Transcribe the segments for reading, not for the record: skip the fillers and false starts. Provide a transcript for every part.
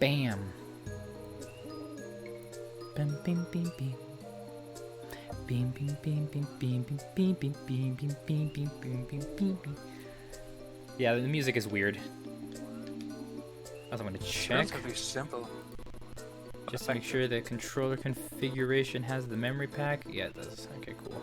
Bam. Bam, bim, bim, bim. Bim, bim, bim, bim, bim, bim, bim, bim, bim, bim, bim, bim, bim, bim, bim, bim. Yeah, the music is weird. Also, I'm gonna check. Relatively simple. Just to make sure the controller configuration has the memory pack. Yeah, it does. Okay, cool.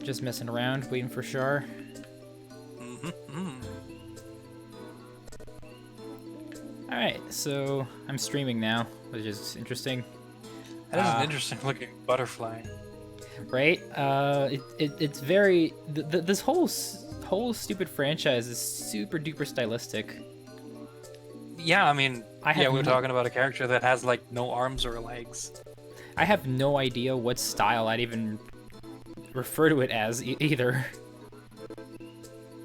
Just messing around, waiting for Shar. Alright, so I'm streaming now, which is interesting. That is an interesting looking butterfly. Right? It's very... this whole stupid franchise is super duper stylistic. Yeah, I mean, we're we're talking about a character that has, like, no arms or legs. I have no idea what style I'd even refer to it as either.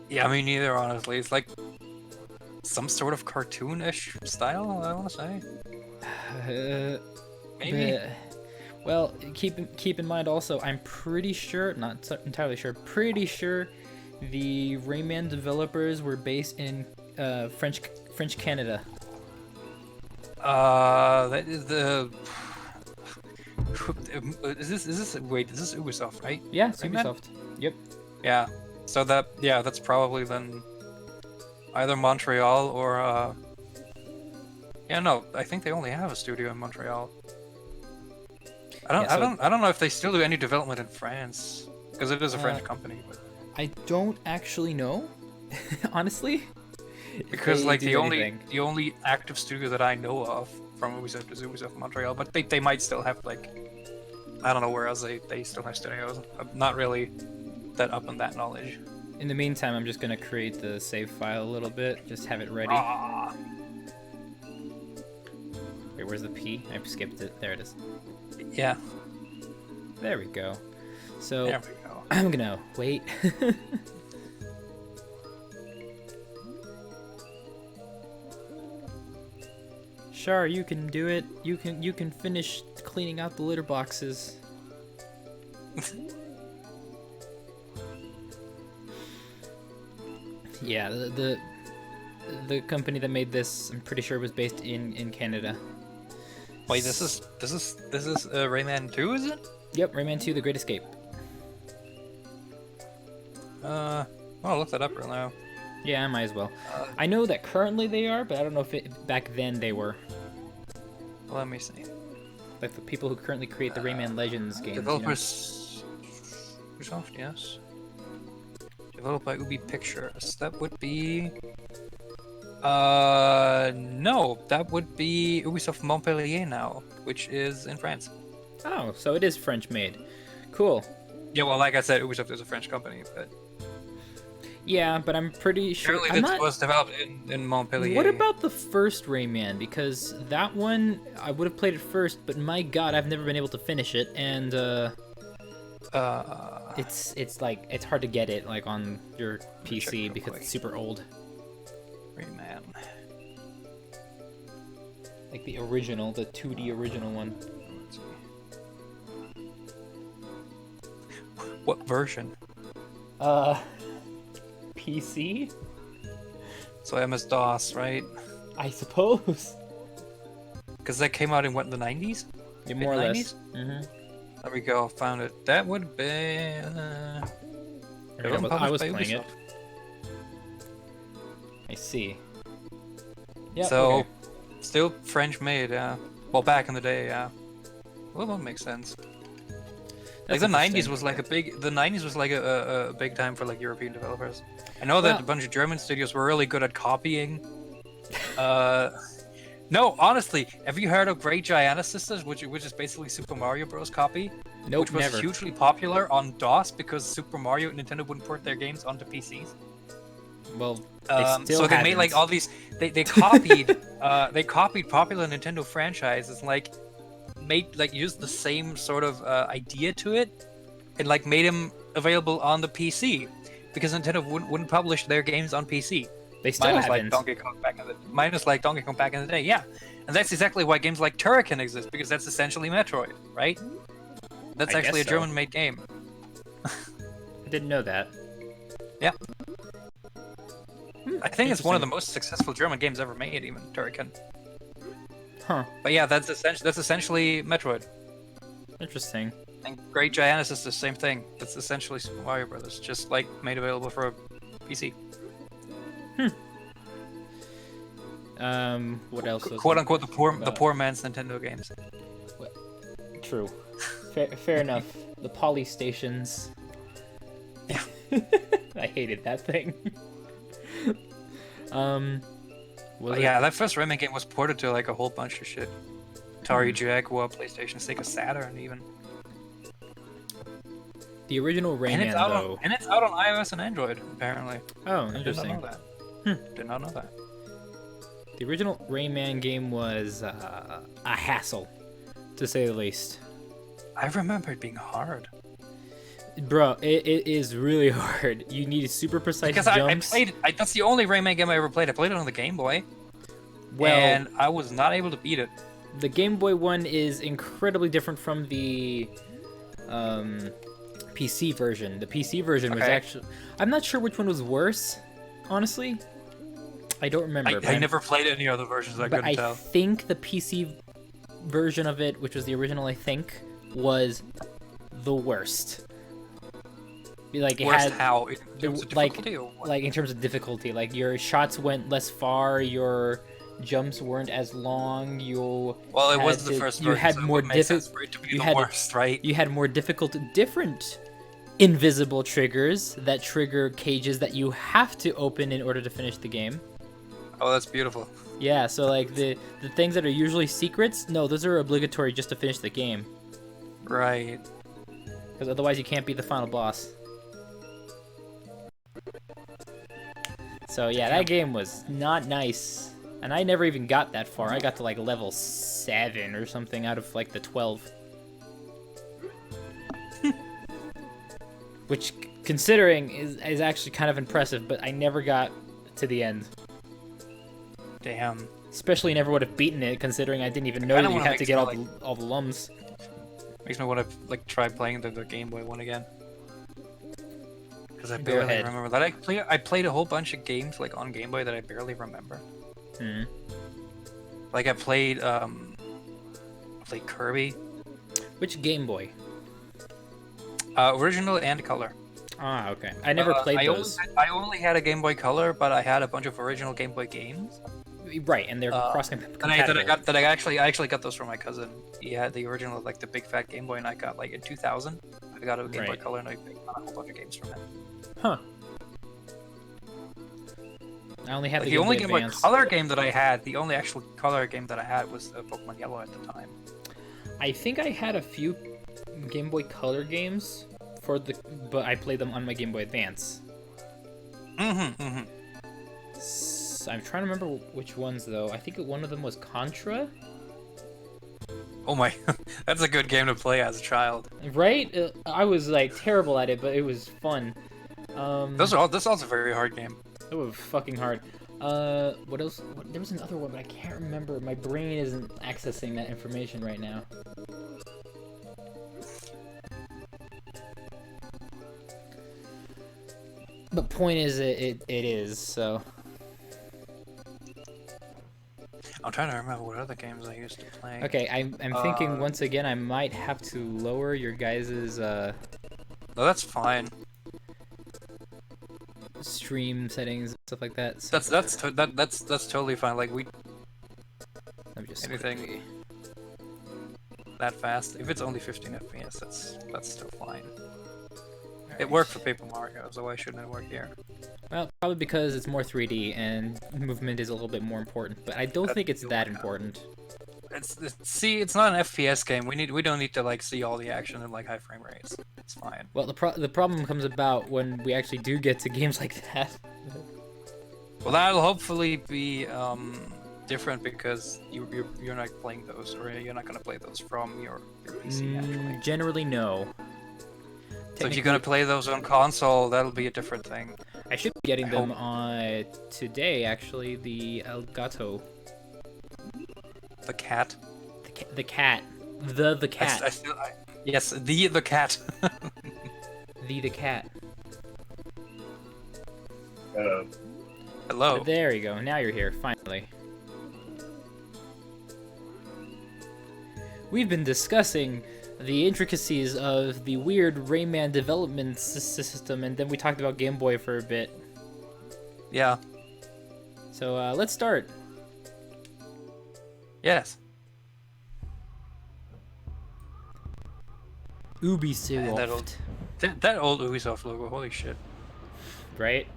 Yeah, I mean, neither, honestly. It's like some sort of cartoonish style, I want to say. Maybe. Well, keep in mind also, I'm pretty sure, not entirely sure, pretty sure the Rayman developers were based in French Canada. That is the. Is this Ubisoft, right? Yeah, it's Rayman? Ubisoft. Yep. Yeah. So that's probably then either Montreal or yeah, no, I think they only have a studio in Montreal. I don't know if they still do any development in France, because it is a French company. But... I don't actually know, honestly. Because like the only active studio that I know of from Ubisoft is Ubisoft Montreal, but they might still have, like, I don't know where else they still have studios. I'm not really that up on that knowledge. In the meantime, I'm just gonna create the save file a little bit, just have it ready. Wait, where's the P? I skipped it. There it is. Yeah. There we go. So there we go. I'm gonna wait. Shar, you can do it. You can finish cleaning out the litter boxes. Yeah, the company that made this, I'm pretty sure, was based in Canada. Wait, this is Rayman 2, is it? Yep, Rayman 2: The Great Escape. I'll look that up right now. Yeah, I might as well. I know that currently they are, but I don't know if back then they were. Let me see. Like the people who currently create the Rayman Legends games. Developers, Ubisoft, yes. Developed by Ubi Pictures. That would be. No, that would be Ubisoft Montpellier now, which is in France. Oh, so it is French made. Cool. Yeah, well, like I said, Ubisoft is a French company, but. Yeah, but I'm pretty sure. Apparently, this was developed in Montpellier. What about the first Rayman? Because that one, I would have played it first, but my God, I've never been able to finish it, and it's like it's hard to get it like on your PC because it's super old. Rayman. Like the original, the 2D original one. What version? PC? So MS-DOS, right? I suppose. Because that came out in what, the 90s? Yeah, more or less. There we go, found it. That would be... I was playing it. I see. Yeah. So, okay. Still French made, yeah. Well, back in the day, yeah. Well, that makes sense. Like the 90s was like a big time for like European developers. I know that a bunch of German studios were really good at copying. No, honestly, have you heard of Great Giana Sisters, which is basically Super Mario Bros. Copy? Nope, which was never. hugely popular on DOS because Super Mario and Nintendo wouldn't port their games onto PCs. Well, so they made like all these. They copied they copied popular Nintendo franchises, like used the same sort of idea to it, and like made them available on the PC because Nintendo wouldn't publish their games on PC. They still minus haven't. like Donkey Kong back in the day. Yeah, and that's exactly why games like Turrican exist, because that's essentially Metroid, right? That's I actually a guess so. German-made game. I didn't know that. Yeah. I think it's one of the Interesting. most successful German games ever made, even Turrican. Huh. But yeah, that's essentially Metroid. Interesting. And Great Giannis is the same thing. It's essentially Super Mario Brothers, just like made available for a PC. What else? Was Quote unquote the about? poor man's Nintendo games. True. Fair enough. The poly stations. Yeah. I hated that thing. But yeah, that first Rayman game was ported to like a whole bunch of shit. Atari Jaguar, PlayStation, Sega Saturn, even. The original Rayman, though. And it's out on iOS and Android, apparently. Oh, I interesting. did not know that. Did not know that. The original Rayman game was a hassle, to say the least. I remember it being hard. Bro, it is really hard. You need super precise Because jumps. that's the only Rayman game I ever played. I played it on the Game Boy. Well, and I was not able to beat it. The Game Boy one is incredibly different from the PC version. The PC version was actually... I'm not sure which one was worse, honestly. I don't remember. I never played any other versions, I couldn't tell. I think the PC version of it, which was the original, I think, was the worst. Like it Worst had, how? In terms of difficulty or what? Like in terms of difficulty, like your shots went less far, your jumps weren't as long. Well, it was the first version. You had so more difficult. Right? You had more difficult, different invisible triggers that trigger cages that you have to open in order to finish the game. Oh, that's beautiful. Yeah, so like the things that are usually secrets, no, those are obligatory just to finish the game. Right. Because otherwise you can't beat the final boss. So yeah, that game was not nice. And I never even got that far. I got to like level 7 or something out of like the 12. Which, considering, is actually kind of impressive, but I never got to the end. Damn. Especially never would have beaten it, considering I didn't even know that you had to get all the lums. Makes me want to like try playing the Game Boy one again. Because I barely remember that. I played a whole bunch of games like on Game Boy that I barely remember. Hmm. Like I played Kirby. Which Game Boy? Original and color. Ah, okay. I never played those. I only had a Game Boy Color, but I had a bunch of original Game Boy games. Right, and they're cross-compatible. That I actually got those from my cousin. He had the original, like the big fat Game Boy, and I got like in 2000. I got a Game Boy Color, and I picked a whole bunch of games from it. Huh. I only had the only Game Boy Color game that I had. The only actual color game that I had was Pokemon Yellow at the time. I think I had a few Game Boy Color games but I played them on my Game Boy Advance. I'm trying to remember which ones though. I think one of them was Contra. Oh my, that's a good game to play as a child. Right? I was like terrible at it, but it was fun. This is also a very hard game. It was fucking hard. What else? There was another one, but I can't remember. My brain isn't accessing that information right now. But point is, it is, so... I'm trying to remember what other games I used to play. Okay, I'm thinking once again I might have to lower your guys's, No, that's fine. stream settings and stuff like that. So That's totally fine. Like let me just anything that fast. If it's only 15 FPS, that's still fine. It worked for Paper Mario, so why shouldn't it work here? Well, probably because it's more 3D and movement is a little bit more important, but I don't think it's that important. It's not an FPS game. We don't need to like see all the action in like high frame rates. It's fine. Well, the problem comes about when we actually do get to games like that. Well, that'll hopefully be different because you're not playing those, or you're not gonna play those from your PC actually. Generally, no. So if you're gonna play those on console, that'll be a different thing. I should be getting them today, actually. The El Gato. The cat. The cat. The cat. Yes, the cat. The cat. Hello. There you go. Now you're here, finally. We've been discussing the intricacies of the weird Rayman development system, and then we talked about Game Boy for a bit. Yeah. So let's start. Yes. Ubisoft. That old Ubisoft logo, holy shit. Right?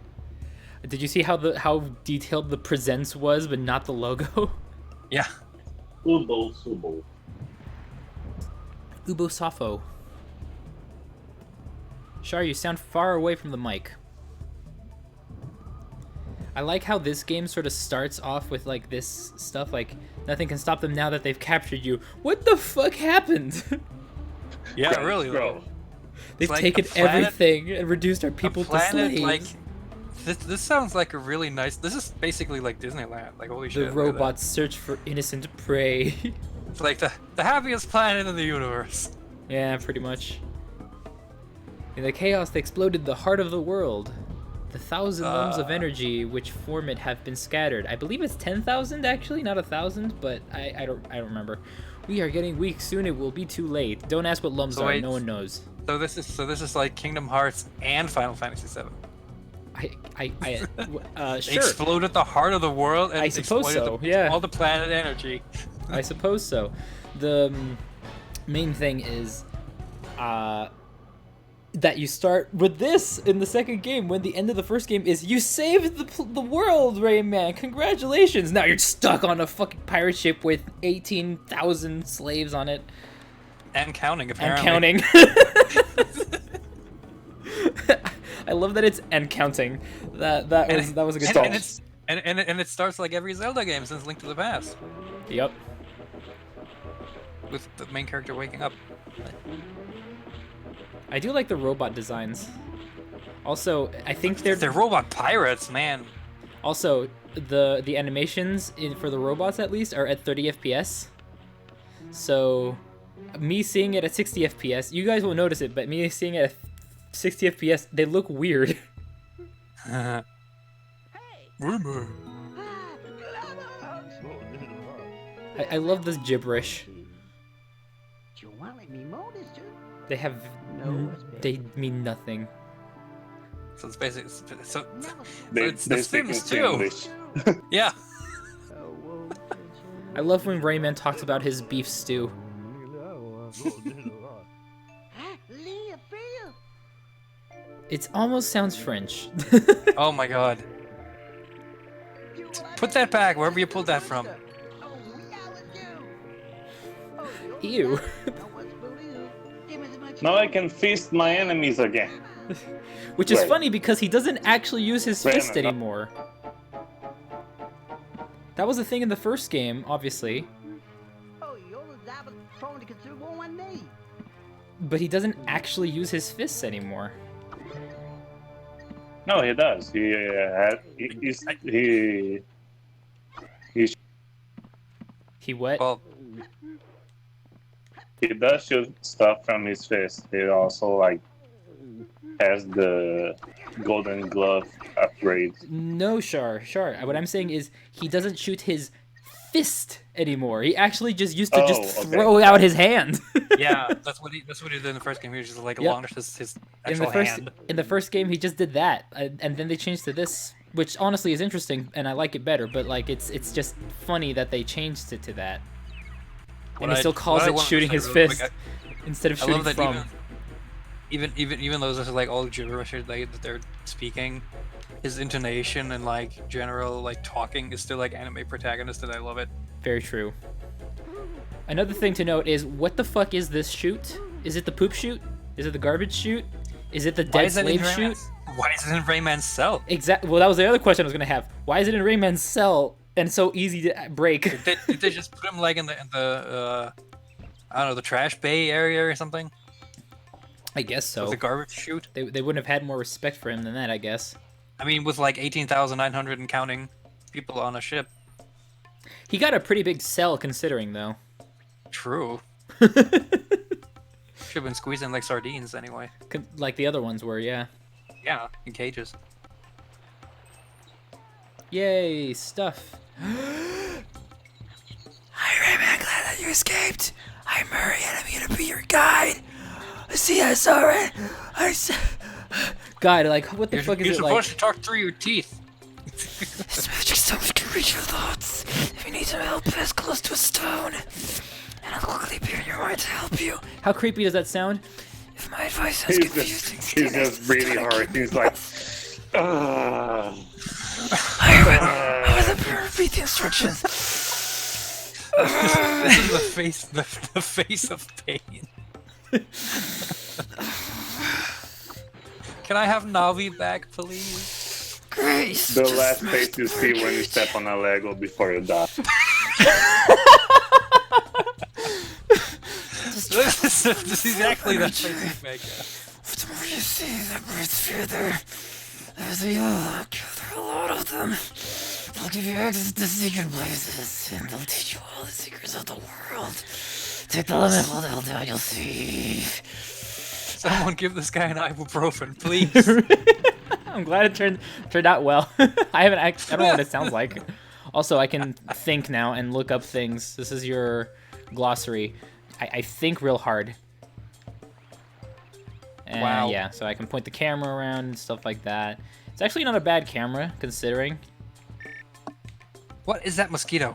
Did you see how detailed the presents was, but not the logo? Yeah. Ubo. Ubosofo. Shar, you sound far away from the mic. I like how this game sort of starts off with like this stuff, like nothing can stop them now that they've captured you. What the fuck happened? Yeah, really. Bro. They've like taken a planet- everything and reduced our people to slaves. Like, this sounds like a really nice. This is basically like Disneyland. Like holy shit. The look at that. robots search for innocent prey. It's like the happiest planet in the universe. Yeah, pretty much. In the chaos that exploded the heart of the world. The 1,000 ohms of energy which form it have been scattered. I believe it's 10,000 actually, not 1,000, but I don't remember. We are getting weak. Soon it will be too late. Don't ask what lumps So are. wait. No one knows. So this is like Kingdom Hearts and Final Fantasy VII. They They exploded the heart of the world and I suppose so, yeah. all the planet energy. I suppose so. The main thing is that you start with this in the second game, when the end of the first game is you saved the world, Rayman. Congratulations. Now you're stuck on a fucking pirate ship with 18,000 slaves on it. And counting, apparently. And counting. I love that it's and counting. That was a good and, start. and it starts like every Zelda game since Link to the Past, Yep. with the main character waking up. I do like the robot designs. Also, I think they're robot pirates, man. also the animations for the robots at least are at 30 FPS. So me seeing it at 60 FPS, you guys won't notice it, but me seeing it at 60 FPS, they look weird. Rumor. I love this gibberish. They have they mean nothing. So it's basically They it's The speak Sims in too. English. Yeah. I love when Rayman talks about his beef stew. It almost sounds French. Oh my god. Put that back wherever you pulled that from. Ew. Now I can feast my enemies again. Which is Right. funny because he doesn't actually use his Rayman, fist no. anymore. That was a thing in the first game, obviously. But he doesn't actually use his fists anymore. No, he does. He what? Well, He does shoot stuff from his fist. He also has the Golden Glove upgrade. No, Shar. What I'm saying is he doesn't shoot his fist anymore. He actually just used to Oh, just okay. throw out his hand. yeah, that's what he did in the first game. He was just like Yep. launched his in actual hand. the first game, he just did that, and then they changed to this, which honestly is interesting, and I like it better. But like, it's just funny that they changed it to that, and he still calls it shooting his fist instead of I shooting love that from. even though this is like all gibberish that they're speaking, his intonation and like general like talking is still like anime protagonist, and I love it. Very true. Another thing to note is, what the fuck is this chute? Is it the poop chute? Is it the garbage chute? Is it the Why dead is it in slave chute? Rayman's? Why is it in Rayman's cell? Exactly. Well, that was the other question I was gonna have. Why is it in Rayman's cell and so easy to break? Did they just put him like in the I don't know, the trash bay area or something? I guess so. The garbage chute? They wouldn't have had more respect for him than that, I guess. I mean, with like 18,900 and counting people on a ship. He got a pretty big cell considering, though. True. Should have been squeezing like sardines anyway. Like the other ones were, yeah. Yeah, in cages. Yay, stuff. Hi, Rayman, glad that you escaped. I'm Murray, and I'm here to be your guide. See, I saw it. God, like, what the fuck is you're it like? You're supposed to talk through your teeth. This magic stone can reach your thoughts. If you need some help, pass close to a stone, and I'll quickly appear in your mind to help you. How creepy does that sound? If my advice sounds confusing, he's just really hard. He's like, I will repeat the instructions. This is the face of pain. Can I have Navi back, please? Grace. the last face you see when you step on a Lego before you die. This is exactly the face you make. The more you see that breeds fear there. There's a yellow. There are a lot of them. They'll give you access to secret places, and they'll teach you all the secrets of the world. Take the limit, they'll do, you'll see. Someone give this guy an ibuprofen, please. I'm glad it turned out well. I don't know what it sounds like. Also, I can think now and look up things. This is your glossary. I think real hard. And Wow. Yeah, so I can point the camera around and stuff like that. It's actually not a bad camera, considering. What is that mosquito?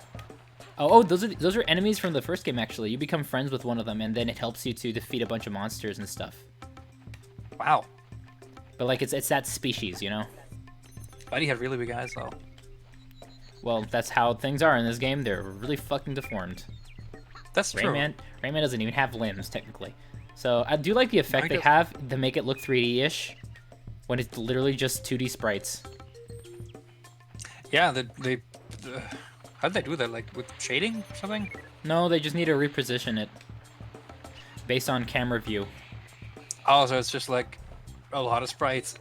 Oh, those are enemies from the first game, actually. You become friends with one of them, and then it helps you to defeat a bunch of monsters and stuff. Wow. But, like, it's that species, you know? Buddy had really big eyes, though. Well, that's how things are in this game. They're really fucking deformed. That's true. Rayman doesn't even have limbs, technically. So, I do like the effect they guess- have to make it look 3D-ish, when it's literally just 2D sprites. Yeah, how'd they do that? Like, with shading or something? No, they just need to reposition it based on camera view. Oh, so it's just like a lot of sprites.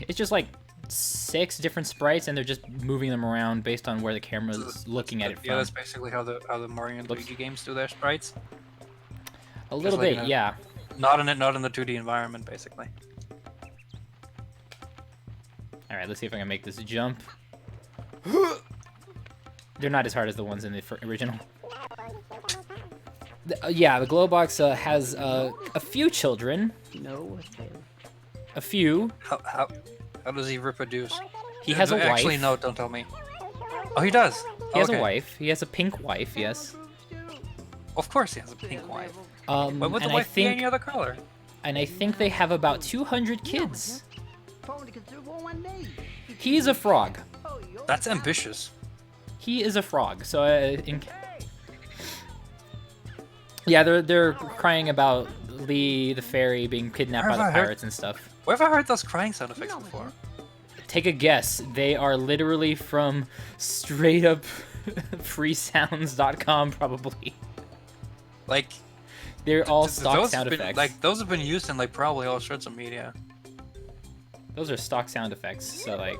It's just like 6 different sprites, and they're just moving them around based on where the camera's looking at it from. Yeah, that's basically how the Mario and Luigi games do their sprites. A little like bit, yeah. Not in the 2D environment, basically. All right, let's see if I can make this jump. They're not as hard as the ones in the original. Yeah, the glow box has a few children. No. A few. How does he reproduce? He has a wife. Actually, no, don't tell me. Oh, he does. He has Okay. a wife. He has a pink wife, yes. Of course, he has a pink wife. Why Why would the wife be any other color? And I think they have about 200 kids. He's a frog. That's ambitious. He is a frog. So, yeah, they're crying about Lee the fairy being kidnapped by the pirates and stuff. Where have I heard those crying sound effects before? Take a guess. They are literally from straight up freesounds.com, probably. Like, They're all stock those sound have been, effects. like those have been used in like probably all sorts of media. Those are stock sound effects. So like,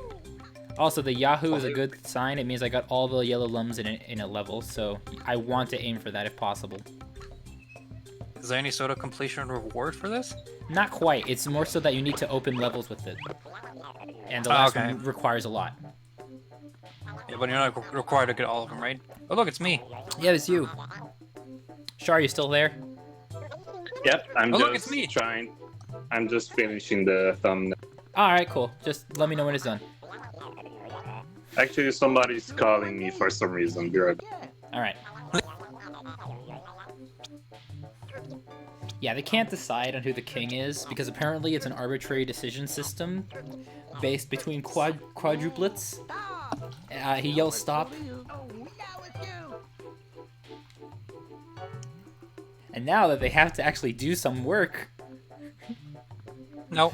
also the Yahoo is a good sign. It means I got all the yellow lums in a level. So I want to aim for that if possible. Is there any sort of completion reward for this? Not quite. It's more so that you need to open levels with it. And the last okay. one requires a lot. Yeah, but you're not required to get all of them, right? Oh look, it's me. Yeah, it's you. Shar, you still there? Yep, I'm Oh, just look, it's me. trying. I'm just finishing the thumbnail. Alright, cool. Just let me know when it's done. Actually, somebody's calling me for some reason. Be right back. Alright. Yeah, they can't decide on who the king is, because apparently it's an arbitrary decision system based between quadruplets. He yells stop. And now that they have to actually do some work... No.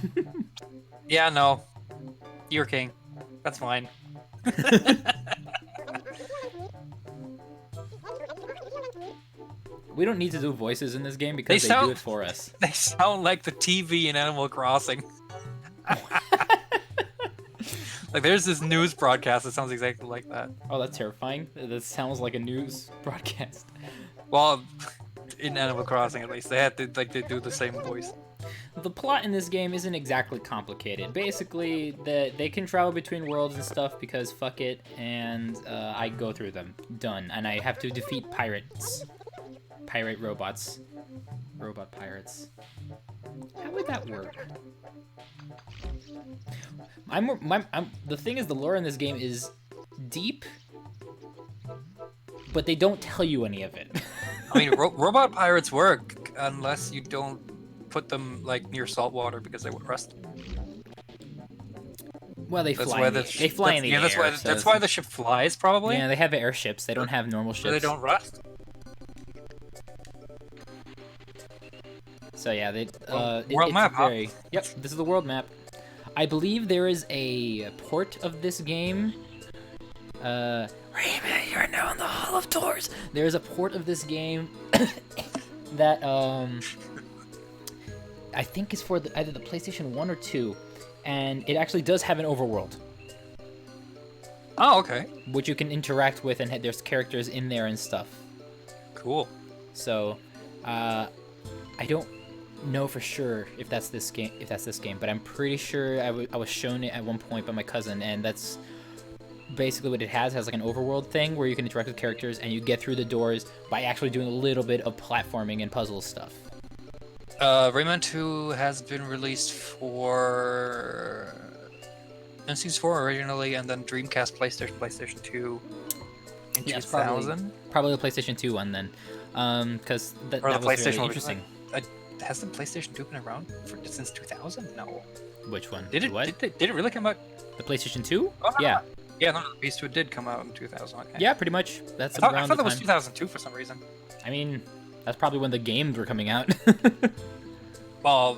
Yeah, no. You're king. That's fine. We don't need to do voices in this game because they do it for us. They sound like the TV in Animal Crossing. Like, there's this news broadcast that sounds exactly like that. Oh, that's terrifying. That sounds like a news broadcast. Well, in Animal Crossing at least, they had to, like, they do the same voice. The plot in this game isn't exactly complicated. Basically, they can travel between worlds and stuff because fuck it, and I go through them. Done. And I have to defeat pirates. Pirate robots. Robot pirates. How would that work? The thing is, the lore in this game is deep, but they don't tell you any of it. I mean, robot pirates work unless you don't put them like near salt water because they would rust. Well, they That's fly. why In the, they fly in the air. That's why the ship flies, probably. Yeah, they have airships. They don't have normal ships. So they don't rust. So yeah, world map, huh? Yep, this is the world map. I believe there is a port of this game. Rayman, you're now in the Hall of Doors. There's a port of this game that I think is for either the PlayStation 1 or 2, and it actually does have an overworld. Oh, okay. Which you can interact with, and there's characters in there and stuff. Cool. So, I don't know for sure if that's this game. But I'm pretty sure I was shown it at one point by my cousin, and that's basically what it has. It has like an overworld thing where you can interact with characters, and you get through the doors by actually doing a little bit of platforming and puzzle stuff. Rayman 2 has been released for N64 originally, and then Dreamcast, PlayStation 2 in 2000. Probably the PlayStation 2 one then, because that was really interesting. Has the PlayStation 2 been around since 2000? No. Which one? Did it? What? Did it really come out? The PlayStation 2? Oh, yeah. Yeah, no, the PS2 did come out in 2000. Okay. Yeah, pretty much. That's I around thought the it was time. 2002 for some reason. I mean, that's probably when the games were coming out. Well,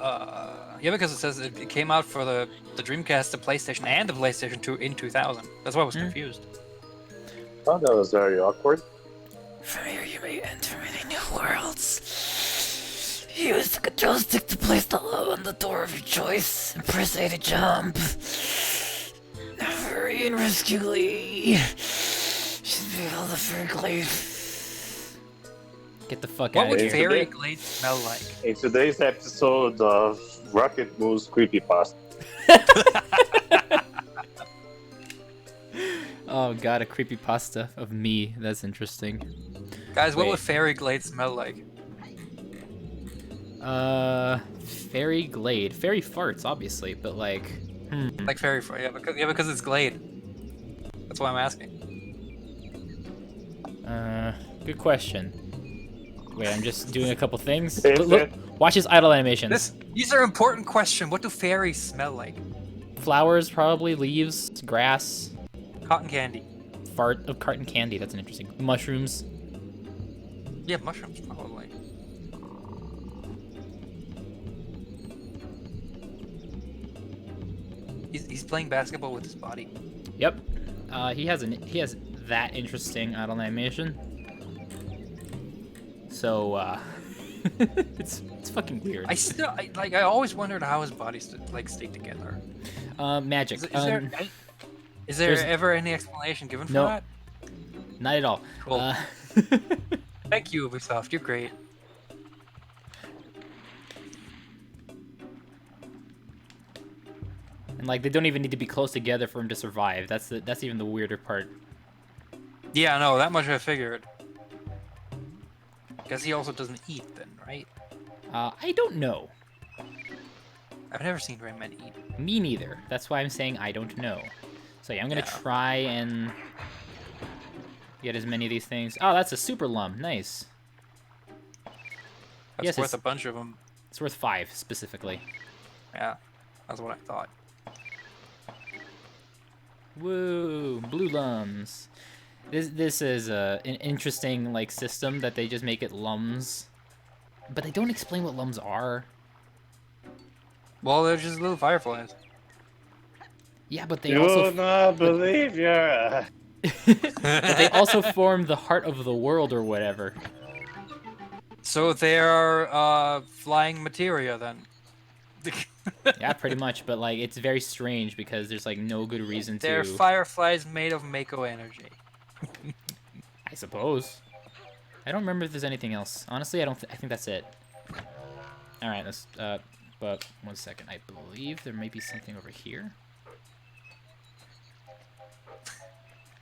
yeah, because it says it came out for the Dreamcast, the PlayStation, and the PlayStation 2 in 2000. That's why I was confused. Oh, that was very awkward. From here you may enter many new worlds. Use the control stick to place the low on the door of your choice, and press A to jump. Now hurry and rescue Lee. Should be able to Fairy Glade. Get the fuck What out would of here. Fairy Glade smell like? In today's episode of Rocket Moves Creepypasta. Oh god, a creepypasta of me. That's interesting. Guys, what Wait. would Fairy Glade smell like? Fairy Glade. Fairy farts, obviously, but like... Like fairy fart, yeah, because it's Glade. That's why I'm asking. Good question. Wait, I'm just doing a couple things. Hey, Look, watch his idle animations. These are important questions. What do fairies smell like? Flowers, probably, leaves, grass, Cotton candy. fart of carton candy. That's an interesting. Mushrooms. Yeah, mushrooms probably. He's playing basketball with his body. Yep. He has that interesting idle animation. So it's fucking weird. I always wondered how his body stayed together. Magic. Is there ever any explanation given for No. that? Not at all. Cool. Thank you, Ubisoft. You're great. And like they don't even need to be close together for him to survive. That's even the weirder part. Yeah, no, that much I figured. Because he also doesn't eat then, right? I don't know. I've never seen Rayman eat. Me neither. That's why I'm saying I don't know. So yeah, I'm gonna try and get as many of these things. Oh, that's a super lum. Nice. That's Yes, worth a bunch of them. It's worth 5 specifically. Yeah, that's what I thought. Woo, blue lums. This is an interesting like system that they just make it lums, but they don't explain what lums are. Well, they're just little fireflies. Yeah, but they Do also not believe your... but they also form the heart of the world or whatever. So they are flying materia then. Yeah, pretty much. But like, it's very strange because there's like no good reason to. They're fireflies made of Mako energy. I suppose. I don't remember if there's anything else. Honestly, I don't. I think that's it. All right, let's. But 1 second. I believe there may be something over here.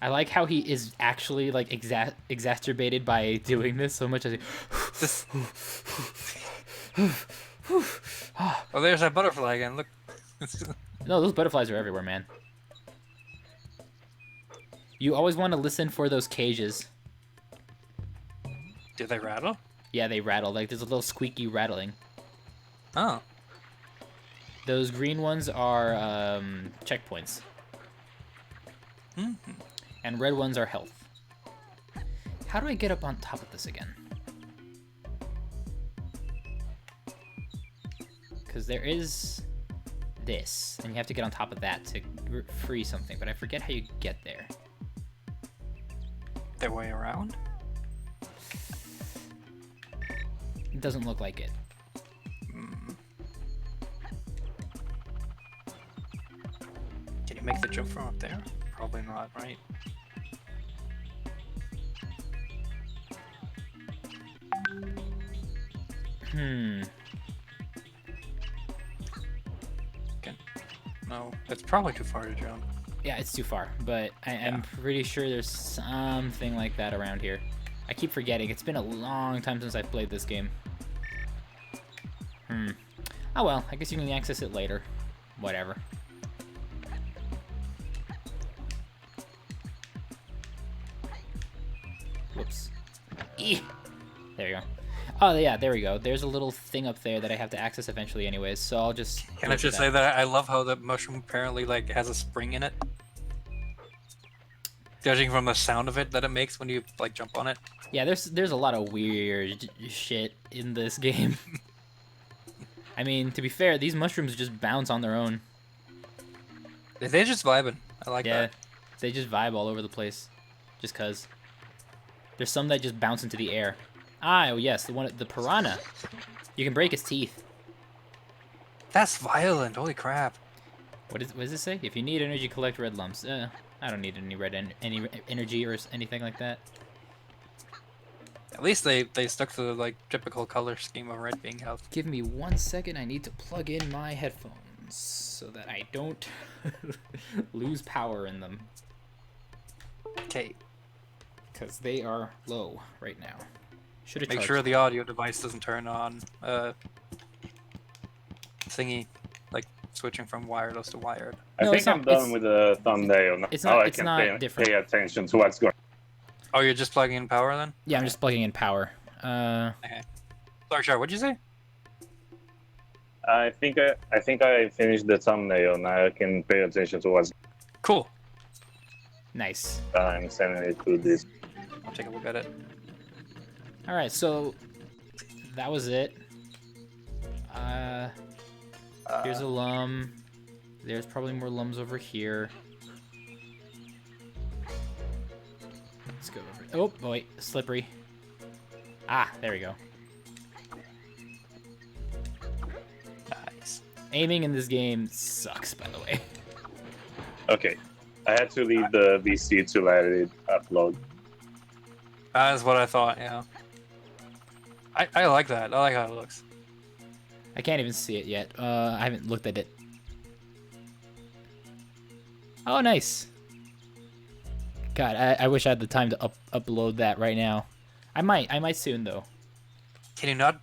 I like how he is actually like exacerbated by doing this so much as he. Oh, there's that butterfly again. Look. No, those butterflies are everywhere, man. You always want to listen for those cages. Do they rattle? Yeah, they rattle. Like there's a little squeaky rattling. Oh. Those green ones are checkpoints. Mm-hmm. And red ones are health. How do I get up on top of this again? Because there is this, and you have to get on top of that to free something, but I forget how you get there. Their way around? It doesn't look like it. Can you make the jump from up there? Probably not, right? No, it's probably too far to jump. Yeah, it's too far, but I'm pretty sure there's something like that around here. I keep forgetting. It's been a long time since I've played this game. Oh well, I guess you can access it later. Whatever. Whoops. Eeh. There you go. Oh yeah, there we go. There's a little thing up there that I have to access eventually anyways, so I'll just... Can I just say that I love how the mushroom apparently like has a spring in it? Judging from the sound of it that it makes when you like jump on it. Yeah, there's a lot of weird shit in this game. I mean, to be fair, these mushrooms just bounce on their own. They're just vibing. I like that. Yeah, they just vibe all over the place. Just cause. There's some that just bounce into the air. Ah, oh yes, the piranha. You can break its teeth. That's violent. Holy crap. What does it say? If you need energy, collect red lumps. I don't need any energy or anything like that. At least they stuck to the like typical color scheme of red being health. Give me 1 second. I need to plug in my headphones so that I don't lose power in them. Okay. Because they are low right now. Should have Make sure the audio device doesn't turn on thingy, like switching from wireless to wired. I think I'm done with the thumbnail. Now I can pay attention to what's going on. Oh, you're just plugging in power then? Yeah, I'm just plugging in power. Okay. Sorry, Char, what'd you say? I think I finished the thumbnail. Now I can pay attention to what's cool. Nice. I'm sending it to this. I'll take a look at it. Alright, so that was it. Here's a lum. There's probably more lums over here. Let's go over. Oh boy, slippery. Ah, there we go. Nice. Aiming in this game sucks, by the way. Okay, I had to leave the VC to let it upload. That's what I thought. Yeah. I like that. I like how it looks. I can't even see it yet. I haven't looked at it. Oh, nice. God, I wish I had the time to upload that right now. I might soon though. Can you not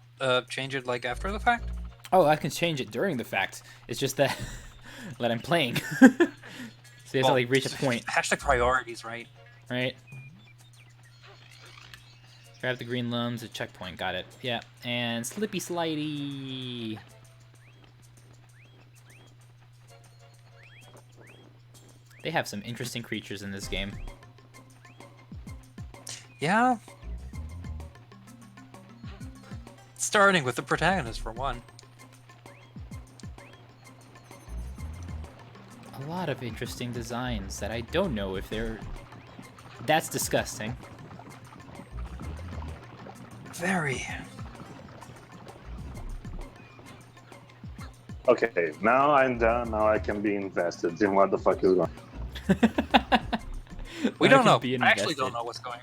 change it like after the fact? Oh, I can change it during the fact. It's just that that I'm playing. So you have to like reach a point. Hashtag priorities, right? Right. Grab the green lums, a checkpoint, got it. Yeah, and Slippy Slidey. They have some interesting creatures in this game. Yeah. Starting with the protagonist, for one. A lot of interesting designs that I don't know if they're... That's disgusting. Very. Okay, now I'm done. Now I can be invested in what the fuck is going on. We don't know. Be I actually don't invested. know what's going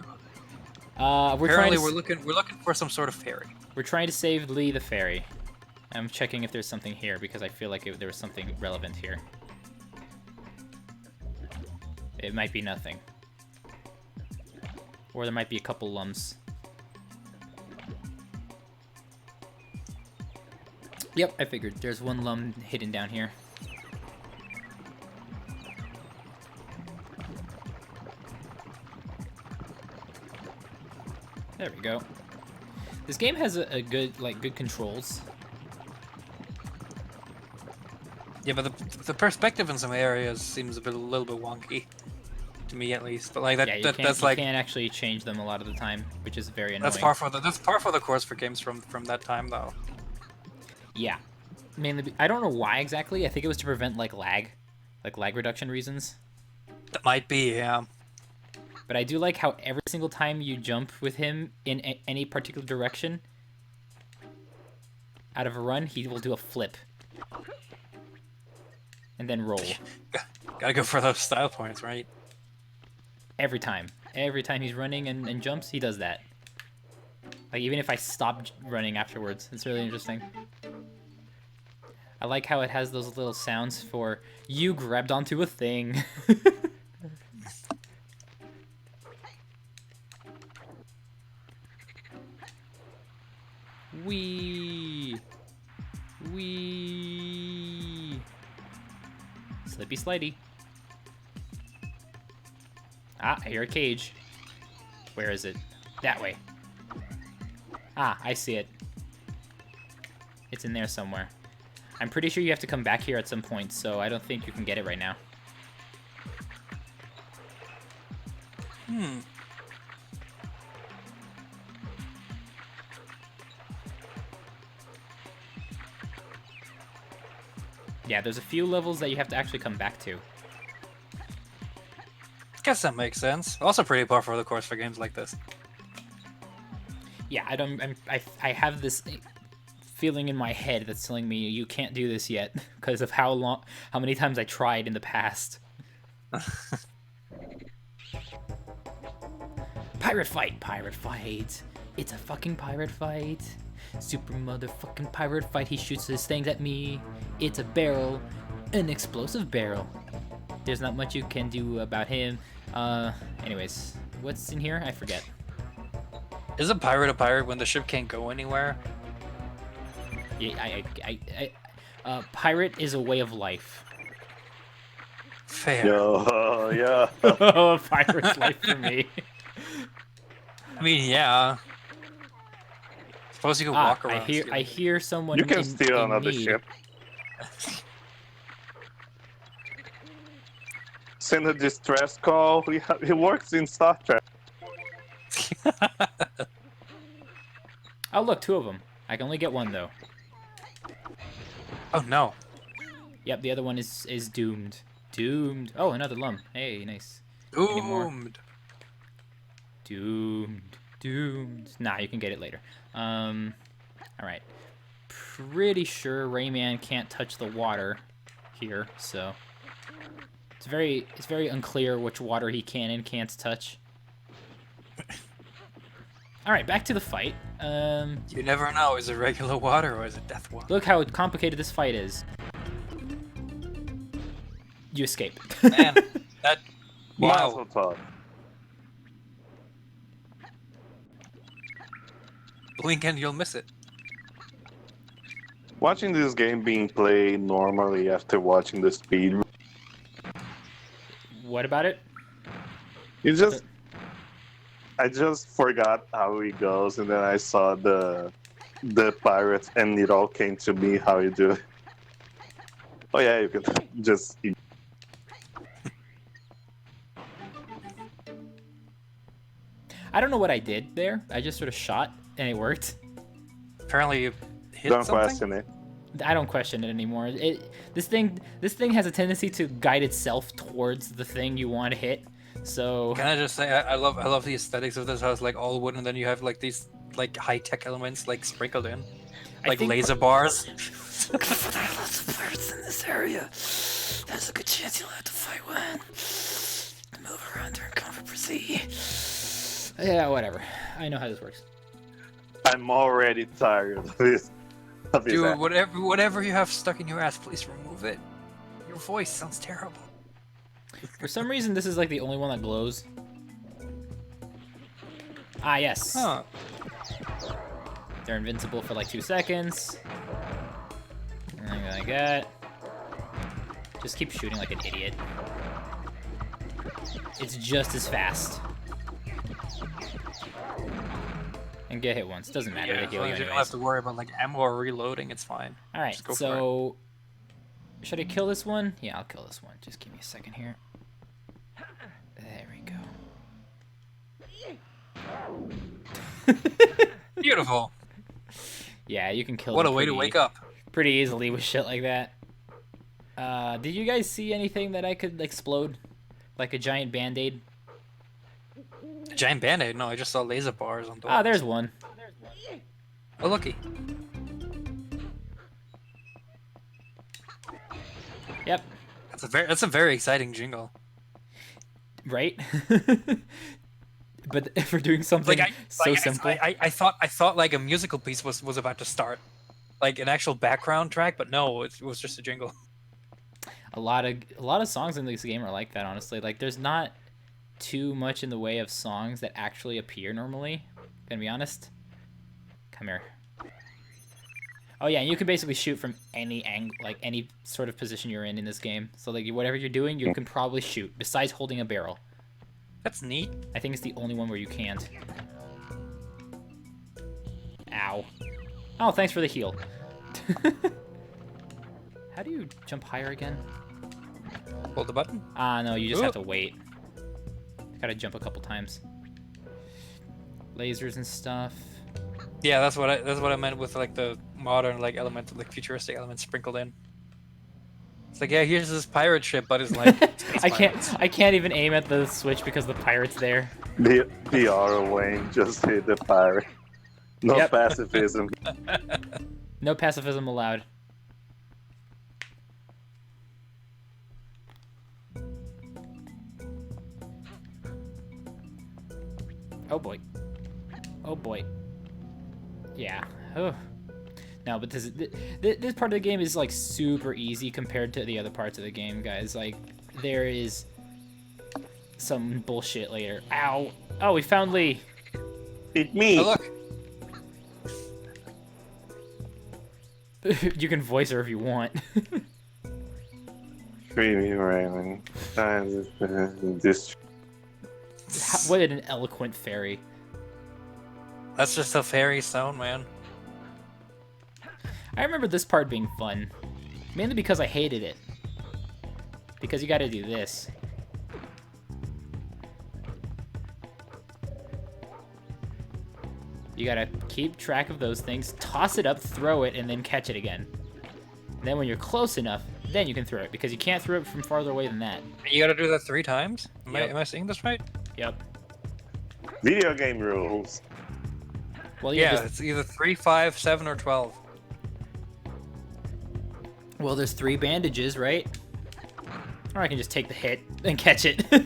on. We're Apparently, trying we're looking for some sort of fairy. we're trying to save Lee the fairy. I'm checking if there's something here because I feel like there was something relevant here. It might be nothing. Or there might be a couple lums. Yep, I figured. There's one lum hidden down here. There we go. This game has a good, good controls. Yeah, but the perspective in some areas seems a little bit wonky, to me at least. But like that, Yeah, that's you like can't actually change them a lot of the time, which is very annoying. that's par for the course for games from that time though. Yeah, mainly. I don't know why exactly. I think it was to prevent like lag reduction reasons. That might be, yeah. But I do like how every single time you jump with him in any particular direction, out of a run, he will do a flip. And then roll. Gotta go for those style points, right? Every time. Every time he's running and jumps, he does that. Like, even if I stop running afterwards. It's really interesting. I like how it has those little sounds for, you grabbed onto a thing. Wee. Wee. Slippy slidey. Ah, I hear a cage. Where is it? That way. Ah, I see it. It's in there somewhere. I'm pretty sure you have to come back here at some point, so I don't think you can get it right now. Yeah, there's a few levels that you have to actually come back to. Guess that makes sense. Also pretty par for the course for games like this. Yeah, I have this feeling in my head that's telling me you can't do this yet because of how many times I tried in the past. Pirate fight, pirate fight. It's a fucking pirate fight. Super motherfucking pirate fight. He shoots his things at me. It's a barrel, an explosive barrel. There's not much you can do about him. Anyways, what's in here? I forget. Is a pirate when the ship can't go anywhere? Yeah, pirate is a way of life. Fair. Yo, yeah. Oh, a pirate's life for me. I mean, yeah. Suppose you could walk around. I hear someone. You can in, steal in another need. ship. Send a distress call. He works in Star Trek. Oh, look, two of them. I can only get one though. Oh no. Yep, the other one is doomed. Doomed. Oh, another lum. Hey, nice. Any more? Doomed. Doomed. Doomed. Nah, you can get it later. Alright. Pretty sure Rayman can't touch the water here, so it's very unclear which water he can and can't touch. Alright, back to the fight. You never know. Is it regular water or is it death water? Look how complicated this fight is. You escape. Man, that... Wow. Wow. Blink and you'll miss it. Watching this game being played normally after watching the speed, What about it? I just forgot how it goes, and then I saw the pirates, and it all came to me how you do it. Oh yeah, you can just. I don't know what I did there. I just sort of shot and it worked. Apparently you hit Don't something? question it. I don't question it anymore. This thing has a tendency to guide itself towards the thing you want to hit. So Can I just say I love the aesthetics of this house, like all wood, and then you have like these like high tech elements like sprinkled in. Like laser bars. Look for the lots of pirates in this area. There's a good chance you'll have to fight one. Move around during combat, proceed. Yeah, whatever. I know how this works. I'm already tired of this. Dude, whatever you have stuck in your ass, please remove it. Your voice sounds terrible. For some reason, this is like the only one that glows. Ah, yes. Huh. They're invincible for like 2 seconds. And like that. Just keep shooting like an idiot. It's just as fast. And get hit once. Doesn't matter. Yeah, They heal you you don't anyways. have to worry about like ammo or reloading. It's fine. All right. Just go So, should I kill this one? Yeah, I'll kill this one. Just give me a second here. There we go. Beautiful. Yeah, you can kill. What a them way to pretty- wake up. Pretty easily with shit like that. Did you guys see anything that I could explode? Like a giant band-aid? A giant band-aid? No, I just saw laser bars on doors. Ah, there's one. Oh, looky. Yep. That's a very exciting jingle. Right? But for doing something simple. I thought like a musical piece was about to start, like an actual background track, but no, it was just a jingle. A lot of songs in this game are like that, honestly. Like, there's not too much in the way of songs that actually appear normally. Gonna be honest. Come here. Oh yeah, and you can basically shoot from any angle, like any sort of position you're in this game. So like whatever you're doing, you can probably shoot. Besides holding a barrel. That's neat. I think it's the only one where you can't. Ow. Oh, thanks for the heal. How do you jump higher again? Hold the button. Ah, no, you just have to wait. Gotta jump a couple times. Lasers and stuff. Yeah, that's what I meant with like the modern like element, like futuristic elements sprinkled in. It's like, yeah, here's this pirate ship, but it's like space pirates. I can't even aim at the switch because the pirate's there. The auto Wayne just hit the pirate. No Yep. pacifism. No pacifism allowed. Oh boy. Oh boy. Yeah. Oh. No, but this part of the game is like super easy compared to the other parts of the game, guys. Like, there is some bullshit later. Ow! Oh, we found Lee. It's me. Oh, look. You can voice her if you want. Creamy Rayman. This. What an eloquent fairy. That's just a fairy sound, man. I remember this part being fun. Mainly because I hated it. Because you gotta do this. You gotta keep track of those things, toss it up, throw it, and then catch it again. And then when you're close enough, then you can throw it, because you can't throw it from farther away than that. You gotta do that 3 times? Yep. Am I saying this right? Yep. Video game rules. Well, Yeah, it's either 3, 5, 7, or 12. well, there's 3 bandages, right? Or I can just take the hit and catch it. Two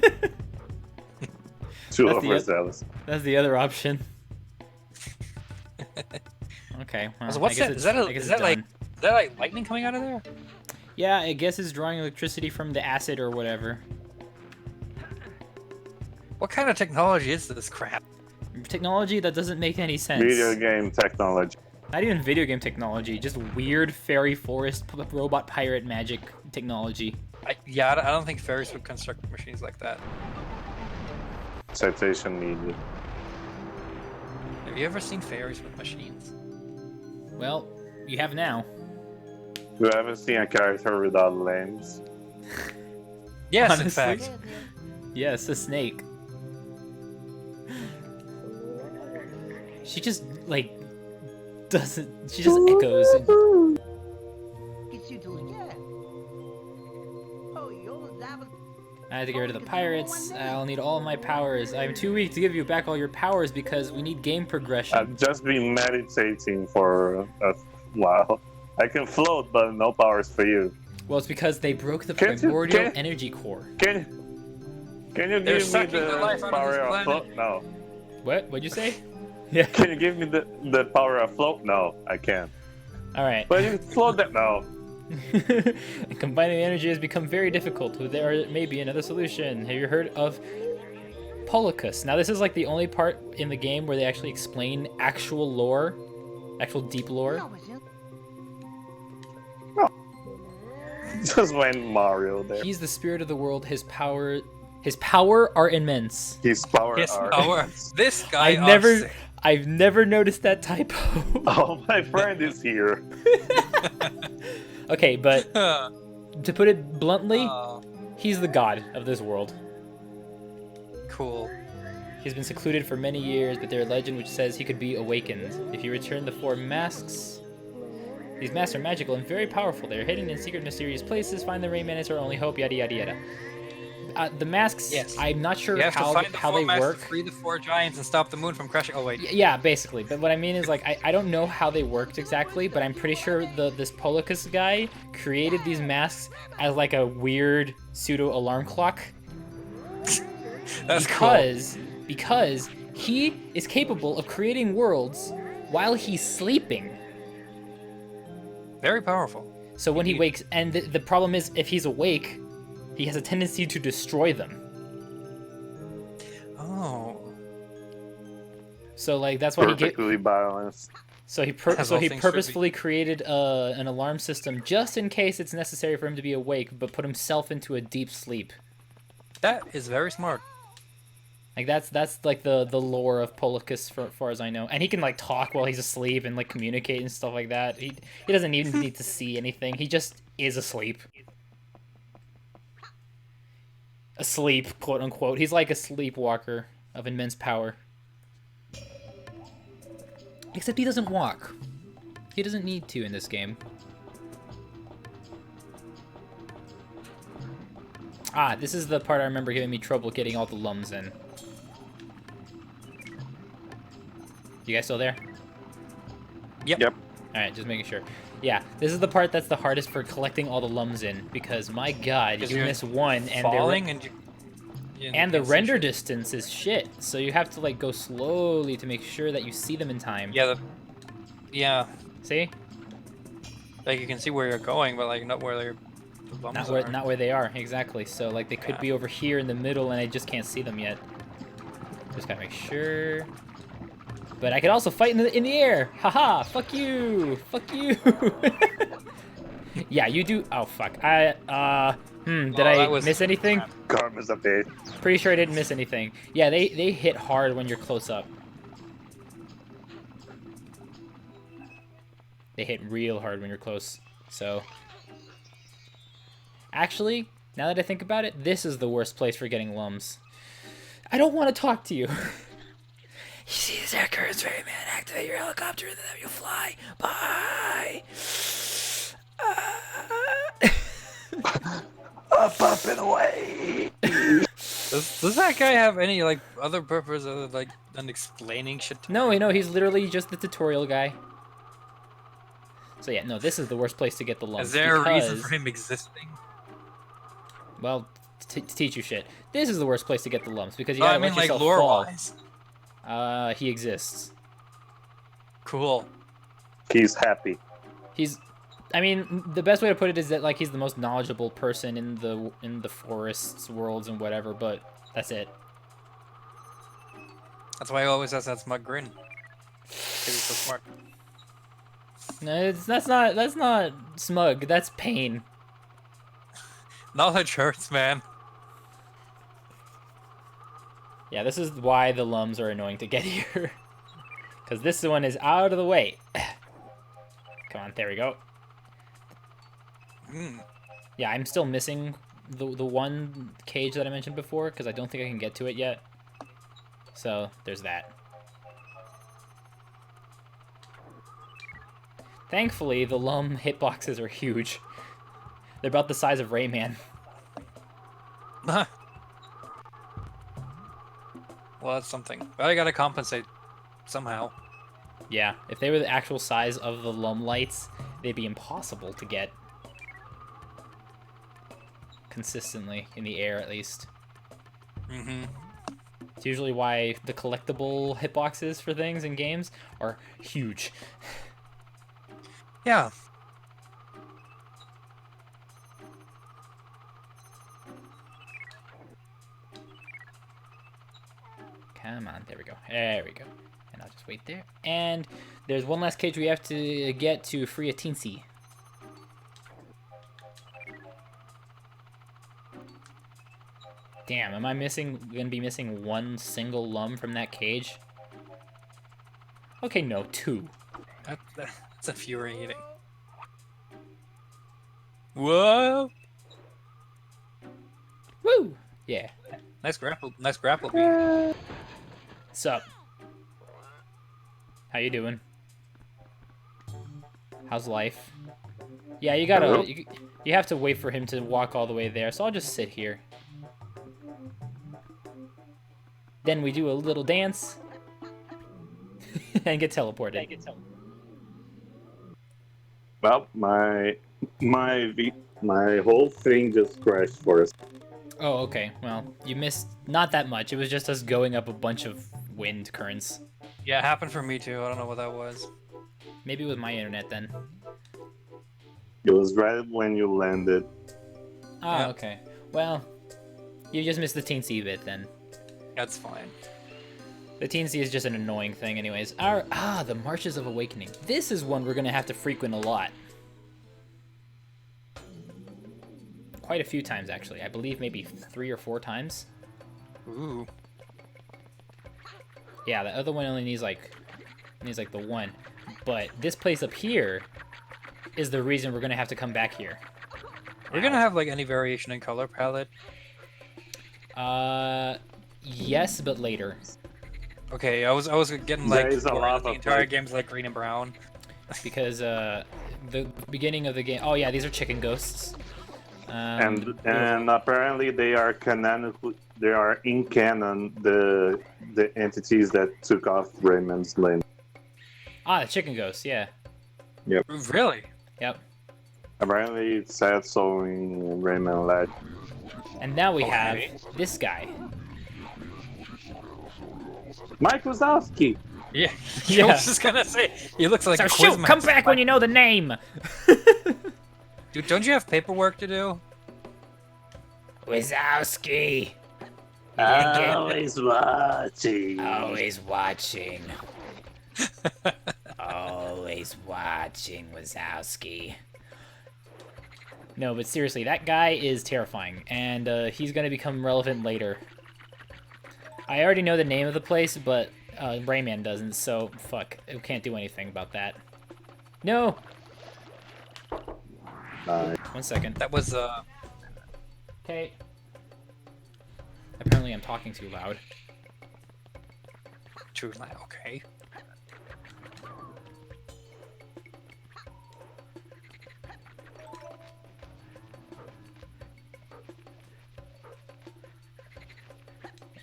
That's the- overzealous. That's the other option. Okay. Well, So what's I guess that? it's- Is that I guess is it's that like done. is that like lightning coming out of there? Yeah, I guess it's drawing electricity from the acid or whatever. What kind of technology is this crap? Technology that doesn't make any sense. Video game technology. Not even video game technology, just weird fairy forest robot pirate magic technology. I don't think fairies would construct machines like that. Citation needed. Have you ever seen fairies with machines? Well, you have now. You haven't seen a character without limbs. Yes, Honestly. in fact. Yes, a snake. She just, like, doesn't... She just echoes. I had to get rid of the pirates. I'll need all of my powers. I'm too weak to give you back all your powers because we need game progression. I've just been meditating for a while. I can float, but no powers for you. Well, it's because they broke the Can't you- primordial can't- energy core. Can you They're give me sucking the life the out of power this of planet. float? No. What? What'd you say? Yeah. Can you give me the power of float? No, I can't. All right. But you float that? No. Combining energy has become very difficult. There may be another solution. Have you heard of Polycus? Now, this is like the only part in the game where they actually explain actual lore, actual deep lore. Just went Mario there. He's the spirit of the world. His power are immense. His power His are. power. This guy. I've never noticed that typo. Oh, my friend is here. Okay, but Uh, to put it bluntly, oh, he's the god of this world. cool. He's been secluded for many years, but there's a legend which says he could be awakened. If you return the 4 masks... These masks are magical and very powerful. They're hidden in secret, mysterious places. Find the Rayman is our only hope, yada yada yada. The masks, Yes. I'm not sure You have to how find the they 4 masks work. to free the 4 giants and stop the moon from crashing. Oh wait. Yeah, basically. But what I mean is, like, I don't know how they worked exactly, but I'm pretty sure this Polycus guy created these masks as, like, a weird pseudo-alarm clock. That's cool. Because he is capable of creating worlds while he's sleeping. Very powerful. So when he wakes, and the problem is, if he's awake, he has a tendency to destroy them. Oh. So like that's why Perfectly balanced. So he As all things should be. purposefully created an alarm system just in case it's necessary for him to be awake, but put himself into a deep sleep. That is very smart. Like that's like the lore of Polycus, for far as I know. And he can like talk while he's asleep and like communicate and stuff like that. He doesn't even need to see anything. He just is asleep. Asleep, quote unquote. He's like a sleepwalker of immense power. Except he doesn't walk. He doesn't need to in this game. Ah, this is the part I remember giving me trouble getting all the lums in. You guys still there? Yep. Alright, just making sure. Yeah, this is the part that's the hardest for collecting all the lums in, because my god, you you're miss one and Falling and the render distance is shit, so you have to like go slowly to make sure that you see them in time. Yeah. Yeah. See? Like you can see where you're going, but like not where the bums are. Not where they are, exactly. So like they could be over here in the middle and I just can't see them yet. Just gotta make sure. But I could also fight in the air! Haha! Fuck you! Fuck you! Yeah, you do. Oh fuck. Did I miss anything? Karma's a bitch. Pretty sure I didn't miss anything. Yeah, they hit hard when you're close up. They hit real hard when you're close. So actually, now that I think about it, this is the worst place for getting lums. I don't want to talk to you. You see this air currents, Rayman. Activate your helicopter and then you fly. Bye. Up and away. Does that guy have any like other purpose other like than explaining shit? No, he's literally just the tutorial guy. So yeah, no, this is the worst place to get the lums. Is there a reason because- for him existing? Well, to teach you shit. This is the worst place to get the lumps because you gotta I mean let like yourself lore fall. wise. He exists. Cool. He's happy. I mean, the best way to put it is that like he's the most knowledgeable person in the forests, worlds, and whatever. But that's it. That's why he always has that smug grin. 'Cause he's so smart. No, that's not smug. That's pain. Knowledge hurts, man. Yeah, this is why the lums are annoying to get here. Because this one is out of the way. Come on, there we go. Yeah, I'm still missing the one cage that I mentioned before because I don't think I can get to it yet. So, there's that. Thankfully, the lum hitboxes are huge. They're about the size of Rayman. Well, that's something. But I gotta compensate somehow. Yeah, if they were the actual size of the lum lights, they'd be impossible to get consistently in the air, at least. Mm-hmm. It's usually why the collectible hitboxes for things in games are huge. Yeah. Come on, there we go. There we go. And I'll just wait there. And there's one last cage we have to get to free a teensy. Damn, am I gonna be missing one single lum from that cage? Okay, no, 2. That's infuriating. Whoa! Woo! Yeah. Nice grapple beat. Sup? How you doing? How's life? Yeah, you gotta... You have to wait for him to walk all the way there, so I'll just sit here. Then we do a little dance. and get teleported. Well, my whole thing just crashed for us. Oh, okay. Well, you missed not that much. It was just us going up a bunch of wind currents. Yeah, it happened for me too. I don't know what that was. Maybe it was my internet then. It was right when you landed. Oh, Yeah. okay. Well, you just missed the teensy bit then. That's fine. The teensy is just an annoying thing anyways. The Marches of Awakening. This is one we're gonna have to frequent a lot. Quite a few times, actually. I believe maybe 3 or 4 times. Ooh. Yeah, the other one only needs like the 1. But this place up here is the reason we're gonna have to come back here. We're gonna have like any variation in color palette. Yes, but later. Okay, I was getting There like is a lot the of, entire like- game's like green and brown. Because the beginning of the game. Oh yeah, these are chicken ghosts. And apparently they are canonically, they are in canon the entities that took off Rayman's land. The chicken ghosts. Yeah. Really? Yep. Apparently it said so in Rayman Legend. And now we have Okay. this guy. Mike Wazowski! Yeah. Yeah. I was just gonna say he looks like So a shoot, Quizmaster. come back when you know the name. Dude, don't you have paperwork to do? Wazowski. Always watching. Always watching. Always watching, Wazowski. No, but seriously, that guy is terrifying, and he's gonna become relevant later. I already know the name of the place, but Rayman doesn't, so fuck. We can't do anything about that. No! Nice. 1 second. That was Okay. Apparently I'm talking too loud. true. Okay.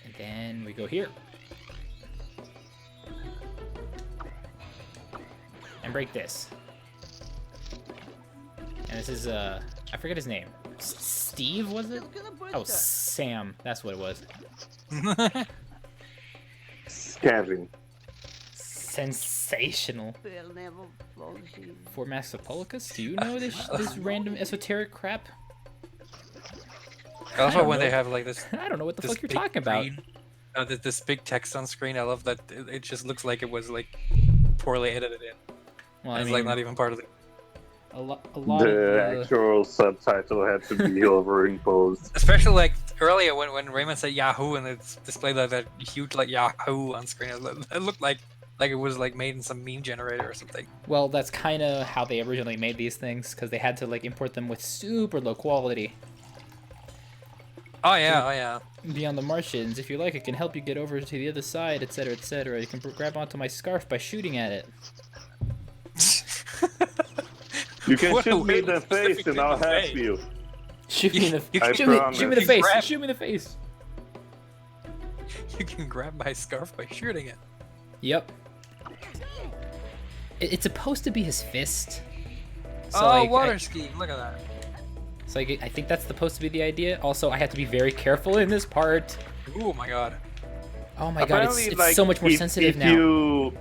And then we go here. And break this. And this is, I forget his name. Steve, was it? Oh, Sam. That's what it was. Kevin. Sensational. Four Masks of Polycus? Do you know this random esoteric crap? I love don't how when know. they have like this. I don't know what the this fuck you're big talking about. green- this big text on screen. I love that. It just looks like it was like poorly edited in. Well, I It's mean, like not even part of the. a lot The of actual subtitle had to be overimposed. Especially like earlier when Rayman said Yahoo and it's displayed like that huge like Yahoo on screen. It looked like it was like made in some meme generator or something. well, that's kind of how they originally made these things, because they had to like import them with super low quality. Oh yeah. Beyond the Martians, if you like, it can help you get over to the other side, etc., etc. You can grab onto my scarf by shooting at it. You can What a shoot me way in the to face and specifically I'll help say. you. Shoot me in the You I shoot me promise. in the You face. grab- Shoot me in the face. You can grab my scarf by shooting it. Yep. It's supposed to be his fist. So Oh, like, water skiing! Look at that. So I think that's supposed to be the idea. Also, I have to be very careful in this part. Oh my god. Oh my god, Apparently, it's like, so much more sensitive now.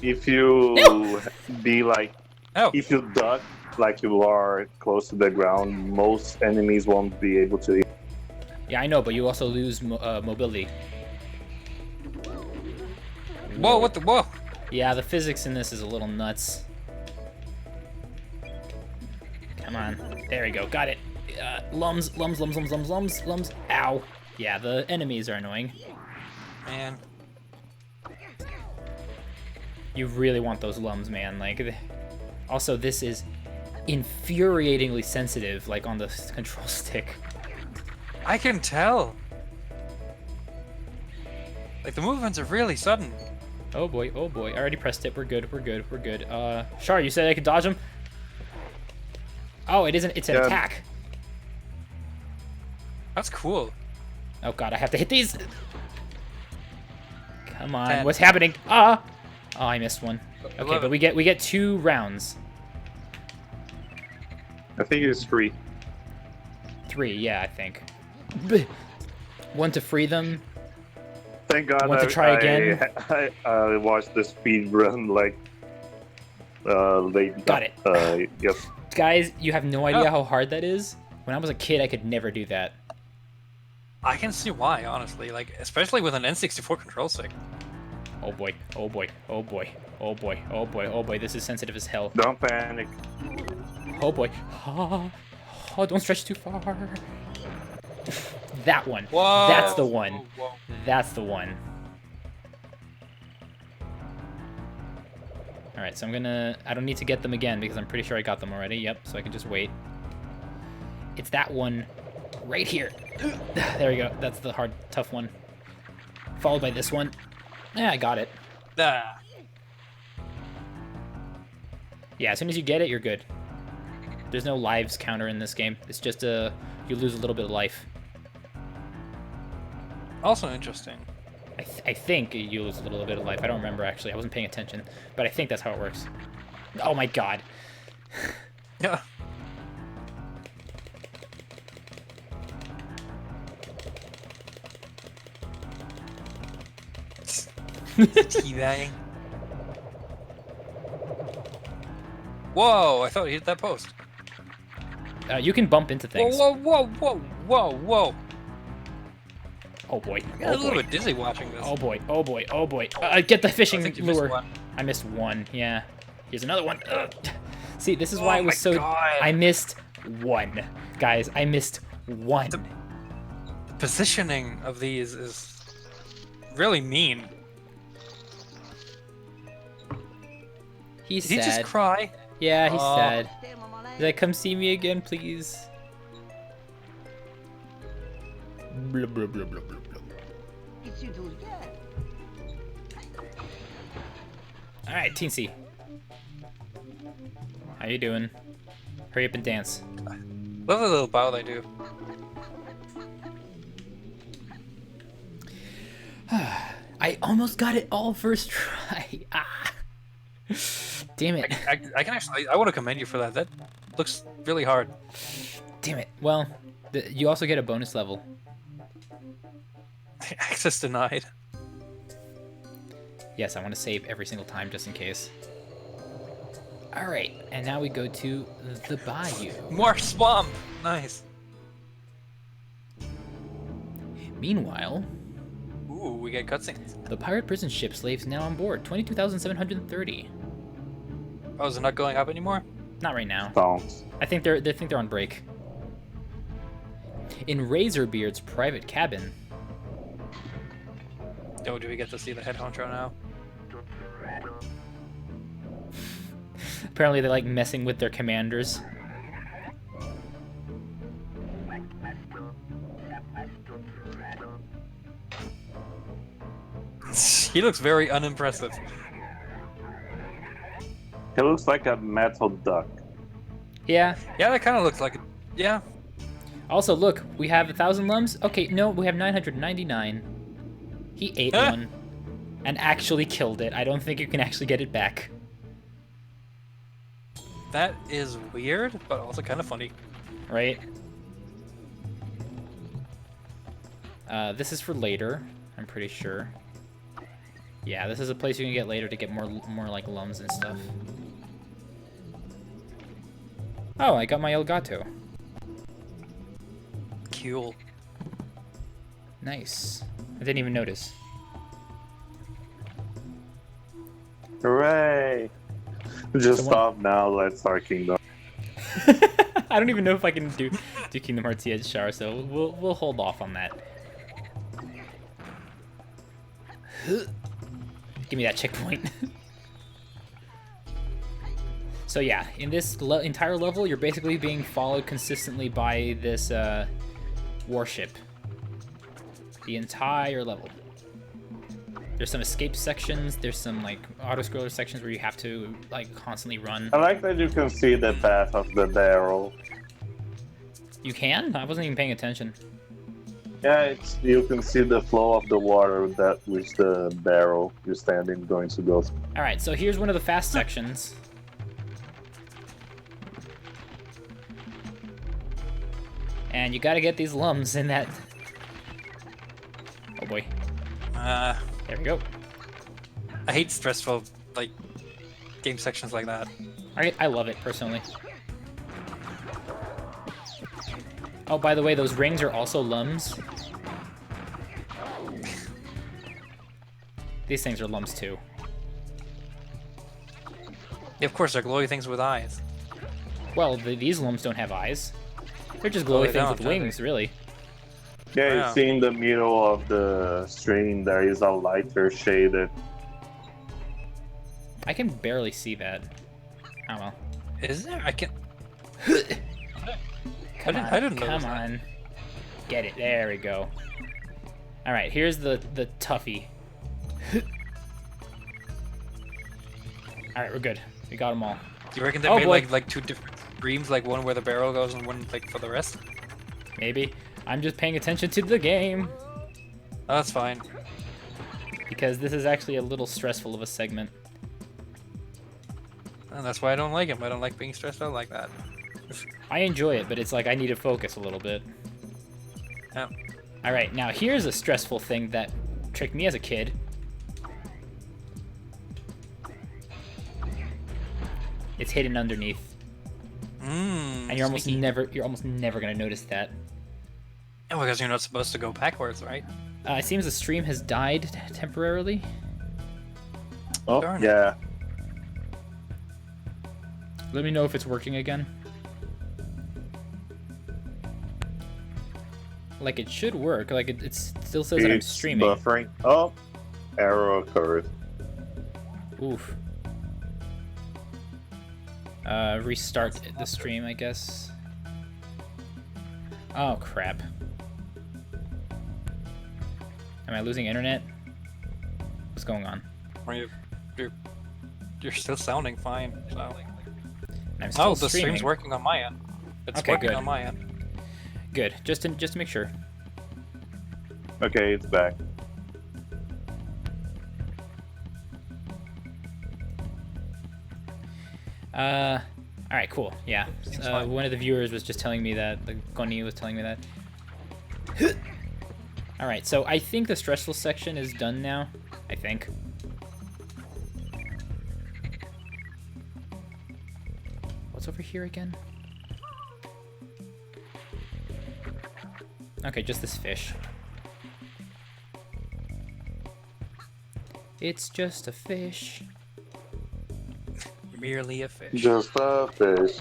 If you No! be like, Oh. if you duck like you are close to the ground, most enemies won't be able to. Yeah, I know, but you also lose mobility. Whoa! What the? Whoa! Yeah, the physics in this is a little nuts. Come on. There we go. Got it. Lums. Ow. Yeah, the enemies are annoying. Man. You really want those lums, man. Like, also, this is infuriatingly sensitive, like, on the control stick. I can tell. Like, the movements are really sudden. Oh boy, I already pressed it. We're good. Char, you said I could dodge him? Oh, it isn't. It's an attack. That's cool. Oh god, I have to hit these. Come on, 10. what's happening? Ah! Oh, I missed one. Okay, 11. but we get 2 rounds. I think it's 3. 3, yeah, I think. One to free them. Thank God. Want to try again? I watched the speed run like late. Got it. Yes. Guys, you have no idea how hard that is. When I was a kid, I could never do that. I can see why, honestly. Like, especially with an N64 control stick. Oh boy, this is sensitive as hell. Don't panic. Oh boy. Oh, don't stretch too far. That one. Whoa. That's the one. Whoa. That's the one. Alright, so I don't need to get them again because I'm pretty sure I got them already. Yep, so I can just wait. It's that one right here. There we go. That's the hard, tough one. Followed by this one. Yeah, I got it. Ah. Yeah, as soon as you get it, you're good. There's no lives counter in this game. It's just you lose a little bit of life. Also interesting. I think you lose a little bit of life. I don't remember, actually. I wasn't paying attention. But I think that's how it works. Oh my god. Yeah. Teabagging. Whoa! I thought he hit that post. You can bump into things. Whoa! Oh boy. I got a little bit dizzy watching this. Oh boy. Get the fishing I think you missed lure. one. I missed one. Yeah. Here's another one. See, this is why it was so. God. I missed one, guys. I missed one. The positioning of these is really mean. He's Did he sad. just cry? Yeah, he's Oh. sad. He's like, come see me again, please. Blah, blah, blah, blah, blah, blah. All right, Teensy. How you doing? Hurry up and dance. Love the little bow they do. I almost got it all first try. Ah. Damn it. I can actually. I want to commend you for that. That looks really hard. Damn it. Well, you also get a bonus level. Access denied. Yes, I want to save every single time just in case. Alright, and now we go to the bayou. More swamp. Nice. Meanwhile, Ooh, we get cutscenes. the pirate prison ship slaves now on board. 22,730. Oh, is it not going up anymore? Not right now. Sounds. I think they're on break. In Razorbeard's private cabin. Oh, do we get to see the head honcho now? Apparently they like messing with their commanders. He looks very unimpressive. He looks like a metal duck. Yeah. Yeah, that kind of looks like it. Yeah. Also, look, we have 1,000 lums. Okay, no, we have 999. He ate one and actually killed it. I don't think you can actually get it back. That is weird, but also kind of funny. Right? This is for later, I'm pretty sure. Yeah, this is a place you can get later to get more like lums and stuff. Oh, I got my Elgato. Cool. Nice. I didn't even notice. Hooray! Just stop now. Let's start Kingdom. I don't even know if I can do Kingdom Hearts yet, Char, so we'll hold off on that. Give me that checkpoint. So yeah, in this entire level, you're basically being followed consistently by this warship. The entire level. There's some escape sections. There's some like auto-scroller sections where you have to like constantly run. I like that you can see the path of the barrel. You can? I wasn't even paying attention. Yeah, you can see the flow of the water that which the barrel you're standing going to go through. All right, so here's one of the fast sections. And you gotta get these lums in that. Oh boy. There we go. I hate stressful like game sections like that. I love it personally. Oh, by the way, those rings are also lums. These things are lums too. Yeah, of course, they're glowy things with eyes. Well, these lums don't have eyes. They're just glowy things with wings, really. Yeah, you see in the middle of the screen there is a lighter shaded. I can barely see that. Oh well. Is there? I can't. I didn't know. Come on. Get it. There we go. All right, here's the toughie. All right, we're good. We got them all. Do you reckon they made like two different streams, like one where the barrel goes and one like for the rest? Maybe. I'm just paying attention to the game. Oh, that's fine. Because this is actually a little stressful of a segment. And that's why I don't like him. I don't like being stressed out like that. I enjoy it, but it's like I need to focus a little bit. Yeah. All right, now here's a stressful thing that tricked me as a kid. It's hidden underneath. And you're almost never gonna notice that. Oh, because you're not supposed to go backwards, right? It seems the stream has died temporarily. Oh, Darn. Yeah. Let me know if it's working again. Like, it should work. Like, it still says that I'm streaming. Buffering. Oh, error occurred. Oof. Restart the stream, I guess. Oh, crap. Am I losing internet? What's going on? You're still sounding fine. So. I'm still the streaming. stream's working on my end. It's Okay, working good. on my end. Good. Just to make sure. Okay, it's back. All right, cool. Yeah. One of the viewers was just telling me that. The Goni was telling me that. All right, so I think the stressful section is done now. I think. What's over here again? Okay, just this fish. It's just a fish. Merely a fish. Just a fish.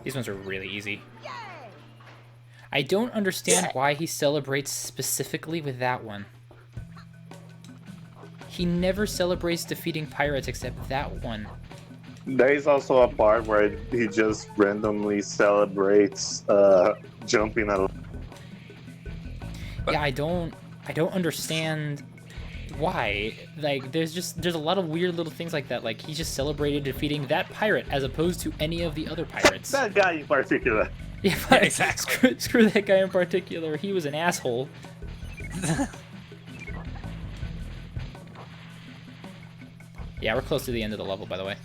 These ones are really easy. I don't understand why he celebrates specifically with that one. He never celebrates defeating pirates except that one. There is also a part where he just randomly celebrates jumping out. Yeah, I don't understand Why? Like, there's a lot of weird little things like that. Like, he just celebrated defeating that pirate as opposed to any of the other pirates. That guy in particular. Yeah, Yeah, exactly. Screw that guy in particular. He was an asshole. Yeah, we're close to the end of the level, by the way.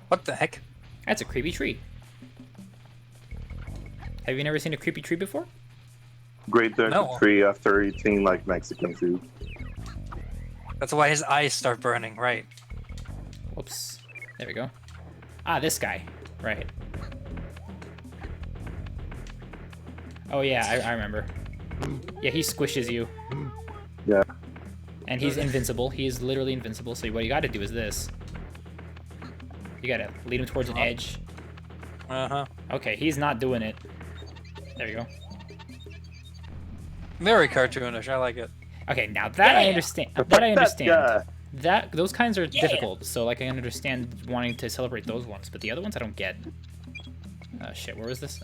What the heck? That's a creepy tree. Have you never seen a creepy tree before? Great dirty No. tree after eating like Mexican food. That's why his eyes start burning, right? Whoops. There we go. Ah, this guy. Right. Oh yeah, I remember. Yeah, he squishes you. Yeah. And he's invincible. He is literally invincible. So what you gotta do is this. You gotta lead him towards an edge. Uh-huh. Okay, he's not doing it. There you go. Very cartoonish, I like it. Okay, now that I understand. That I understand. guy. That those kinds are difficult. So like I understand wanting to celebrate those ones, but the other ones I don't get. Oh shit, where was this?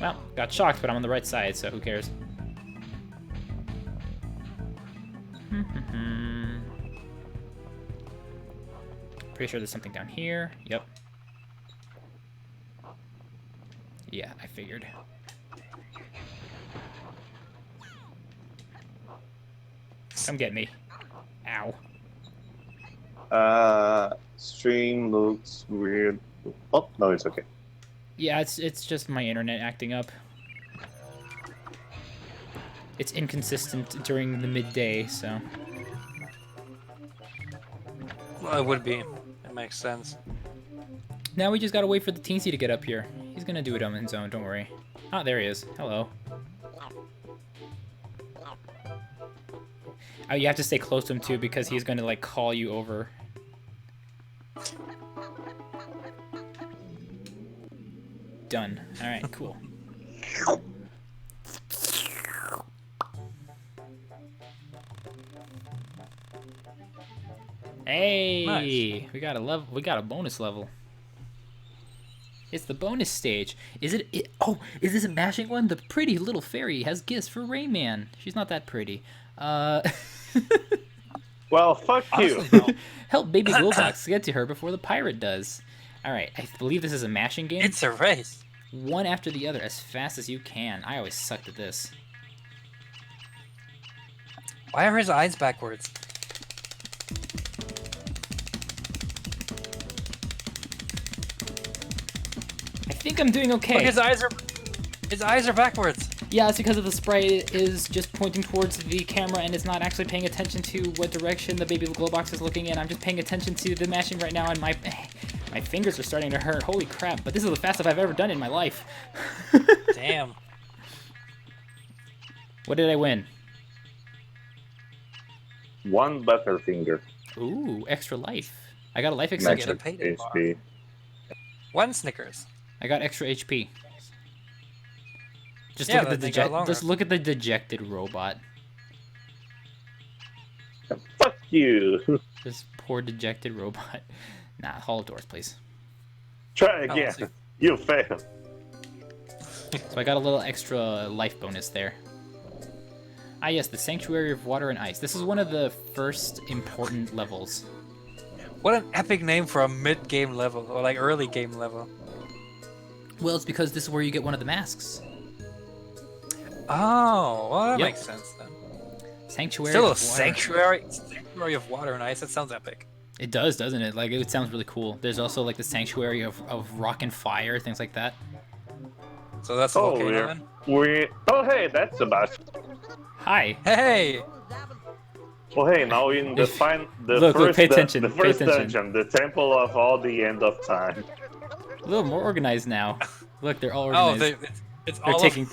Well, got shocked, but I'm on the right side, so who cares? Pretty sure there's something down here. Yep. Yeah, I figured. Come get me. Ow. Stream looks weird. Oh, no, it's okay. Yeah, it's just my internet acting up. It's inconsistent during the midday, so. Well, it would be. It makes sense. Now we just gotta wait for the teensy to get up here. He's gonna do it on his own, don't worry. Ah, there he is. Hello. Oh, you have to stay close to him too because he's gonna like call you over. Done. Alright, cool. Hey, Nice. we got a level. We got a bonus level. It's the bonus stage. Is it? Oh, is this a mashing one? The pretty little fairy has gifts for Rayman. She's not that pretty. Well, fuck you. Honestly, no. Help baby Globox get to her before the pirate does. All right, I believe this is a mashing game. It's a race. One after the other, as fast as you can. I always sucked at this. Why are his eyes backwards? I think I'm doing okay. Look, his eyes are backwards. Yeah, it's because of the sprite is just pointing towards the camera and it's not actually paying attention to what direction the baby Globox is looking in. I'm just paying attention to the mashing right now and my fingers are starting to hurt. Holy crap, but this is the fastest I've ever done in my life. Damn. What did I win? One Butterfinger. Ooh, extra life. I got a life Magic. extension. Get a payday bar. HP. One Snickers. I got extra HP. Just Yeah, look at they got longer. just look at the dejected robot. Fuck you. This poor dejected robot. Nah, Hall of Doors, please. Try Oh, again. see. You failed. So I got a little extra life bonus there. Ah yes, the Sanctuary of Water and Ice. This is one of the first important levels. What an epic name for a mid-game level, or like early game level. Well, it's because this is where you get one of the masks. Oh, well that Yep. makes sense then. Sanctuary Still of a Water. sanctuary of water and ice. That sounds epic. It does, doesn't it? Like, it sounds really cool. There's also like the Sanctuary of Rock and Fire, things like that. So that's a Oh, volcano then. Oh, hey, that's Sebastian. Hi. Hey, Well, hey, now in the Look, first, pay attention, the pay first attention. dungeon, the Temple of all the End of Time. A little more organized now. Look, they're all oh, organized. it's they're all taking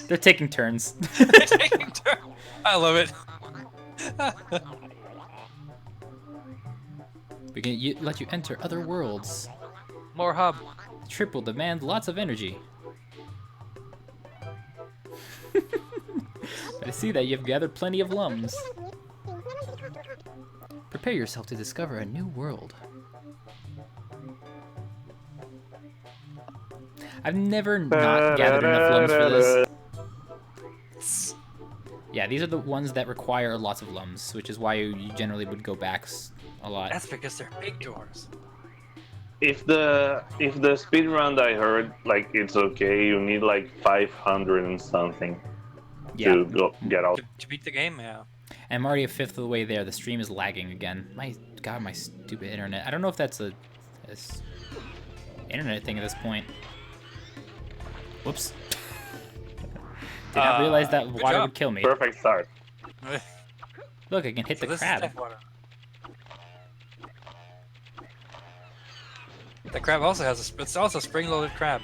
they're taking turns. they're taking turns. I love it. We can let you enter other worlds. More hub. Trip will demand lots of energy. I see that you've gathered plenty of lums. Prepare yourself to discover a new world. I've never not gathered enough lums for this. Yeah, these are the ones that require lots of lums, which is why you generally would go back a lot. That's because they're big doors. If the speed run I heard, like, it's okay, you need like 500 and something to get out. To beat the game, yeah. And I'm already a fifth of the way there. The stream is lagging again. My God, my stupid internet. I don't know if that's a internet thing at this point. Whoops. Did not realize that water would kill me. Perfect start. Look, I can hit the crab. The crab also has it's also a spring-loaded crab.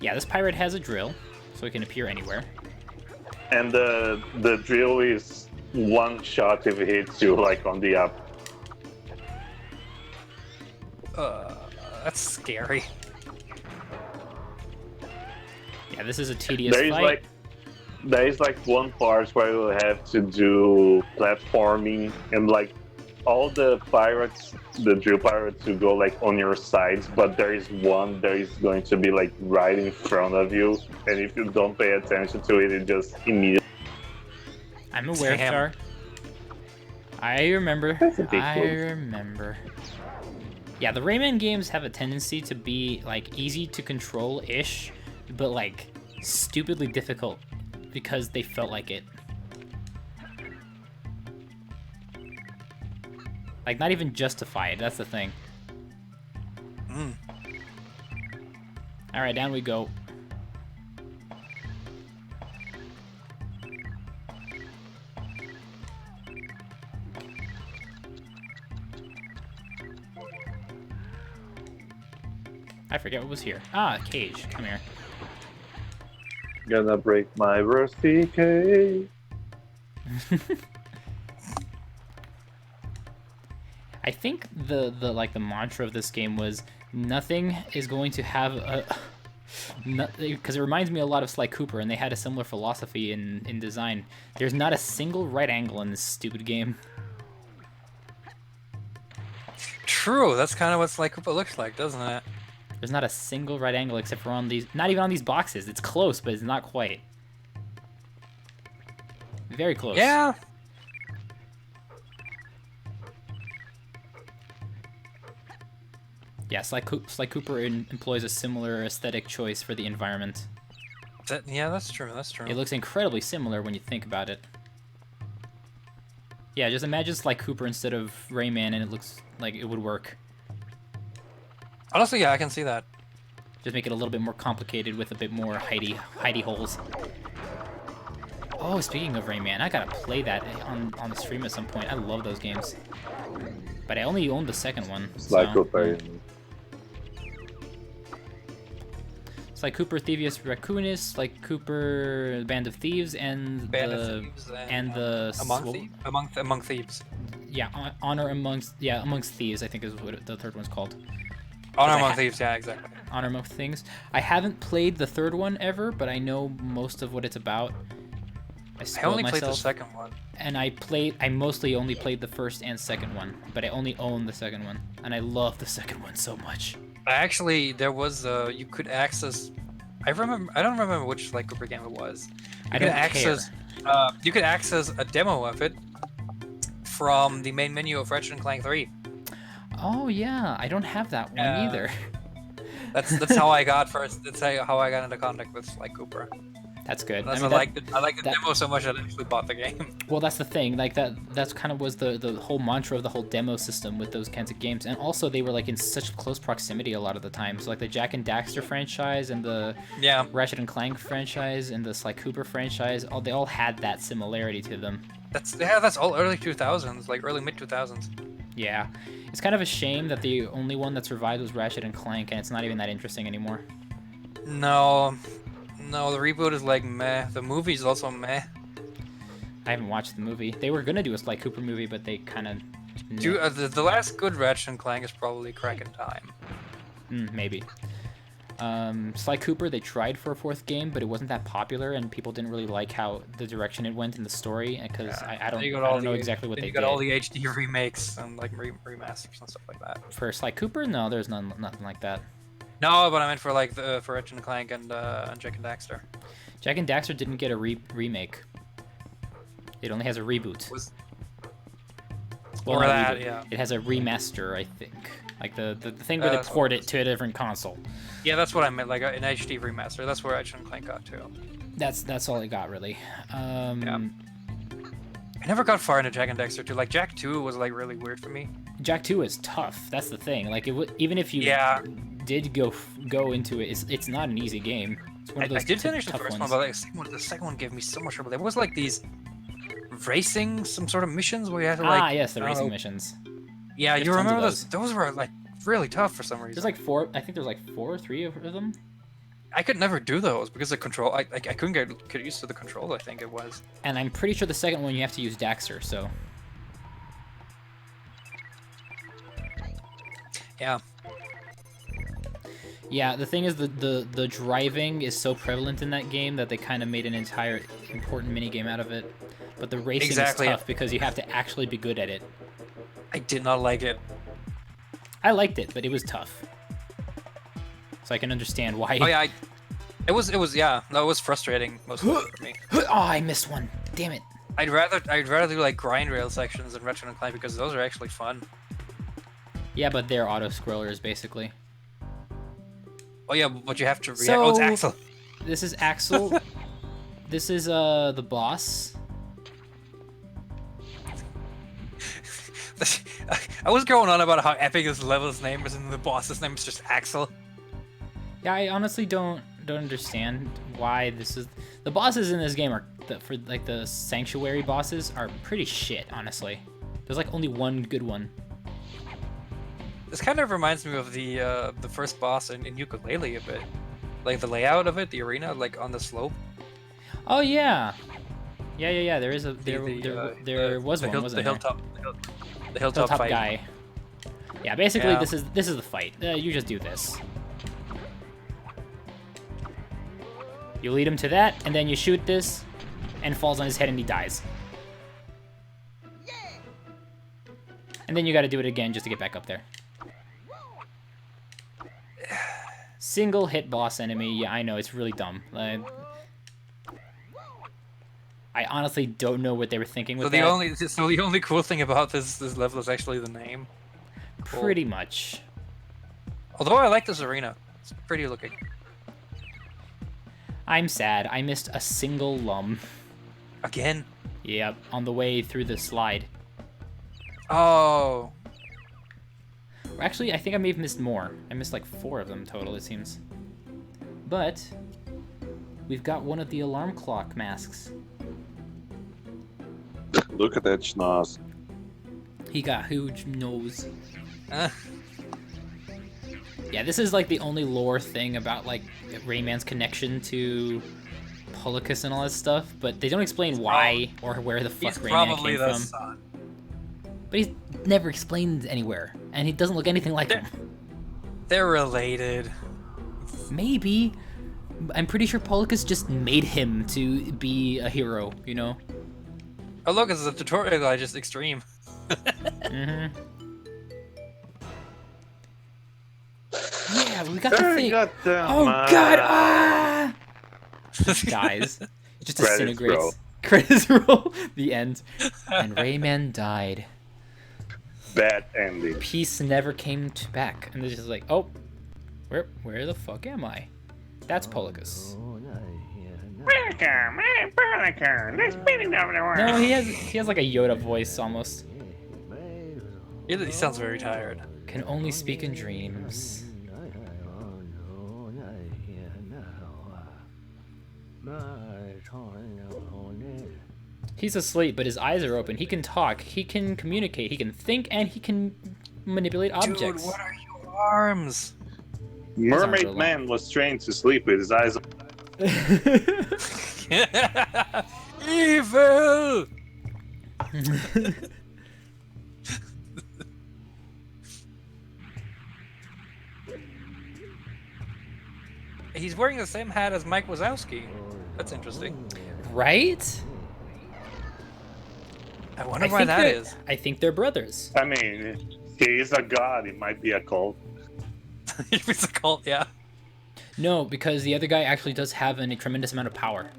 Yeah, this pirate has a drill, so it can appear anywhere. And the drill is one shot if it hits you, like, on the up. That's scary. Yeah, this is a tedious fight. There is like one part where you have to do platforming, and like all the pirates, the drill pirates, will go like on your sides, but there is one that is going to be like right in front of you, and if you don't pay attention to it, it just immediately. I'm aware, Star. I remember. I remember. Yeah, the Rayman games have a tendency to be like easy to control-ish, but like stupidly difficult because they felt like it. Like, not even justified, that's the thing. Alright, down we go. I forget what was here. Ah, cage. Come here. Gonna break my rusty cage. I think the mantra of this game was nothing is going to have a because it reminds me a lot of Sly Cooper, and they had a similar philosophy in design. There's not a single right angle in this stupid game. True, that's kind of what Sly Cooper looks like, doesn't it? There's not a single right angle except for on these, not even on these boxes. It's close, but it's not quite. Very close. Yeah. Yeah, Sly Cooper employs a similar aesthetic choice for the environment. Yeah, that's true, that's true. It looks incredibly similar when you think about it. Yeah, just imagine Sly Cooper instead of Rayman, and it looks like it would work. Honestly, yeah, I can see that. Just make it a little bit more complicated with a bit more hidey holes. Oh, speaking of Rayman, I gotta play that on the stream at some point. I love those games. But I only owned the second one. Sly Cooper. Sly Cooper, Thievius Raccoonus, Sly Cooper, Band of Thieves, and Among Thieves. Yeah, Honor Amongst Thieves, I think is what the third one's called. Honor Among Thieves, yeah, exactly. Honor Among Things. I haven't played the third one ever, but I know most of what it's about. I only played the second one. And I mostly only played the first and second one, but I only own the second one, and I love the second one so much. Actually, there was you could access. I don't remember which Sly Cooper game it was. You could access a demo of it from the main menu of Ratchet & Clank 3. Oh yeah, I don't have that one either. That's how I got first. That's how I got into contact with Sly Cooper. That's good. I like the demo so much that I actually bought the game. Well, that's the thing. Like that's kind of was the whole mantra of the whole demo system with those kinds of games. And also they were like in such close proximity a lot of the time. So like the Jak and Daxter franchise and the Ratchet & Clank franchise and the Sly Cooper franchise, they all had that similarity to them. That's all early 2000s, like early mid 2000s. Yeah. It's kind of a shame that the only one that survived was Ratchet & Clank, and it's not even that interesting anymore. No, the reboot is like meh. The movie's also meh. I haven't watched the movie. They were gonna do a Sly Cooper movie, but they kind of... The last good Ratchet & Clank is probably Crack in Time. Maybe. Sly Cooper, they tried for a fourth game, but it wasn't that popular, and people didn't really like how the direction it went in the story, because I don't know exactly what they did. You got all the HD remakes and like remasters and stuff like that. For Sly Cooper, no, there's nothing like that. No, but I meant for like for Ratchet and Clank and Jack and Daxter. Jack and Daxter didn't get a remake. It only has a reboot. Well, Or not a that, reboot. yeah. It has a remaster, I think. Like the thing where they port it to a different console. Yeah, that's what I meant, like an HD remaster. That's where Ratchet and Clank got to. That's all it got, really. Yeah. I never got far into Jack and Daxter 2. Like, Jak 2 was, like, really weird for me. Jak 2 is tough. That's the thing. Like, even if you did go into it, it's not an easy game. It's one of those I did finish the tough first ones. one, but the second one gave me so much trouble. There was, like, these racing, some sort of missions where you had to, like... Ah, yes, the racing missions. Yeah, There's you tons remember of those? Those were, like, really tough for some reason. There's, like, 4... I think there's, like, 4 or 3 of them. I could never do those because the control... I couldn't get used to the controls, I think it was. And I'm pretty sure the second one you have to use Daxter, so... Yeah. Yeah, the thing is the driving is so prevalent in that game that they kind of made an entire important minigame out of it. But the racing is tough because you have to actually be good at it. I did not like it. I liked it, but it was tough. So I can understand why. Oh yeah, it was frustrating mostly for me. Oh, I missed one. Damn it. I'd rather do like grind rail sections than Ratchet and Clank because those are actually fun. Yeah, but they're auto scrollers basically. Oh yeah, but you have to react. Oh, it's Axel. This is Axel. This is the boss. I was going on about how epic this level's name is, and the boss's name is just Axel. Yeah, I honestly don't understand why this is. The bosses in this game are for like the sanctuary bosses are pretty shit. Honestly, there's like only one good one. This kind of reminds me of the first boss in Yooka-Laylee a bit, like the layout of it, the arena, like on the slope. Oh yeah, yeah. There is a there was one, wasn't there? The hilltop fight. Guy. Yeah, basically this is the fight. You just do this. You lead him to that, and then you shoot this, and falls on his head, and he dies. And then you got to do it again just to get back up there. Single hit boss enemy. Yeah, I know it's really dumb. I honestly don't know what they were thinking with that. So the only cool thing about this level is actually the name. Pretty much. Although I like this arena, it's pretty looking. I'm sad. I missed a single lum. Again? Yep, on the way through the slide. Oh. Actually, I think I may have missed more. I missed like 4 of them total, it seems. But we've got one of the alarm clock masks. Look at that schnoz. He got huge nose. Yeah, this is like the only lore thing about like Rayman's connection to Polycus and all that stuff, but they don't explain why or where the fuck Rayman came from. Son. But he's never explained anywhere, and he doesn't look anything like him. They're related. Maybe. I'm pretty sure Polycus just made him to be a hero, you know? Oh look, it's a tutorial guy, just extreme. Mm-hmm. Yeah, we got the thing. Oh god! Ah! He dies. It just disintegrates. Credits roll. The end. And Rayman died. Bad ending. Peace never came back, and they're just like, oh, where the fuck am I? That's Polycus. Welcome, I'm Polycus. Let's beat it over the world. No, he has like a Yoda voice almost. He sounds very tired. Can only speak in dreams. He's asleep, but his eyes are open. He can talk, he can communicate, he can think, and he can manipulate objects. Dude, what are your arms? Mermaid Man was trained to sleep with his eyes open. Evil! He's wearing the same hat as Mike Wazowski. That's interesting. Right? I wonder why that is. I think they're brothers. I mean, he is a god. It might be a cult. It's a cult, yeah. No, because the other guy actually does have a tremendous amount of power.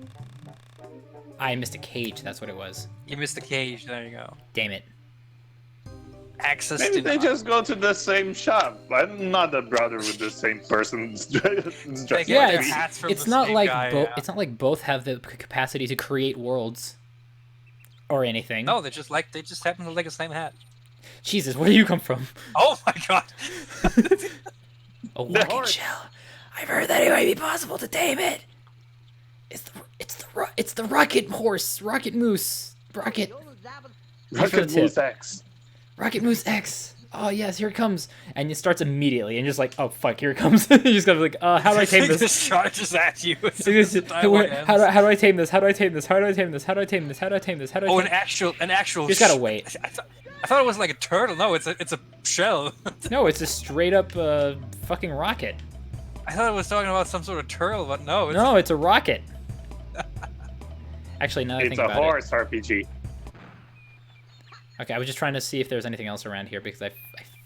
I missed a cage, that's what it was. You missed the cage. There you go. Damn it. Access Maybe they denied. just go to the same shop. I'm not a brother with the same person. Like, Yeah, their it's, hats from it's the not same like guy, both. yeah. It's not like both have the capacity to create worlds, or anything. No, they just happen to like the same hat. Jesus, where do you come from? Oh my god! A walking horse. shell. I've heard that it might be possible to tame it. It's the rocket horse, rocket moose, rocket Rocket tip. Moose X. rocket moose X. Oh yes, here it comes, and it starts immediately, and you're just like, oh fuck, here it comes. You just gotta be like, how do I tame this? This charges at you. How do I tame this? How do I tame this? How do I tame this? How do I tame this? How do I tame this? How do I? Oh, tame an actual. You just gotta wait. I thought it was like a turtle. No, it's a shell. No, it's a straight up fucking rocket. I thought it was talking about some sort of turtle, but no. No, it's a rocket. Actually, now that I It's think a about horse RPG. it. Okay, I was just trying to see if there's anything else around here because I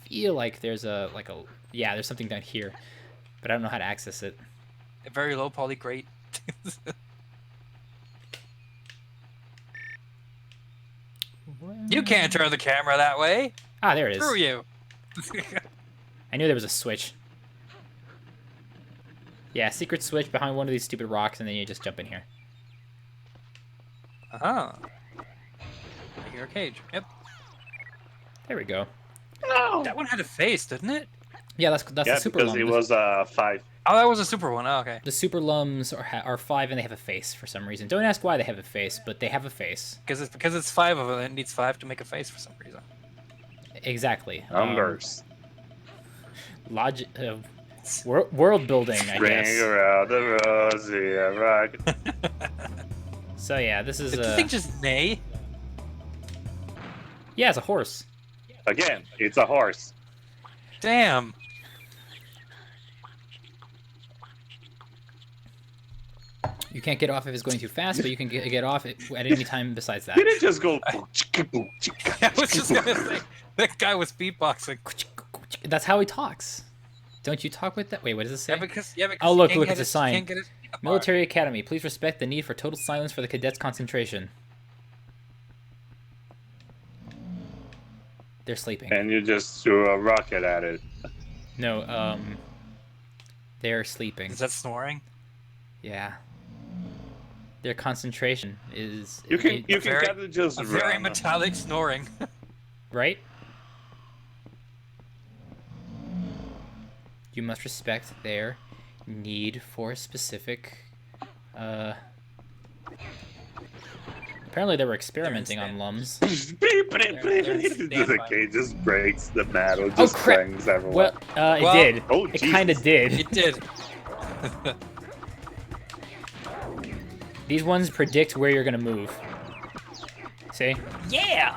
feel like there's yeah, there's something down here, but I don't know how to access it. A very low poly grate. You can't turn the camera that way. Ah, there it is. Screw you. I knew there was a switch. Yeah, secret switch behind one of these stupid rocks, and then you just jump in here. Uh-huh. Your cage. Yep. There we go. No. That one had a face, didn't it? Yeah, that's Yeah, the super because lum. it was 5. Oh, that was a super one. Oh, okay. The super lums are 5 and they have a face for some reason. Don't ask why they have a face, but they have a face. Because it's 5 of them. It needs 5 to make a face for some reason. Exactly. Numbers. Logic. World building, I Ring guess. around the rosy rock. So yeah, this is Did the thing just neigh? yeah, it's a horse. Again, it's a horse. Damn. You can't get off if it's going too fast, but you can get off at any time besides that. Did it just go? I was just gonna say that guy was beatboxing. That's how he talks. Don't you talk with that? Wait, what does it say? Yeah, because Oh, you look, can't look, get it's a it- sign. you can't get it apart. Military Academy. Please respect the need for total silence for the cadets' concentration. They're sleeping. And you just threw a rocket at it. No, they're sleeping. Is that snoring? Yeah. Their concentration is You can very- kind of just A very run. metallic snoring. right. You must respect their need for specific. Apparently, they were experimenting on lums. The cage just breaks the metal, Oh just crap! clangs everywhere. Well, it Well- did. Oh, It Jesus. kind of did. It did. These ones predict where you're gonna move. See? Yeah.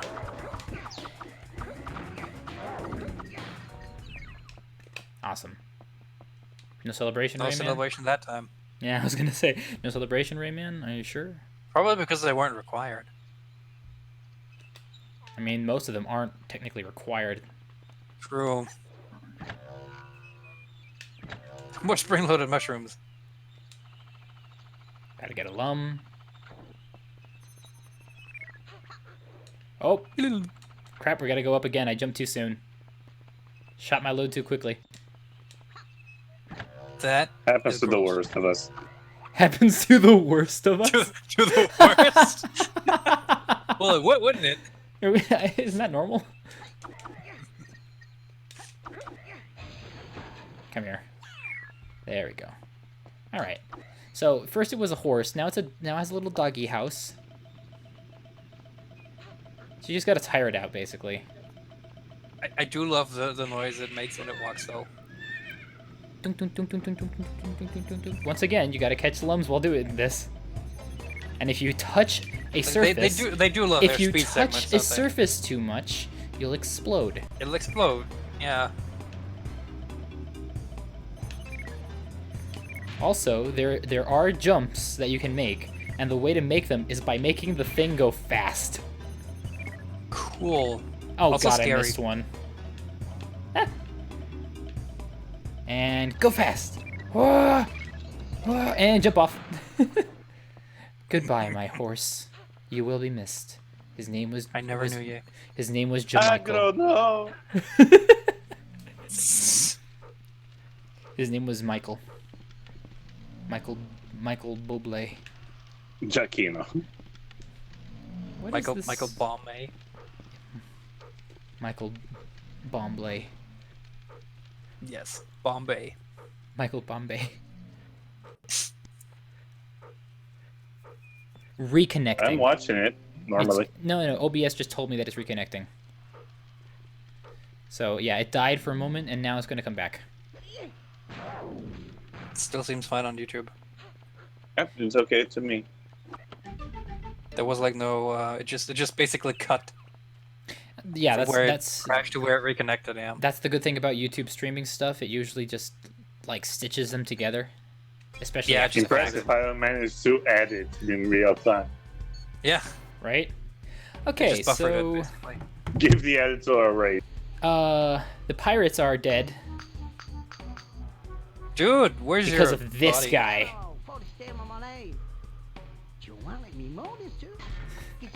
Awesome. No celebration, No Rayman? celebration that time. Yeah, I was gonna say, no celebration, Rayman? Are you sure? Probably because they weren't required. I mean, most of them aren't technically required. True. More spring-loaded mushrooms. Gotta get a lum. Oh! Crap, we gotta go up again. I jumped too soon. Shot my load too quickly. That Happens is to the gross. worst of us. Happens to the worst of us. to the worst. Well, it would, wouldn't it? Isn't that normal? Come here. There we go. All right. So first it was a horse. Now it has a little doggy house. So you just gotta tire it out, basically. I do love the noise it makes when it walks, though. Dunk, dunk, dunk, dunk, dunk, dunk, dunk, dunk, dunk, dunk, dunk. Once again, you gotta catch lums while doing this. And if you touch a surface, They do love if their you speed touch segments, a don't they? surface too much, you'll explode. It'll explode. Yeah. Also, there are jumps that you can make, and the way to make them is by making the thing go fast. Cool. Oh Also god, I scary. missed one. Ah. And go fast. Whoa, whoa, and jump off. Goodbye, my horse. You will be missed. His name was. I never knew you. His name was I Jamichael. don't know. His name was Michael. Michael Bublé. Giacchino. What Michael is this? Michael Bombay. Michael Bomblay. Yes, Bombay. Michael Bombay. Reconnecting. I'm watching it normally. No. OBS just told me that it's reconnecting. So yeah, it died for a moment, and now it's going to come back. It still seems fine on YouTube. Yep, it's okay to me. There was like no. It just basically cut. Yeah, from where that's it crashed to where it reconnected. Yeah. that's the good thing about YouTube streaming stuff. It usually just like stitches them together, especially Yeah, after the fact, Impressive how I managed to edit in real time. Yeah. right? It Okay, just buffered it, so basically. Give the editor a rate. the pirates are dead Dude, where's because your of this body? guy.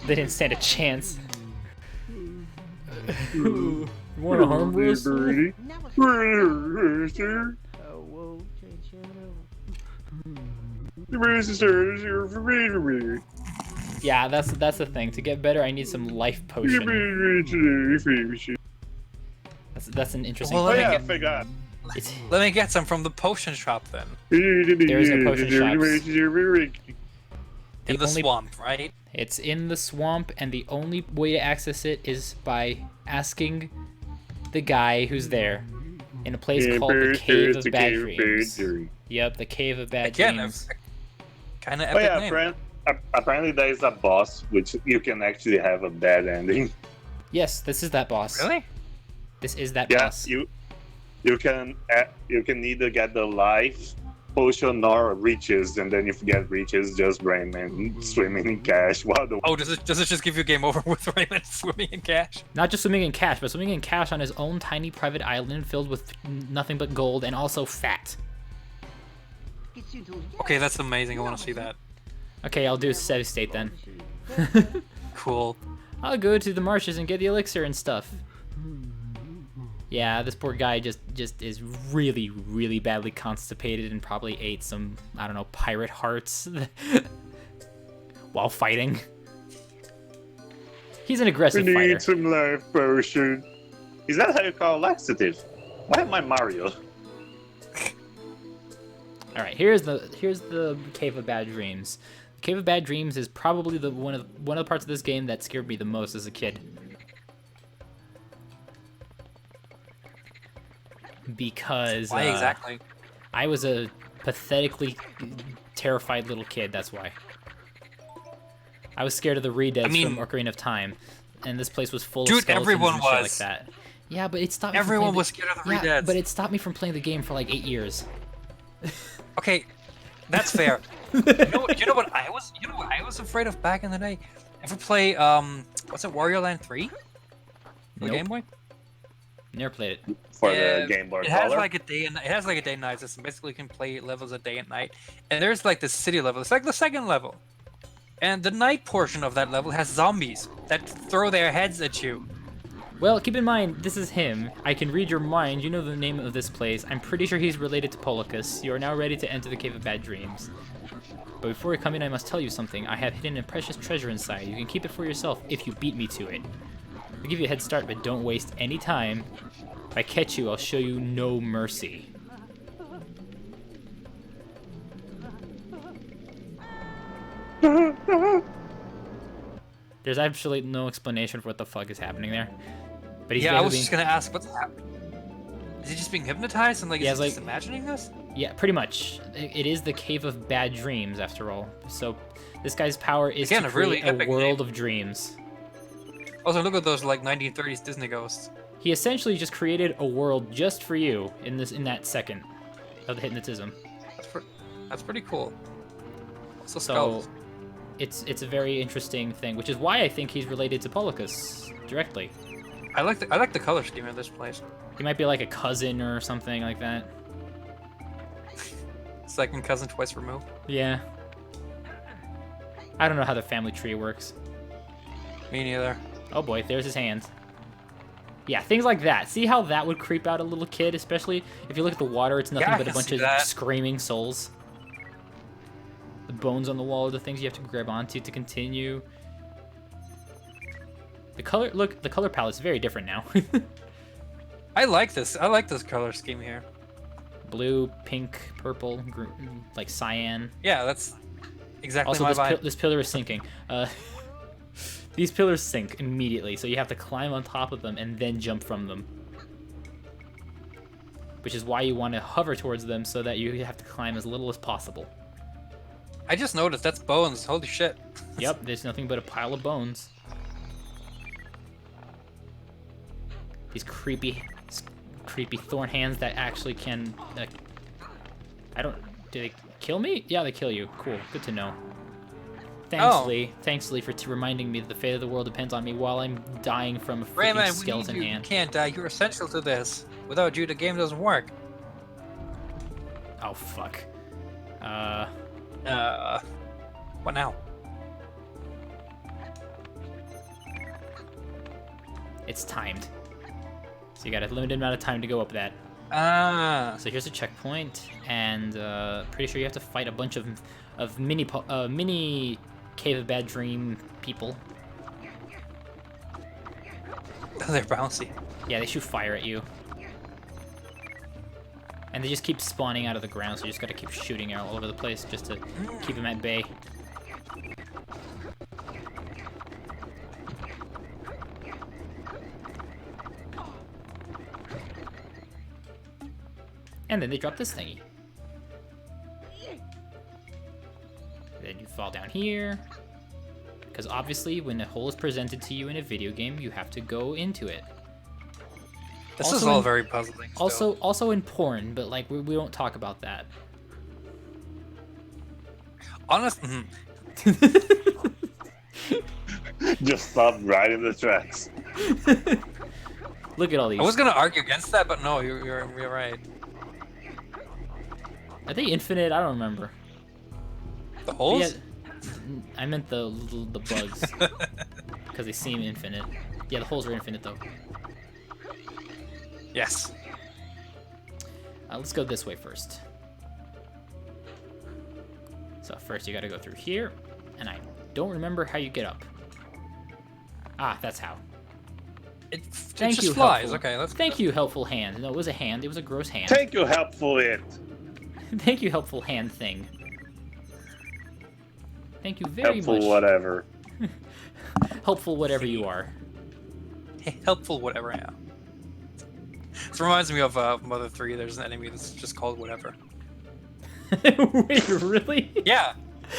They didn't stand a chance. You want to harm us? Yeah, that's the thing. To get better, I need some life potion. That's an interesting. Well, Oh let me yeah, I get- forgot. It's, Let me get some from the potion shop then. There's no potion shops. In the only- swamp, right? it's in the swamp, and the only way to access it is by asking the guy who's there in a place called the Cave of Bad Dreams. Yep, the Cave of Bad Again, Dreams. kind of Oh epic yeah, name. apparently there is a boss which you can actually have a bad ending. Yes, this is that boss. Really? This is that Yeah, boss. you can either get the life potion or riches, and then if you get riches, just Rayman swimming in cash. While the Oh, does it just give you game over with Rayman swimming in cash? Not just swimming in cash, but swimming in cash on his own tiny private island filled with nothing but gold and also fat. Okay, that's amazing. I want to see that. Okay, I'll do save state then. Cool. I'll go to the marshes and get the elixir and stuff. Yeah, this poor guy just is really, really badly constipated and probably ate some, I don't know, pirate hearts while fighting. He's an we aggressive fighter. need some life potion. Is that how you call laxative? Why am I Mario? All right, here's the Cave of Bad Dreams. The Cave of Bad Dreams is probably the one of the parts of this game that scared me the most as a kid. Because Why exactly? I was a pathetically terrified little kid. That's why. I was scared of the Redeads mean- from Ocarina of Time, and this place was full of Dude, skeletons everyone and shit like was. that. Yeah, but it stopped me from Everyone playing was scared of the yeah, Redeads. but it stopped me from playing the game for like 8 years. Okay, that's fair. you know what I was afraid of back in the day? Ever play what's it, Wario Land 3? The Nope. Game Boy? Never played it. For Yeah, the Game Boy It has Color? like a day and night system. Basically, you can play levels a day and night. And there's like the city level. It's like the second level. And the night portion of that level has zombies that throw their heads at you. Well, keep in mind, this is him. I can read your mind. You know the name of this place. I'm pretty sure he's related to Polycus. You are now ready to enter the Cave of Bad Dreams. But before you come in, I must tell you something. I have hidden a precious treasure inside. You can keep it for yourself if you beat me to it. I'll give you a head start, but don't waste any time. If I catch you, I'll show you no mercy. There's actually no explanation for what the fuck is happening there. But he's Yeah, I was basically- just gonna ask, what's happening? Is he just being hypnotized and like Yeah, is he it's just imagining this? Yeah, pretty much. It is the Cave of Bad Dreams, after all. So this guy's power is Again, to a really create a epic world name. of dreams. Also, look at those like 1930s Disney ghosts. He essentially just created a world just for you in that second of the hypnotism. That's pretty cool. Also, So skulls. it's a very interesting thing, which is why I think he's related to Polycus directly. I like the color scheme of this place. He might be like a cousin or something like that. second cousin twice removed. Yeah. I don't know how the family tree works. Me neither. Oh boy, there's his hand. Yeah, things like that. See how that would creep out a little kid, especially if you look at the water, it's nothing Yeah, I but a can bunch see of that. screaming souls. The bones on the wall are the things you have to grab onto to continue. The color, look, the color palette's very different now. I like this. I like this color scheme here. Blue, pink, purple, like cyan. Yeah, that's exactly Also, my vibe. this pillar is sinking. These pillars sink immediately, so you have to climb on top of them and then jump from them. Which is why you want to hover towards them so that you have to climb as little as possible. I just noticed that's bones. Holy shit. Yep, there's nothing but a pile of bones. These creepy thorn hands that actually can... do they kill me? Yeah, they kill you. Cool, good to know. Thanks, Lee. Thanks, Lee, for reminding me that the fate of the world depends on me while I'm dying from a freaking Rayman, skeleton we need you. hand. You can't die. You're essential to this. Without you, the game doesn't work. Oh, fuck. What now? It's timed. So you got a limited amount of time to go up that. So here's a checkpoint, and pretty sure you have to fight a bunch of mini Cave of Bad Dream people. They're bouncy. Yeah, they shoot fire at you. And they just keep spawning out of the ground, so you just gotta keep shooting all over the place just to keep them at bay. And then they drop this thingy. Then you fall down here. Because obviously, when a hole is presented to you in a video game, you have to go into it. This is all very puzzling. Also in porn, but like we don't talk about that. Honestly, Just stop right in the tracks. Look at all these. I was gonna argue against that, but no, you're right. Are they infinite? I don't remember. The holes? Yeah, I meant the bugs. Because they seem infinite. Yeah, the holes are infinite though. Yes. Let's go this way first. So first you gotta go through here, and I don't remember how you get up. Ah, that's how. It Thank just you, flies. helpful. Okay, let's. Thank you, helpful hand. No, it was a hand. It was a gross hand. Thank you, helpful it. Thank you, helpful hand thing. Thank you very Helpful much. whatever. Helpful whatever you are. Helpful, whatever I am. This reminds me of Mother 3. There's an enemy that's just called whatever. Wait, really? Yeah,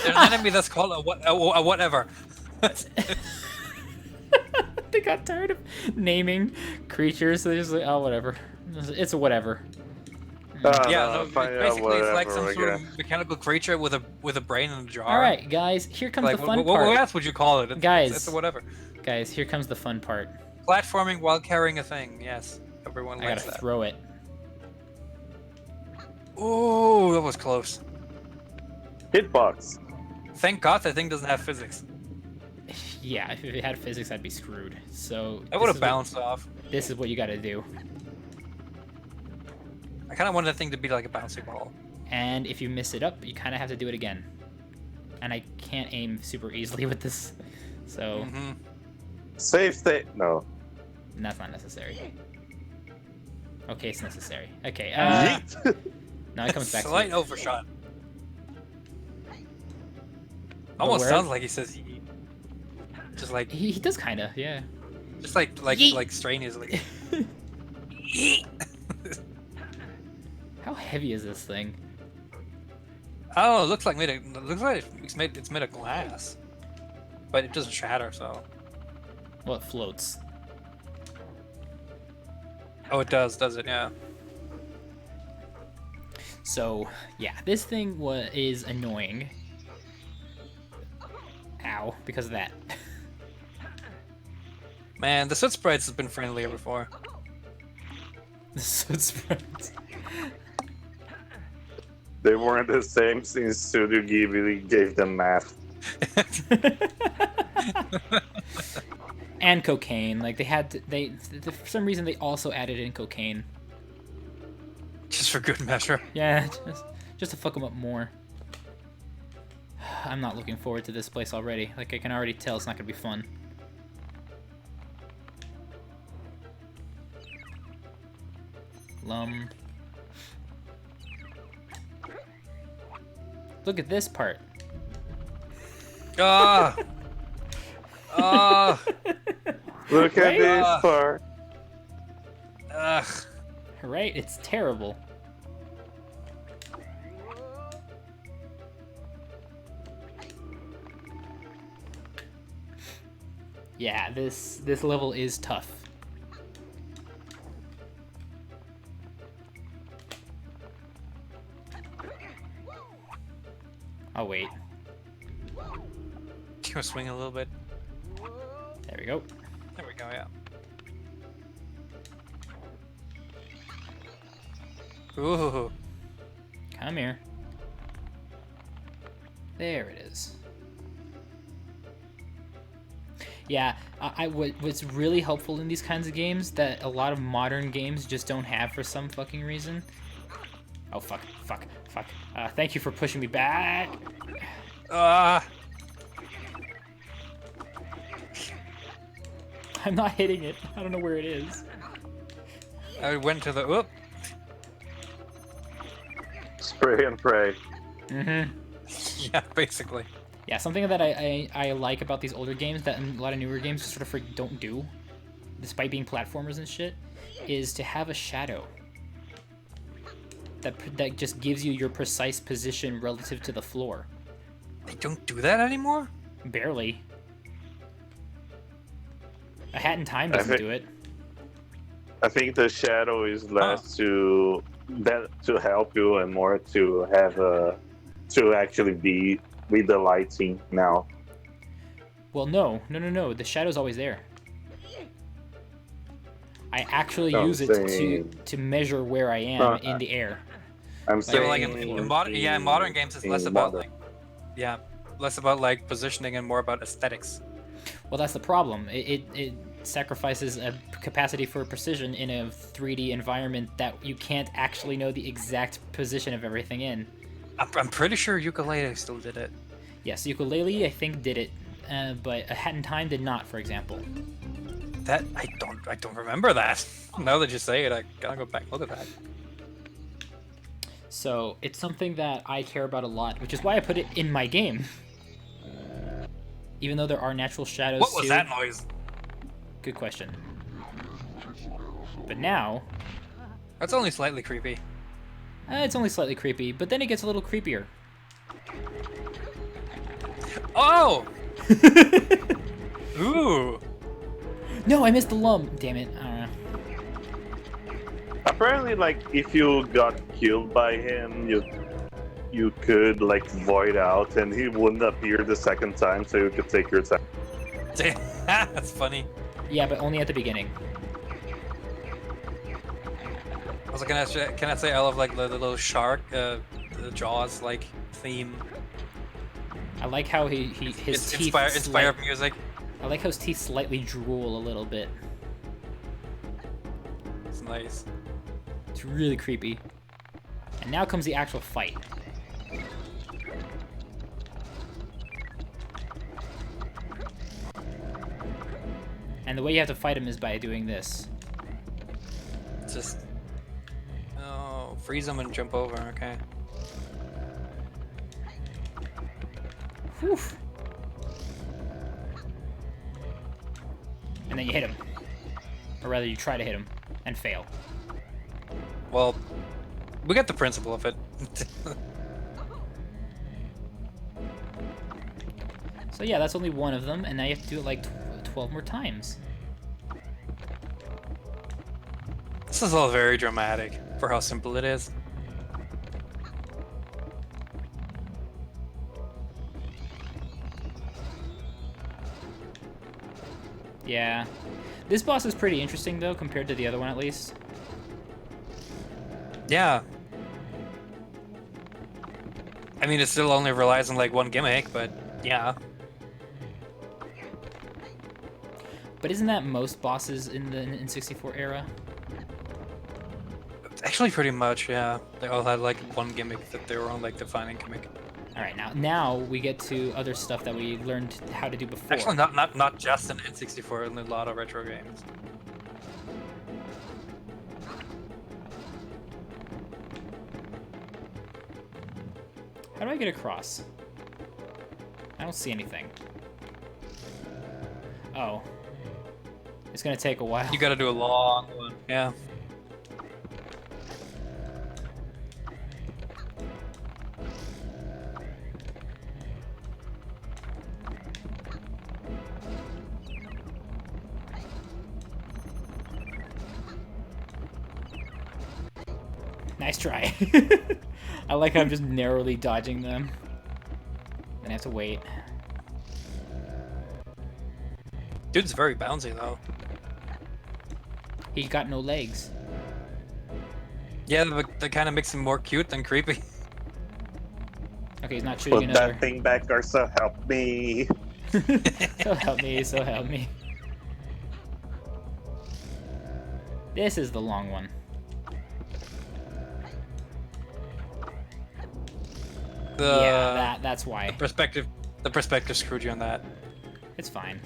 there's an enemy that's called a whatever. They got tired of naming creatures, so they're just like, oh, whatever. It's a whatever. Yeah, basically it's like some sort again. of mechanical creature with a brain in a jar. All right, guys, here comes Like, the fun what part. else would you call it? Guys. It's a whatever. Guys, here comes the fun part. Platforming while carrying a thing. Yes, everyone I likes gotta that. throw it. Oh, that was close. Hitbox. Thank God that thing doesn't have physics. Yeah, if it had physics, I'd be screwed. So I would have bounced off. This is what you gotta do. I kind of wanted that thing to be like a bouncy ball. And if you miss it up, you kind of have to do it again. And I can't aim super easily with this, so Save state. No. that's not necessary. Okay, it's necessary. Okay, Yeet. now it comes back to Slight it. overshot. Almost where- sounds like he says yeet. Just like, He does kind of, yeah. just like Yeet. strenuously. Yeet. How heavy is this thing? Oh, it looks like it's made of glass, but it doesn't shatter. So. Well, it floats. Oh, it does it? Yeah. So, yeah, this thing is annoying. Ow, because of that. Man, the soot sprites has been friendlier before. The soot sprites. They weren't the same since Studio Ghibli gave them math. And cocaine. Like, they had to, for some reason, they also added in cocaine. Just for good measure. Yeah, just to fuck them up more. I'm not looking forward to this place already. Like, I can already tell it's not gonna be fun. Look at this part. Ah! Ah! Look at Right? this part. Ugh. Right? It's terrible. Yeah, this level is tough. Oh wait. You want to swing a little bit? There we go. There we go, yeah. Ooh. Come here. There it is. Yeah, what's really helpful in these kinds of games that a lot of modern games just don't have for some fucking reason. Oh, fuck. Thank you for pushing me back. Ah! I'm not hitting it. I don't know where it is. I went to the... Whoop! Spray and pray. Mm-hmm. Yeah, basically. Yeah, something that I like about these older games that a lot of newer games just sort of don't do, despite being platformers and shit, is to have a shadow. That just gives you your precise position relative to the floor. They don't do that anymore? Barely. A Hat in Time doesn't do it. I think the shadow is less to help you and more to have to actually be with the lighting now. Well, no. The shadow's always there. I actually use it to measure where I am in the air. I'm saying, like in modern games, it's less about less about like positioning and more about aesthetics. Well, that's the problem. It sacrifices a capacity for precision in a 3D environment that you can't actually know the exact position of everything in. I'm pretty sure Ukulele still did it. Yes, Ukulele I think did it, but A Hat in Time did not, for example. That I don't remember that. Now that you say it, I gotta go back and look at that. So it's something that I care about a lot, which is why I put it in my game. Even though there are natural shadows. What was that noise? Good question. But now... That's only slightly creepy. It's only slightly creepy, but then it gets a little creepier. Oh! Ooh! No, I missed the lump! Damn it, I don't know. Apparently, like, if you got killed by him, you could, like, void out and he wouldn't appear the second time, so you could take your time. That's funny. Yeah, but only at the beginning. Also, can I say I love like the little shark, the Jaws like theme. I like how his teeth inspired music. I like how his teeth slightly drool a little bit. It's nice. It's really creepy. And now comes the actual fight. And the way you have to fight him is by doing this. Just freeze him and jump over. Okay. Whew. And then you hit him. Or rather, you try to hit him and fail. Well, we get the principle of it. So yeah, that's only one of them, and now you have to do it like 12 more times. This is all very dramatic for how simple it is. Yeah. This boss is pretty interesting, though, compared to the other one, at least. Yeah. I mean, it still only relies on like one gimmick, but yeah. But isn't that most bosses in the N64 era? Actually, pretty much, yeah. They all had like one gimmick that they were on, like defining gimmick. All right, now we get to other stuff that we learned how to do before. Actually, not just in N64, in a lot of retro games. How do I get across? I don't see anything. Oh. It's gonna take a while. You gotta do a long one. Yeah. Nice try. I like how I'm just narrowly dodging them. Then I have to wait. Dude's very bouncy though. He's got no legs. Yeah, but that kind of makes him more cute than creepy. Okay, he's not shooting Put another. that thing back or so help me. So help me, so help me. This is the long one. Yeah, that's why. The perspective screwed you on that. It's fine.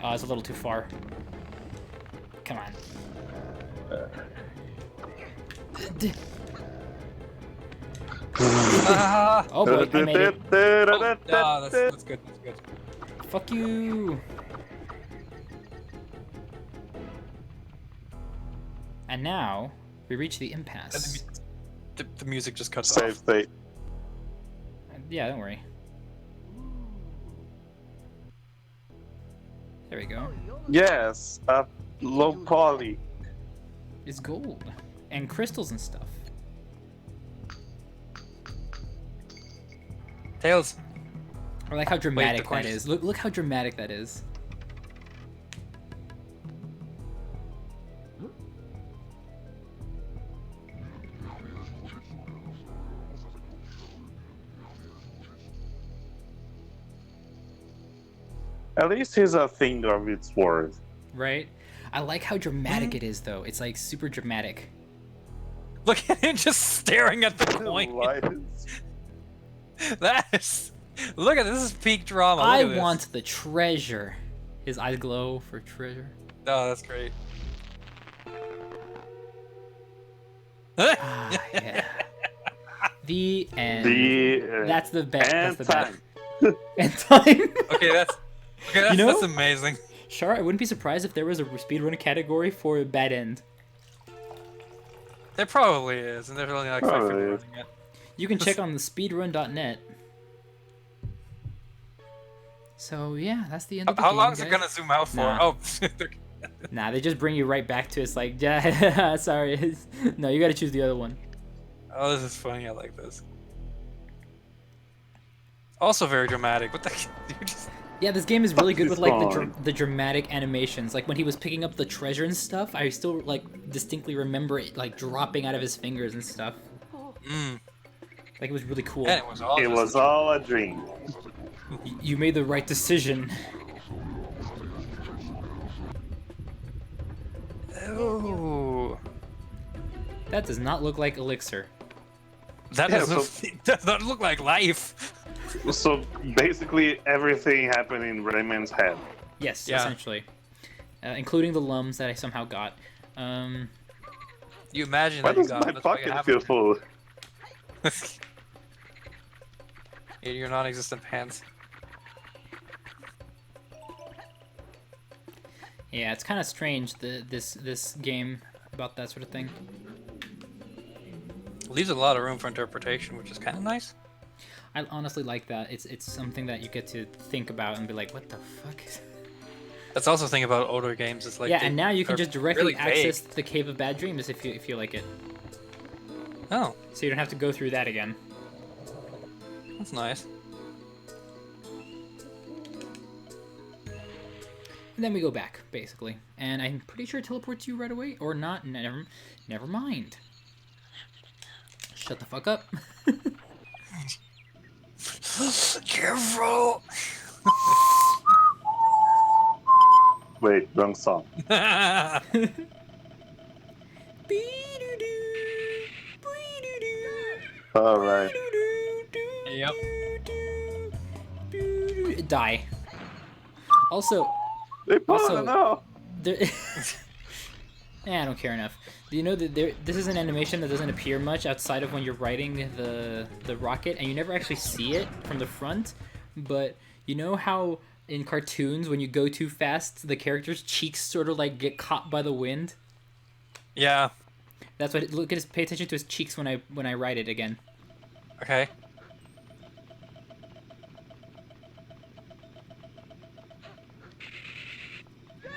Oh, it's a little too far. Come on. Oh boy, I made it. Oh, that's good. That's good. Fuck you. And now we reach the impasse. The music just cuts Save off. state. Yeah, don't worry. There we go. Yes, low poly. It's gold and crystals and stuff. Tails. I like how dramatic that coin is. Look how dramatic that is. At least he's a thing of its worth. Right? I like how dramatic it is, though. It's like super dramatic. Look at him just staring at the coin. That's. Look at this. Is peak drama. Look I at this. want the treasure. His eyes glow for treasure. Oh, that's great. Ah, yeah. The end. That's the best. And That's the time. best. And time. Okay, know? that's amazing. Sure, I wouldn't be surprised if there was a speedrun category for a bad end. There probably is, and there's only like 5 people Probably running it. You can check on the speedrun.net. So yeah, that's the end of the How game, long is it guys. gonna zoom out for? Nah. Oh, Nah, they just bring you right back to it's like, yeah, sorry. No, you gotta choose the other one. oh, this is funny. I like this. Also very dramatic. What the? You just... Yeah, this game is really good with like fun. the dramatic animations. Like when he was picking up the treasure and stuff, I still like distinctly remember it like dropping out of his fingers and stuff. Mm. Like it was really cool. And it was all. It just- was all a dream. You made the right decision. Ooh. That does not look like elixir. That Yeah, does not look like life. So basically, everything happened in Rayman's head. Yes, Yeah. essentially. Including the lums that I somehow got. You imagine Why that you does got my that's why you pocket have feel it. full? In your non-existent pants. Yeah, it's kind of strange this game about that sort of thing. Leaves a lot of room for interpretation, which is kind of nice. I honestly like that. It's something that you get to think about and be like, what the fuck? That's also the thing about older games. It's like Yeah, they and now you can are just directly really vague. access the Cave of Bad Dreams if you like it. Oh, So you don't have to go through that again. that's nice. And then we go back, basically. And I'm pretty sure it teleports you right away. Or not. Never mind. Shut the fuck up. Careful! Wait, wrong song. All right. Yep. Die. Also, No. there, I don't care enough. Do you know that this is an animation that doesn't appear much outside of when you're riding the rocket, and you never actually see it from the front. But you know how in cartoons, when you go too fast, the character's cheeks sort of like get caught by the wind? Yeah. That's what. Look at his. Pay attention to his cheeks when I ride it again. Okay.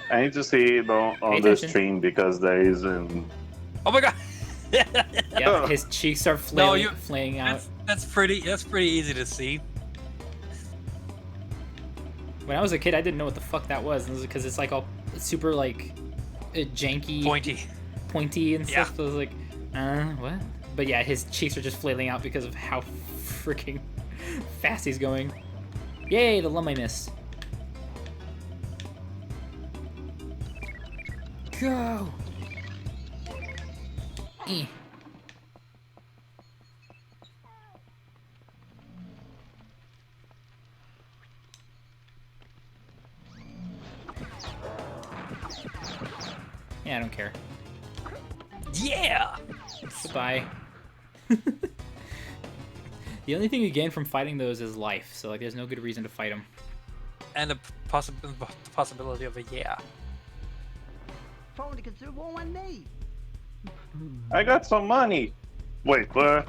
I need to see it on the stream because there is an. Oh my god! Yeah, his cheeks are flaying out. That's pretty easy to see. When I was a kid, I didn't know what the fuck that was, because it's like all super like janky, pointy and stuff. Yeah. So I was like, what? But yeah, his cheeks are just flailing out because of how freaking fast he's going. Yay, the lump I missed. Go. Eh. Yeah, I don't care. Yeah. Goodbye. The only thing you gain from fighting those is life, so like there's no good reason to fight them. And the possibility of a yeah. I got some money. Wait, what?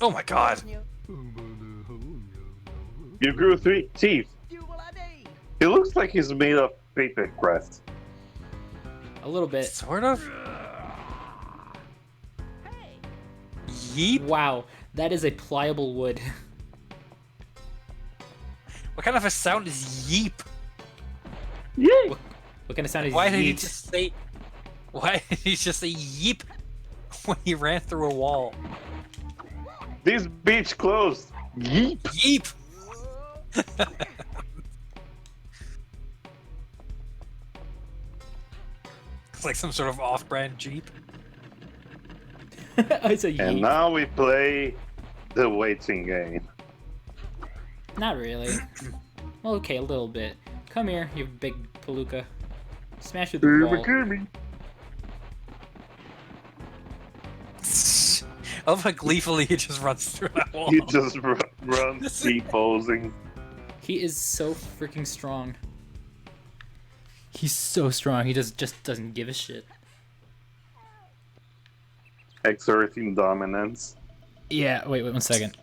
Oh my god. You grew 3 teeth. He looks like he's made of paper crust. A little bit. Sort of. Yeep. Wow, that is a pliable wood. What kind of a sound is yeep? Yay! What kind of sound is Why did he yeet? just say? Why did he just say yeep when he ran through a wall? This beach closed. Yeep. Yeep. It's like some sort of off-brand Jeep. It's a yeet. And now we play the waiting game. Not really. Well, okay, a little bit. Come here, you big palooka. Smash through the wall. I love how gleefully he just runs through that wall. He just runs T-posing. He is so freaking strong. He's so strong. He just doesn't give a shit. Exerting dominance. Yeah. Wait 1 second.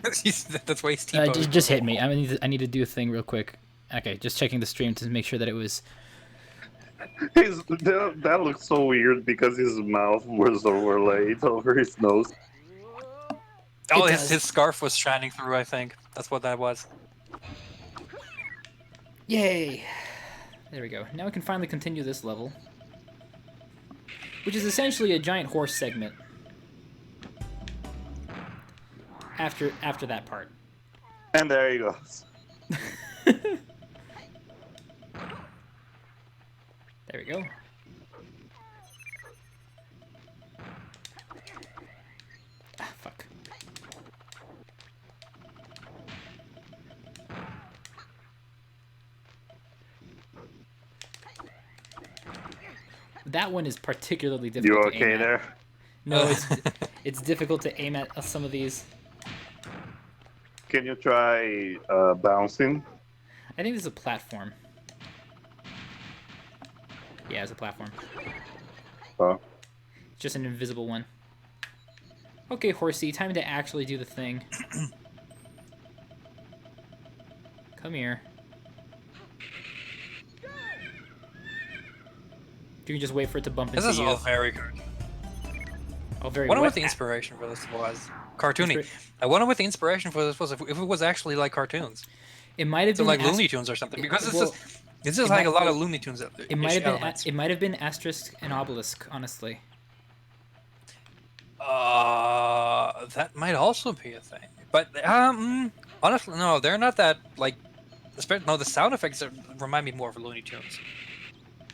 That's why he's T-posing. Just hit me. I need to do a thing real quick. Okay, just checking the stream to make sure that it was. That looks so weird because his mouth was overlaid over his nose. Oh, his scarf was shining through, I think. That's what that was. Yay! There we go. Now we can finally continue this level. Which is essentially a giant horse segment. After that part. And there he goes. There we go. Ah, fuck. That one is particularly difficult You to aim okay at. there? No, it's difficult to aim at some of these. Can you try bouncing? I think this is a platform. Yeah, it's a platform. Oh. It's just an invisible one. Okay, horsey, time to actually do the thing. Come here. You can just wait for it to bump into you. This is all very good. Oh, very. I wonder what? what the inspiration for this was. Cartoony. I wonder what the inspiration for this was. If it was actually like cartoons. It might have So been like Looney Tunes or something, because well, it's just like a lot of Looney Tunes. it might have been it might have been asterisk and obelisk, honestly. That might also be a thing. But honestly, no, they're not that like. No, the sound effects remind me more of Looney Tunes.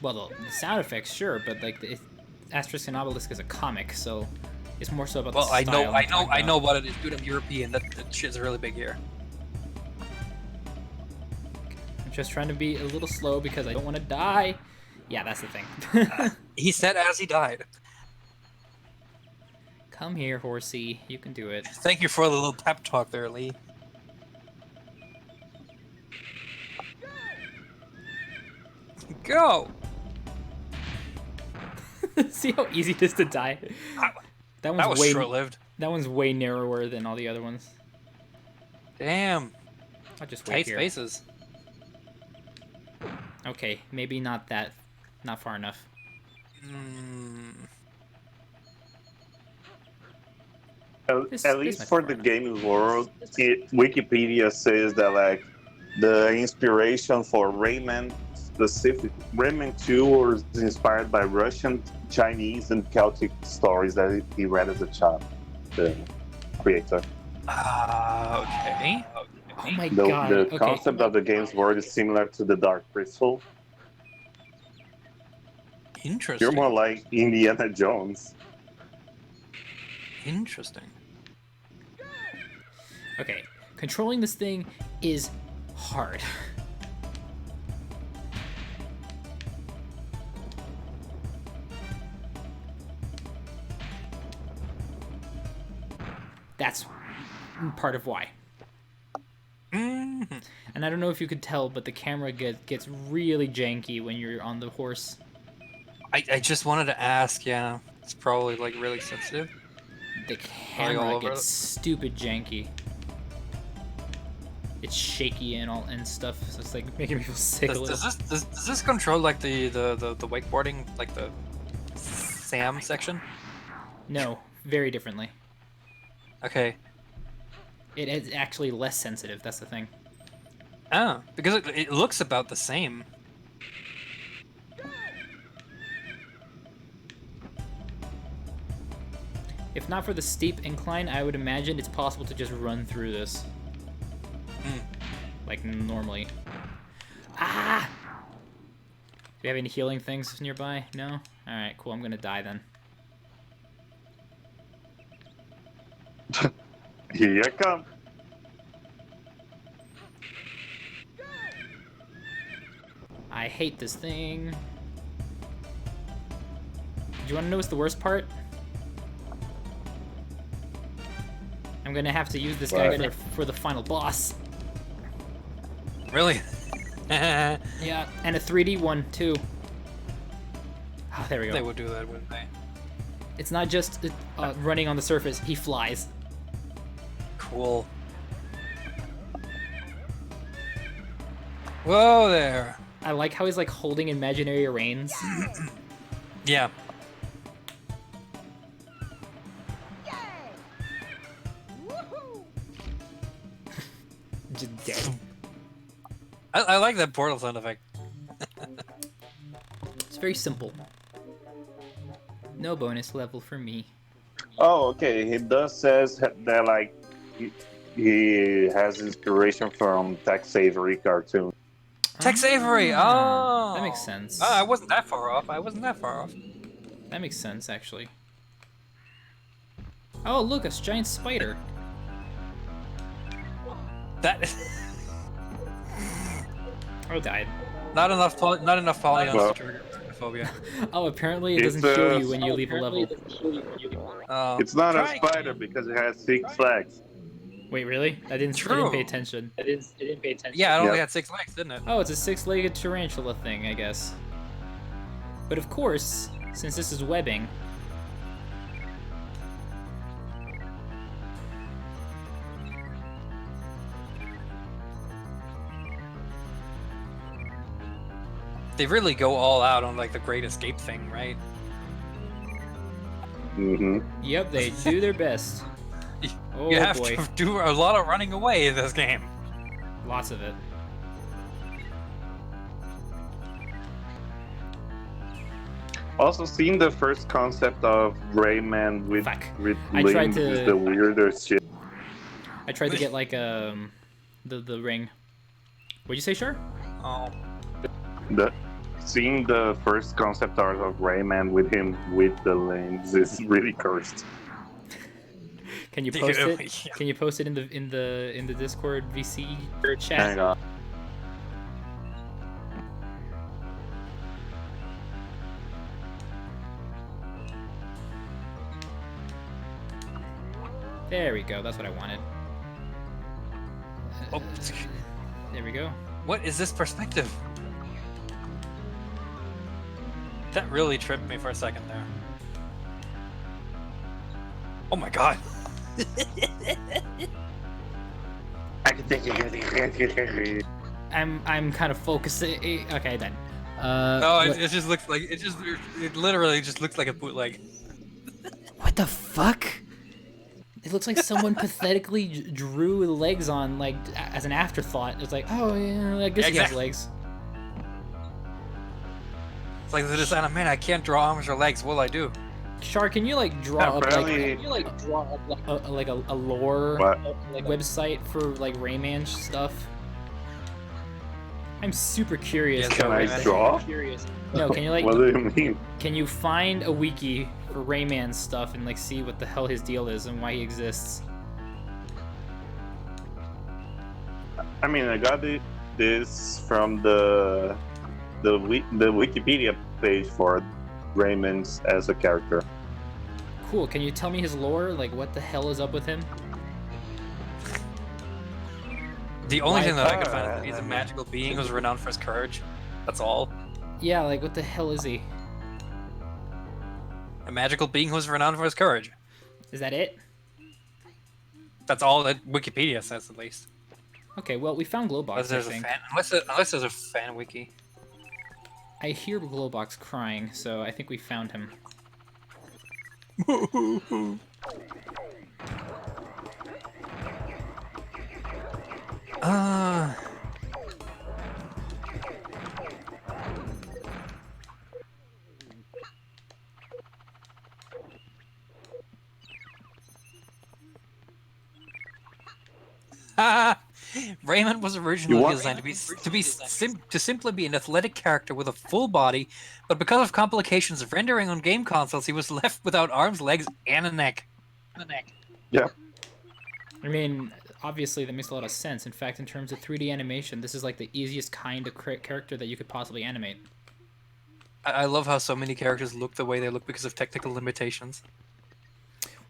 Well, the sound effects, sure, but like asterisk and obelisk is a comic, so it's more so about the style. I know what it is. Dude, I'm European. That shit's really big here. I'm just trying to be a little slow because I don't want to die. Yeah, that's the thing. He said as he died. Come here, horsey. You can do it. Thank you for the little pep talk there, Lee. Go! See how easy it is to die? That was way short-lived. That one's way narrower than all the other ones. Damn. I'll just wait Tight here. spaces. Okay, maybe not far enough. At least for the gaming world, Wikipedia says that like the inspiration for Rayman, specific Rayman 2, was inspired by Russian, Chinese, and Celtic stories that he read as a child. The creator. Okay. Oh my god. The concept of the game's world is similar to the Dark Crystal. Interesting. You're more like Indiana Jones. Interesting. Okay, controlling this thing is hard. That's part of why. Mm-hmm. And I don't know if you could tell, but the camera gets really janky when you're on the horse. I just wanted to ask, yeah. It's probably like really sensitive. The camera gets stupid janky. It's shaky and stuff, so it's like making me feel sick. Does this control like the wakeboarding, like the Sam section? No, very differently. Okay. It is actually less sensitive, that's the thing. Ah, because it looks about the same. If not for the steep incline, I would imagine it's possible to just run through this. Like normally. Ah! Do you have any healing things nearby? No? Alright, cool. I'm gonna die then. Here I come. I hate this thing. Do you want to know what's the worst part? I'm gonna have to use this guy for the final boss. Really? Yeah, and a 3D one too. Oh, there we go. They would do that, wouldn't they? It's not just running on the surface, he flies. Cool. Whoa there. I like how he's like holding imaginary reins. Yeah. Just dead. I like that portal sound effect. It's very simple. No bonus level for me. Oh, okay. He does says that like he has inspiration from Tex Avery cartoon. Tex Avery. Oh, that makes sense. Oh, I wasn't that far off. That makes sense, actually. Oh, look, a giant spider. That. I died. Not enough polygons to trigger phobia. Oh, apparently it doesn't kill you when you leave a level. It's not a spider because it has 6 legs. Wait, really? I didn't pay attention. Yeah, it only had 6 legs, didn't it? Oh, it's a 6-legged tarantula thing, I guess. But of course, since this is webbing... They really go all out on like the Great Escape thing, right? Mm-hmm. Yep, they do their best. Oh, you have boy. to do a lot of running away in this game. Lots of it. Also, seeing the first concept of Rayman with Fuck. with I tried limbs is to- the weirdest shit. I tried to get like the ring. What'd you say, Shar? Oh. Seeing the first concept art of Rayman with him with the limbs is really cursed. Can you post it? Yeah. Can you post it in the Discord VC chat? Hang on. There we go. That's what I wanted. Oh. There we go. What is this perspective? That really tripped me for a second there. Oh my god. I'm kind of focusing. Okay, then. No, it just looks like it literally just looks like a bootleg. What the fuck? It looks like someone pathetically drew legs on, like, as an afterthought. It's like, oh, yeah, I guess he has Exactly. legs. It's like the designer, man, I can't draw arms or legs. What'll I do? Char, can you, like, draw up, Apparently- like a lore What? like website for, like, Rayman stuff? I'm super curious. Yes, though, Can I Rayman. draw? No, can you, like, What do you mean? can you find a wiki for Rayman stuff and, like, see what the hell his deal is and why he exists? I mean, I got this from the Wikipedia page for Rayman as a character. Cool, can you tell me his lore? Like, what the hell is up with him? The only Why- thing that I could find is that he's a magical being who's renowned for his courage. That's all. Yeah, like, what the hell is he? A magical being who's renowned for his courage. Is that it? That's all that Wikipedia says, at least. Okay, well, we found Unless Glowbox, I there's a think. fan, unless there's a fan wiki. I hear Glowbox crying, so I think we found him. Ah. Rayman was originally want- designed to simply be an athletic character with a full body, but because of complications of rendering on game consoles, he was left without arms, legs, and a neck. Yeah. I mean, obviously that makes a lot of sense. In fact, in terms of 3D animation, this is like the easiest kind of character that you could possibly animate. I love how so many characters look the way they look because of technical limitations.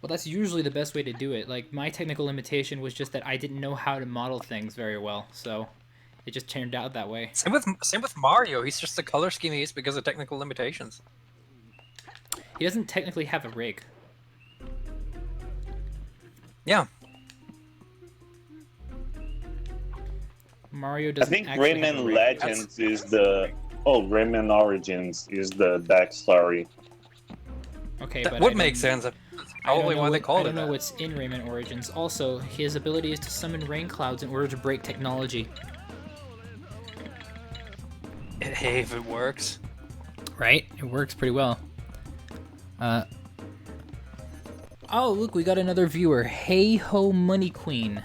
Well, that's usually the best way to do it. Like, my technical limitation was just that I didn't know how to model things very well, so it just turned out that way. Same with Mario. He's just the color scheme he is because of technical limitations. He doesn't technically have a rig. Yeah. Mario I doesn't think actually have a Rayman rig. Legends is the. Oh, Rayman Origins is the backstory. Okay, That but would I make don't- sense. That's I don't probably know why they what- called I it don't know that. what's in Rayman Origins. Also, his ability is to summon rain clouds in order to break technology. Hey, if it works. Right? It works pretty well. Oh, look, we got another viewer. Hey Ho Money Queen.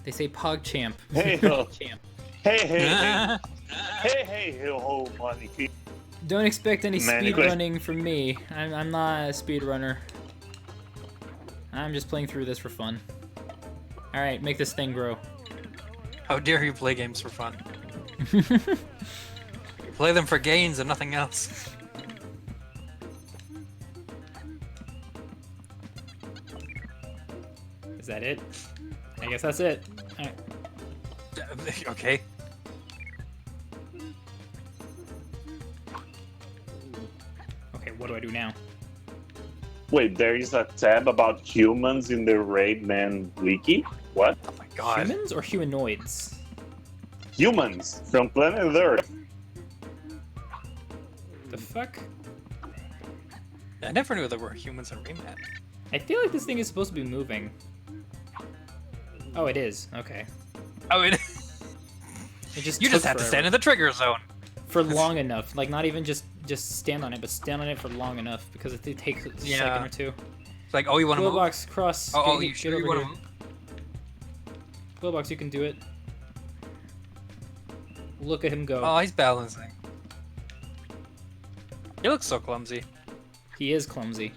They say PogChamp. Hey ho! Champ. Hey hey ho, money. Don't expect any Man, speed Nicholas. running from me. I'm not a speed runner. I'm just playing through this for fun. Alright, make this thing grow. How dare you play games for fun? Play them for gains and nothing else. Is that it? I guess that's it. Alright. Okay. Okay, what do I do now? Wait, there is a tab about humans in the Rayman wiki? What? Oh my god. Humans or humanoids? Humans from planet Earth. The fuck? I never knew there were humans in Rayman. I feel like this thing is supposed to be moving. Oh, it is. Okay. Oh, it. It just You just took have to forever. stand in the trigger zone. for long enough. Like not even just stand on it, but stand on it for long enough because it takes a second or two. It's like, oh, you want to move? Glowbox, cross. You sure you want to move? Glowbox, you can do it. Look at him go. Oh, he's balancing. He looks so clumsy. He is clumsy.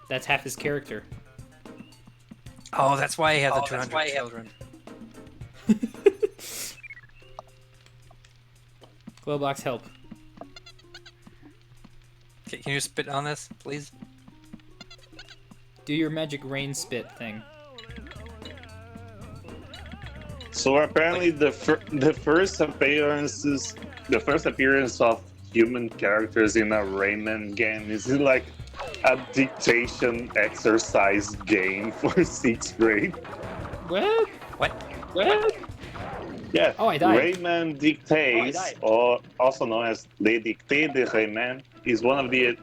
That's half his character. Oh, that's why he had the 200 children. Glowbox, help. Can you spit on this, please? Do your magic rain spit thing. So apparently, the first appearance of human characters in a Rayman game is like a dictation exercise game for 6th grade. What? What? Yeah. Oh, I died. Rayman Dictates, or also known as Les Dictées de Rayman, is one of the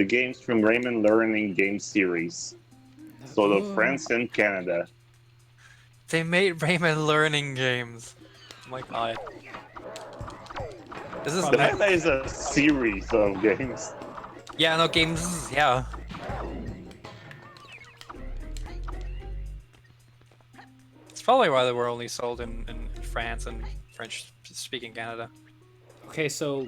games from Rayman Learning Game Series. So the France and Canada. They made Rayman learning games. Oh my god. This is That is a series of games. Yeah, no games. Yeah. It's probably why they were only sold in France and French-speaking Canada. Okay, so,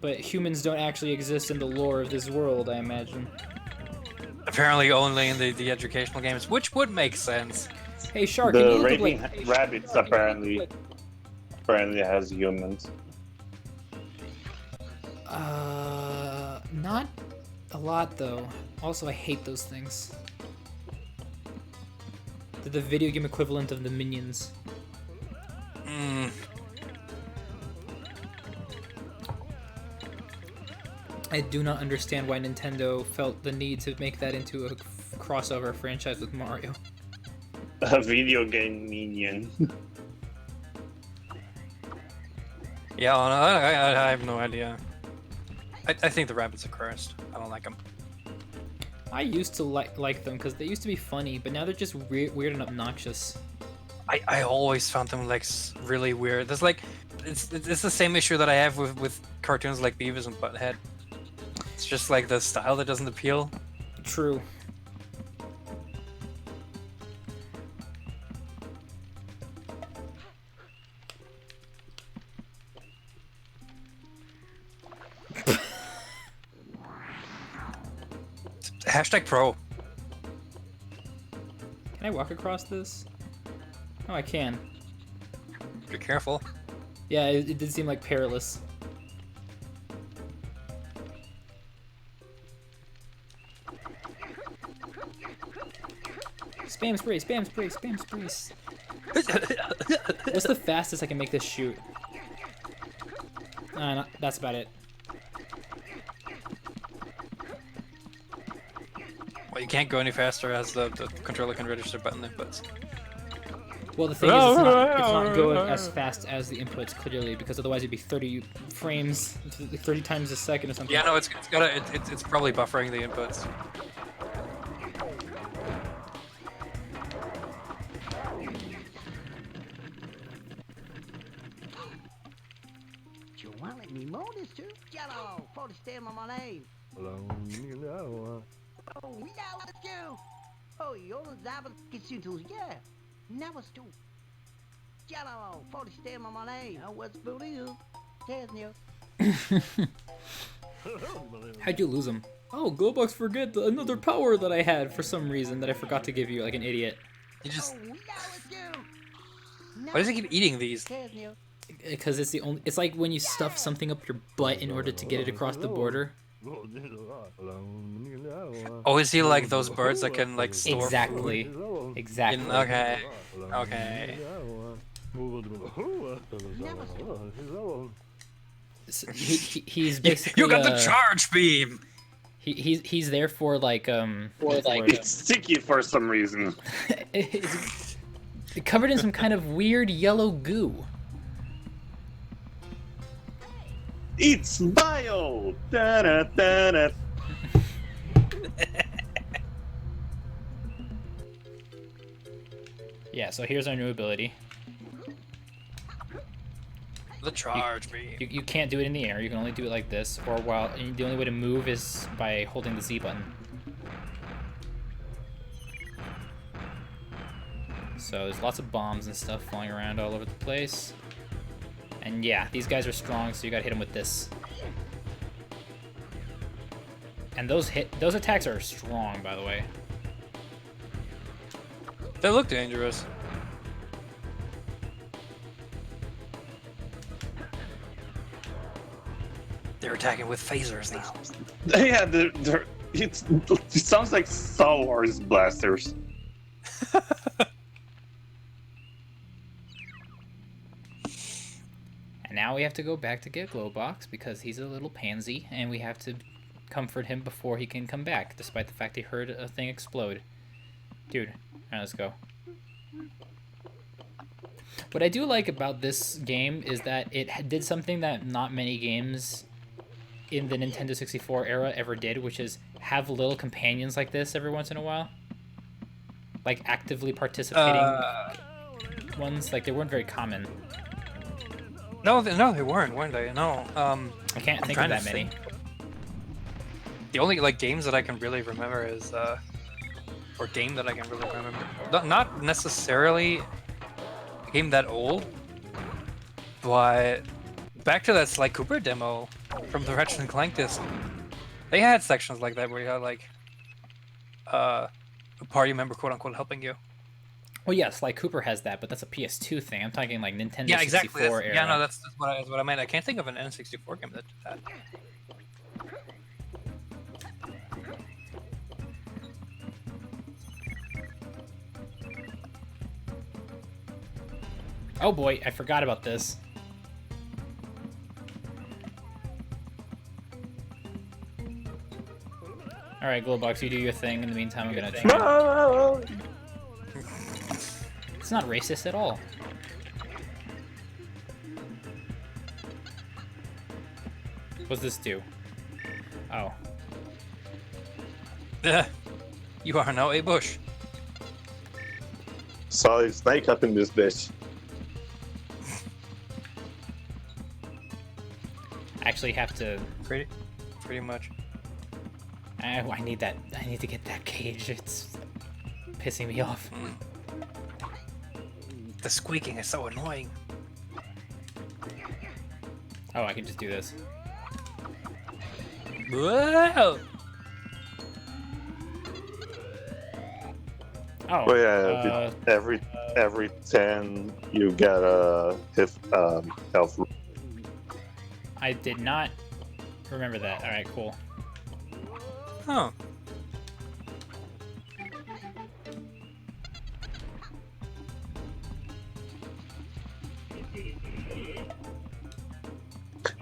but humans don't actually exist in the lore of this world, I imagine. Apparently, only in the educational games, which would make sense. Hey, Shark, can you The look up, Raving like... Rabbits apparently has humans. Not a lot though. Also, I hate those things. They're the video game equivalent of the Minions. I do not understand why Nintendo felt the need to make that into a crossover franchise with Mario. A video game minion. Yeah, I have no idea. I think the rabbits are cursed. I don't like them. I used to like them because they used to be funny, but now they're just weird and obnoxious. I always found them like really weird. There's like, it's the same issue that I have with cartoons like Beavis and Butthead. It's just like the style that doesn't appeal. True. Hashtag pro. Can I walk across this? Oh, I can. Be careful. Yeah, it did seem like perilous. Spam spray, spam spray, spam sprays. What's the fastest I can make this shoot? No, that's about it. Well, you can't go any faster as the controller can register button inputs. Well, the thing is, it's not going as fast as the inputs, clearly, because otherwise it'd be 30 frames, 30 times a second or something. Yeah, no, it's probably buffering the inputs. You wanted me more this too? Jello, for the stem of my name. Oh, we got what to do. Oh, you're the Zabba Kitsutos, yeah. Now what's do? Jello, for the stem of my name. Now what's booty? Tell you. How'd you lose them? Oh, Glowbox forget another power that I had for some reason that I forgot to give you, like an idiot. You just. Oh, we got what to do. Why does he keep eating these? Tell you. Because it's the only. It's like when you stuff something up your butt in order to get it across the border. Oh, is he like those birds that can like store Exactly. food? Exactly. Okay. Okay. So he's basically. You got the charge beam. He's there for like It's sticky for some reason. it's covered in some kind of weird yellow goo. It's bio. Da-da-da-da. Yeah. So here's our new ability. The charge beam. You can't do it in the air. You can only do it like this, or while the only way to move is by holding the Z button. So there's lots of bombs and stuff flying around all over the place. And yeah, these guys are strong, so you gotta hit them with this. And those attacks are strong, by the way. They look dangerous. They're attacking with phasers now. Yeah, it sounds like Star Wars blasters. And now we have to go back to get Glowbox because he's a little pansy, and we have to comfort him before he can come back, despite the fact he heard a thing explode. Dude, alright, let's go. What I do like about this game is that it did something that not many games in the Nintendo 64 era ever did, which is have little companions like this every once in a while. Like actively participating ones. Like, they weren't very common. No, they weren't they? No. I can't think of that many. The only like games that I can really remember is or game that I can really remember. Not necessarily a game that old, but back to that Sly Cooper demo from the Ratchet & Clank disc. They had sections like that where you had like a party member, quote unquote, helping you. Well, yeah, Sly Cooper has that, but that's a PS2 thing. I'm talking like Nintendo yeah, exactly. 64 era. Yeah, no, that's what I meant. I can't think of an N64 game that did that. Oh boy, I forgot about this. Alright, Glowbox, you do your thing. In the meantime, I'm gonna try. No! It's not racist at all. What's this do? Oh. You are now a bush. Solid snake up in this bitch. I actually have to... Pretty much. I need that. I need to get that cage. It's pissing me off. The squeaking is so annoying. Oh, I can just do this. Whoa! Oh. Well, yeah, every 10 you get a health. I did not remember that. All right, cool. Huh.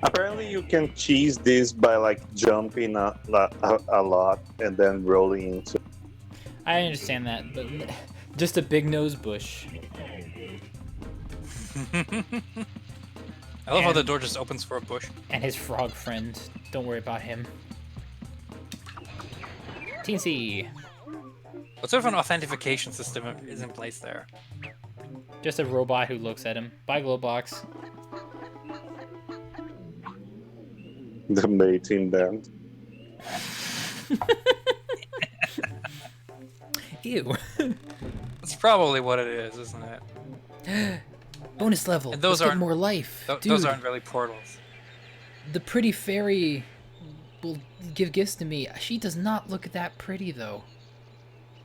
Apparently, you can cheese this by like jumping a lot and then rolling into. I understand that, but just a big nose bush. I love how the door just opens for a bush. And his frog friend. Don't worry about him. Teensy. What sort of an authentication system is in place there? Just a robot who looks at him. Bye, Glowbox. The mating band. Ew. That's probably what it is, isn't it? Bonus level. And those Let's get aren't more life. Dude, those aren't really portals. the pretty fairy will give gifts to me. She does not look that pretty, though.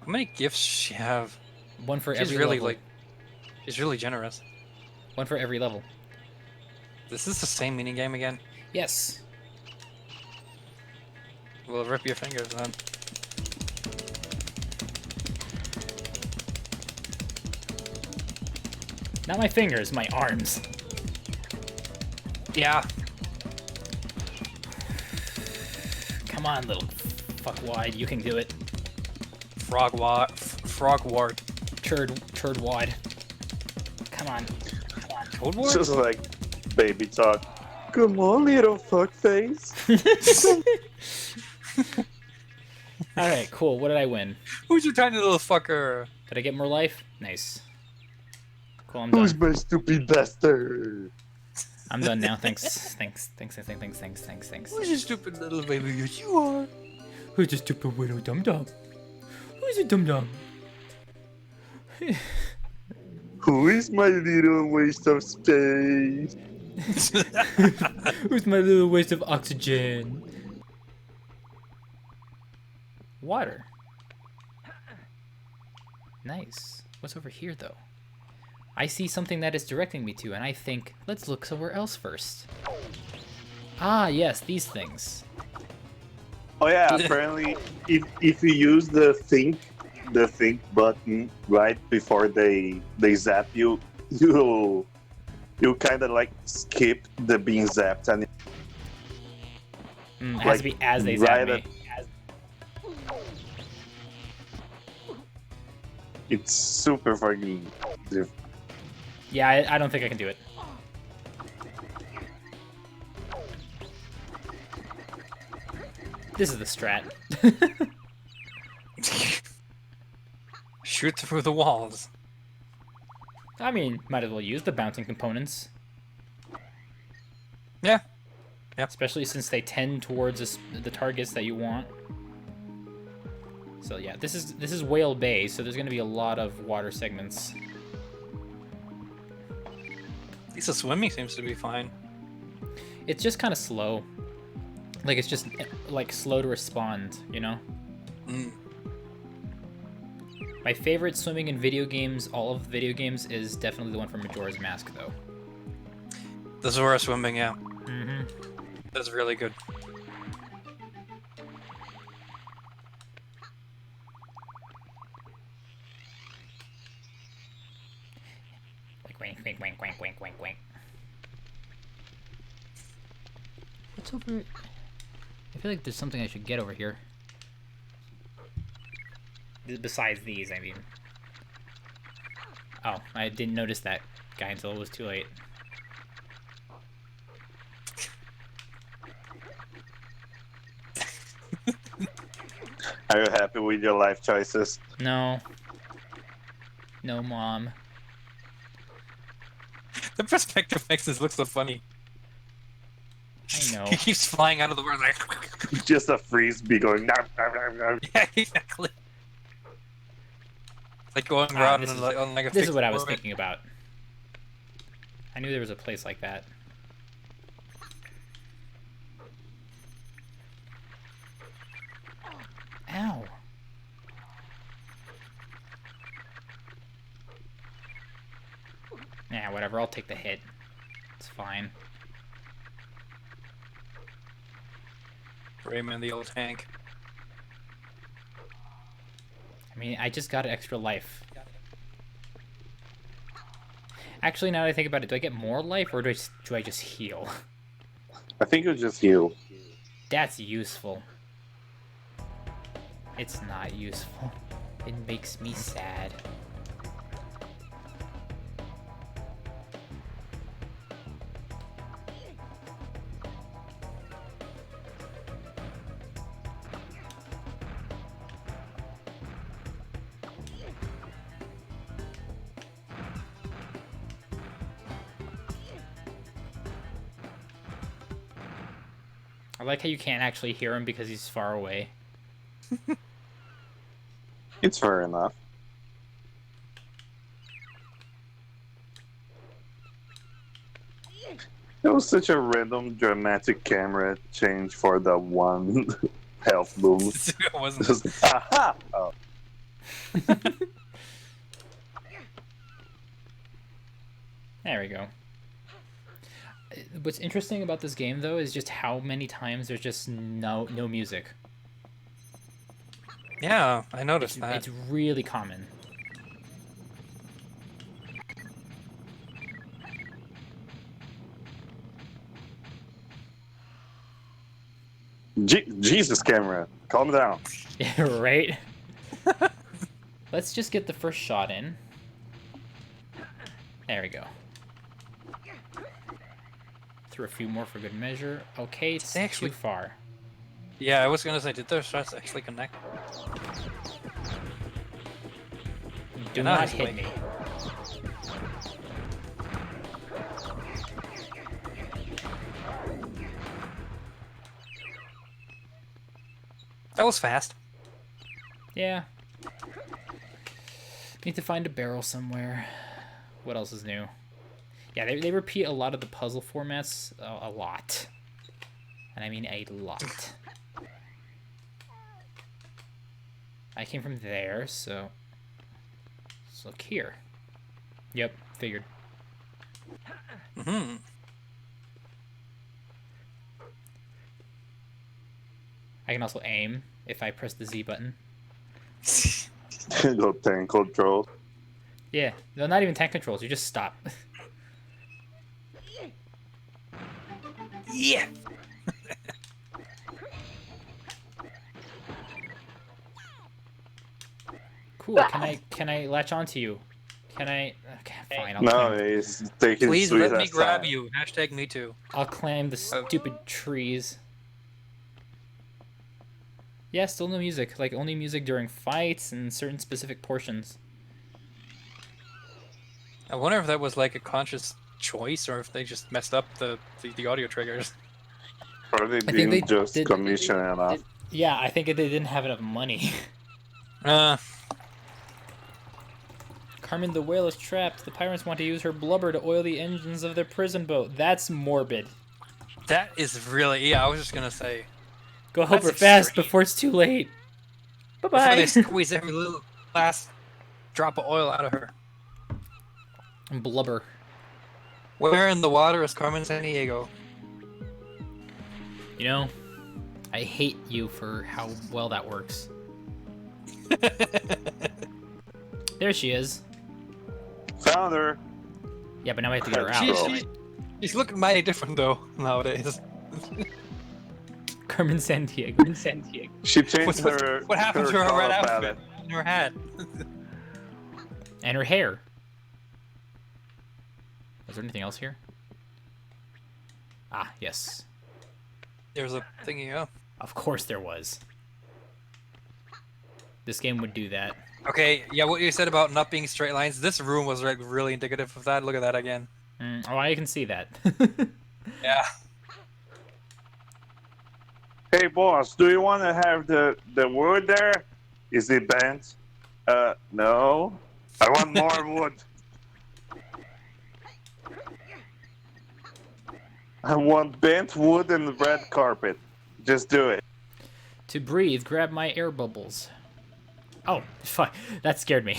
How many gifts does she have? One for She's every really level. she's really generous. One for every level. This is the same mini game again. Yes. We'll rip your fingers then. Not my fingers, my arms. Yeah. Come on, little fuckwad. You can do it. Frogwart. Turd wad. Come on. Toadwart? Just like baby talk. Come on, little fuckface. Alright, cool. What did I win? Who's your tiny little fucker? Did I get more life? Nice. Cool, I'm Who's done. my stupid bastard? I'm done now. Thanks. Thanks. Who's a stupid little baby? Yes, you are. Who's a stupid little dum-dum? Who's a dum-dum? Who is my little waste of space? Who's my little waste of oxygen? Water. Nice. What's over here, though? I see something that is directing me to, and I think, let's look somewhere else first. Ah, yes, these things. Oh yeah, apparently if you use the think button right before they zap you, you kind of like skip the being zapped, and It has to be as they zap me. It's super fucking different. Yeah, I don't think I can do it. This is the strat. Shoot through the walls. I mean, might as well use the bouncing components. Yeah. Especially since they tend towards the targets that you want. So yeah, this is Whale Bay, so there's gonna be a lot of water segments. At least the swimming seems to be fine. It's just kind of slow. Like, it's just like slow to respond, you know? My favorite swimming in video games, all of the video games, is definitely the one from Majora's Mask, though. The Zora swimming, yeah. Mm-hmm. That's really good. Wink. What's over... I feel like there's something I should get over here. Besides these, I mean. Oh, I didn't notice that guy until it was too late. Are you happy with your life choices? No. No, Mom. The perspective makes this look so funny. I know. He keeps flying out of the water like... Just a frisbee going. Nom, nom, nom, nom. Yeah, exactly. Like going around and like, on like a This is fixed what I was orbit. thinking about. I knew there was a place like that. Ow. Yeah, whatever, I'll take the hit. It's fine. Rayman the old tank. I mean, I just got an extra life. Actually, now that I think about it, do I get more life, or do I just heal? I think you just heal. That's useful. It's not useful. It makes me sad. I like how you can't actually hear him because he's far away. It's fair enough. It was such a random dramatic camera change for the one health boom. It wasn't. Just, aha! Oh. There we go. What's interesting about this game, though, is just how many times there's just no music. Yeah, I noticed that. It's really common. Jesus, camera, calm down. Yeah, right? Let's just get the first shot in. There we go. Through a few more for good measure. Okay, it's actually too far. Yeah, I was gonna say, did those shots actually connect? Do Now not he's hit awake. me. That was fast. Yeah. Need to find a barrel somewhere. What else is new? Yeah, they repeat a lot of the puzzle formats a lot. And I mean a lot. I came from there, so... Let's look here. Yep, figured. Mm-hmm. I can also aim if I press the Z button. Go tank control. Yeah, no, not even tank controls. You just stop. Yeah. Cool. Can I latch onto you? Can I? Okay, fine. I'll No, climb. he's taking Please sweet let me ass grab time. you. Hashtag me too. I'll climb the stupid trees. Yeah, still no music. Like only music during fights and certain specific portions. I wonder if that was like a conscious choice or if they just messed up the audio triggers. Or they think didn't they just did- commission enough. Yeah, I think they didn't have enough money. Carmen the whale is trapped. The pirates want to use her blubber to oil the engines of their prison boat. That's morbid. That is really, yeah, I was just gonna say. Go help That's her fast extreme. before it's too late. Before Bye-bye. they squeeze every little last drop of oil out of her. Blubber. Where in the water is Carmen Sandiego? You know, I hate you for how well that works. There she is. Found her. Yeah, but now I have to get her out. She's looking mighty different though nowadays. Carmen Sandiego. She changed her. What happened to her color red outfit palette. and her hat? And her hair. Is there anything else here? Ah, yes. There's a thingy, yeah. Of course there was. This game would do that. Okay, yeah, what you said about not being straight lines, this room was like really indicative of that. Look at that again. Oh, I can see that. Yeah. Hey boss, do you want to have the wood there? Is it bent? No. I want more wood. I want bent wood and red carpet. Just do it. To breathe, grab my air bubbles. Oh, fuck. That scared me.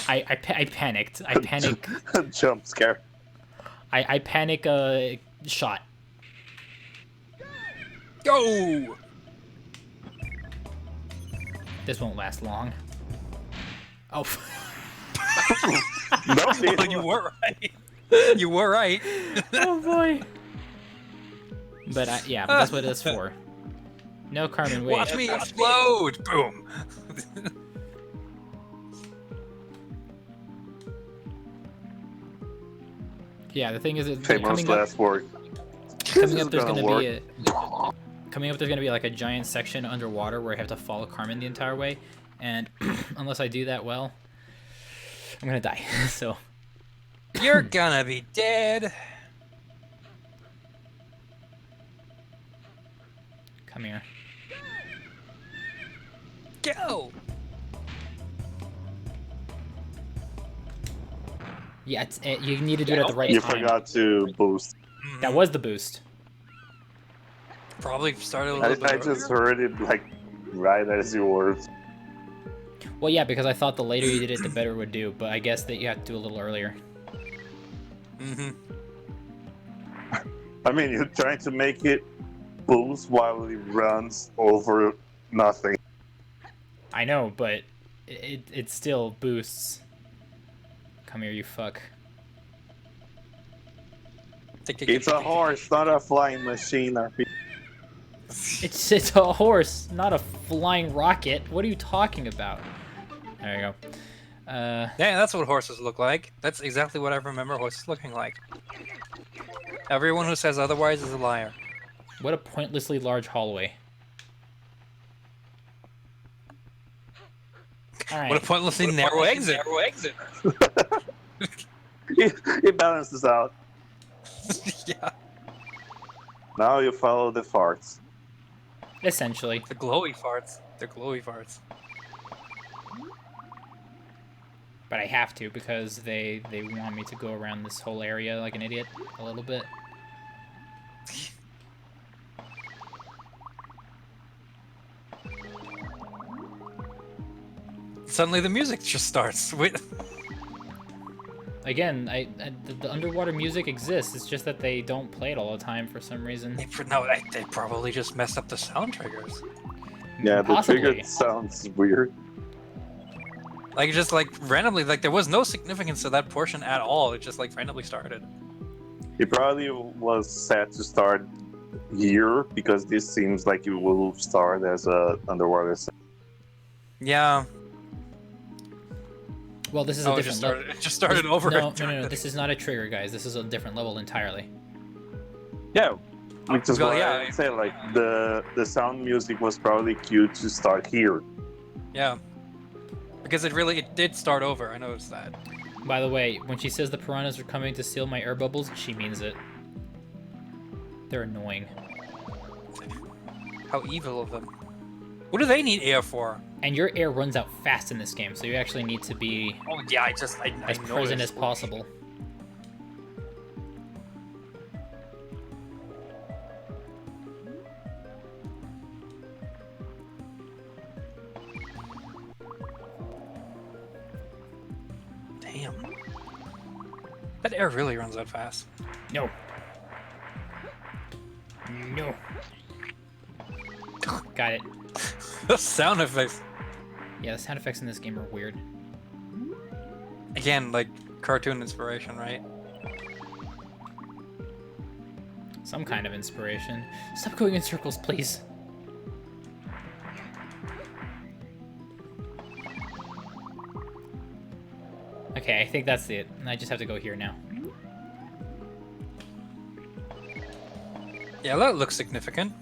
I panicked. I panic. Jump scare. I panic shot. Go! This won't last long. Oh. No, Well, you were right. You were right. Oh boy. But yeah, that's what it's for. No, Carmen, wait. Watch me explode! Boom! Yeah, the thing is, Famous last word. coming up, This there's is gonna be there's gonna be like a giant section underwater where I have to follow Carmen the entire way, and unless I do that well, I'm gonna die. So You're gonna be dead. come here. Go! Yeah, you need to do it at the right You time. forgot to boost. That was the boost. Probably started a I, little bit I earlier. just heard it like right as you were. Well, yeah, because I thought the later you did it, the better it would do. But I guess that you have to do a little earlier. Mm-hmm. I mean, you're trying to make it boost while it runs over nothing. I know, but it still boosts. Come here, you fuck. It's a horse, not a flying machine. It's a horse, not a flying rocket. What are you talking about? There you go. Yeah, that's what horses look like. That's exactly what I remember horses looking like. Everyone who says otherwise is a liar. What a pointlessly large hallway. All right. What a pointlessly narrow exit. It balances out. Yeah. Now you follow the farts. Essentially. The glowy farts. They're glowy farts. But I have to because they want me to go around this whole area like an idiot a little bit. Suddenly the music just starts. Wait. Again, the underwater music exists. It's just that they don't play it all the time for some reason. No, they probably just messed up the sound triggers. Yeah, the Possibly. trigger sounds weird. Like, just, like, randomly, like, there was no significance to that portion at all. It just, like, randomly started. It probably was set to start here because this seems like it will start as a underwater. Yeah. Well, this is a different level. It just started over. No. This is not a trigger, guys. This is a different level entirely. Yeah, which is Well, why yeah. I say like the sound music was probably cued to start here. Yeah. Because it did start over. I noticed that. By the way, when she says the piranhas are coming to steal my air bubbles, she means it. They're annoying. How evil of them. What do they need air for? And your air runs out fast in this game, so you actually need to be Oh yeah, I as present as possible. Damn. That air really runs out fast. No. No. Got it. The sound effects. Yeah, the sound effects in this game are weird. Again, like cartoon inspiration, right? Some kind of inspiration. Stop going in circles, please. Okay, I think that's it. I just have to go here now. Yeah, that looks significant.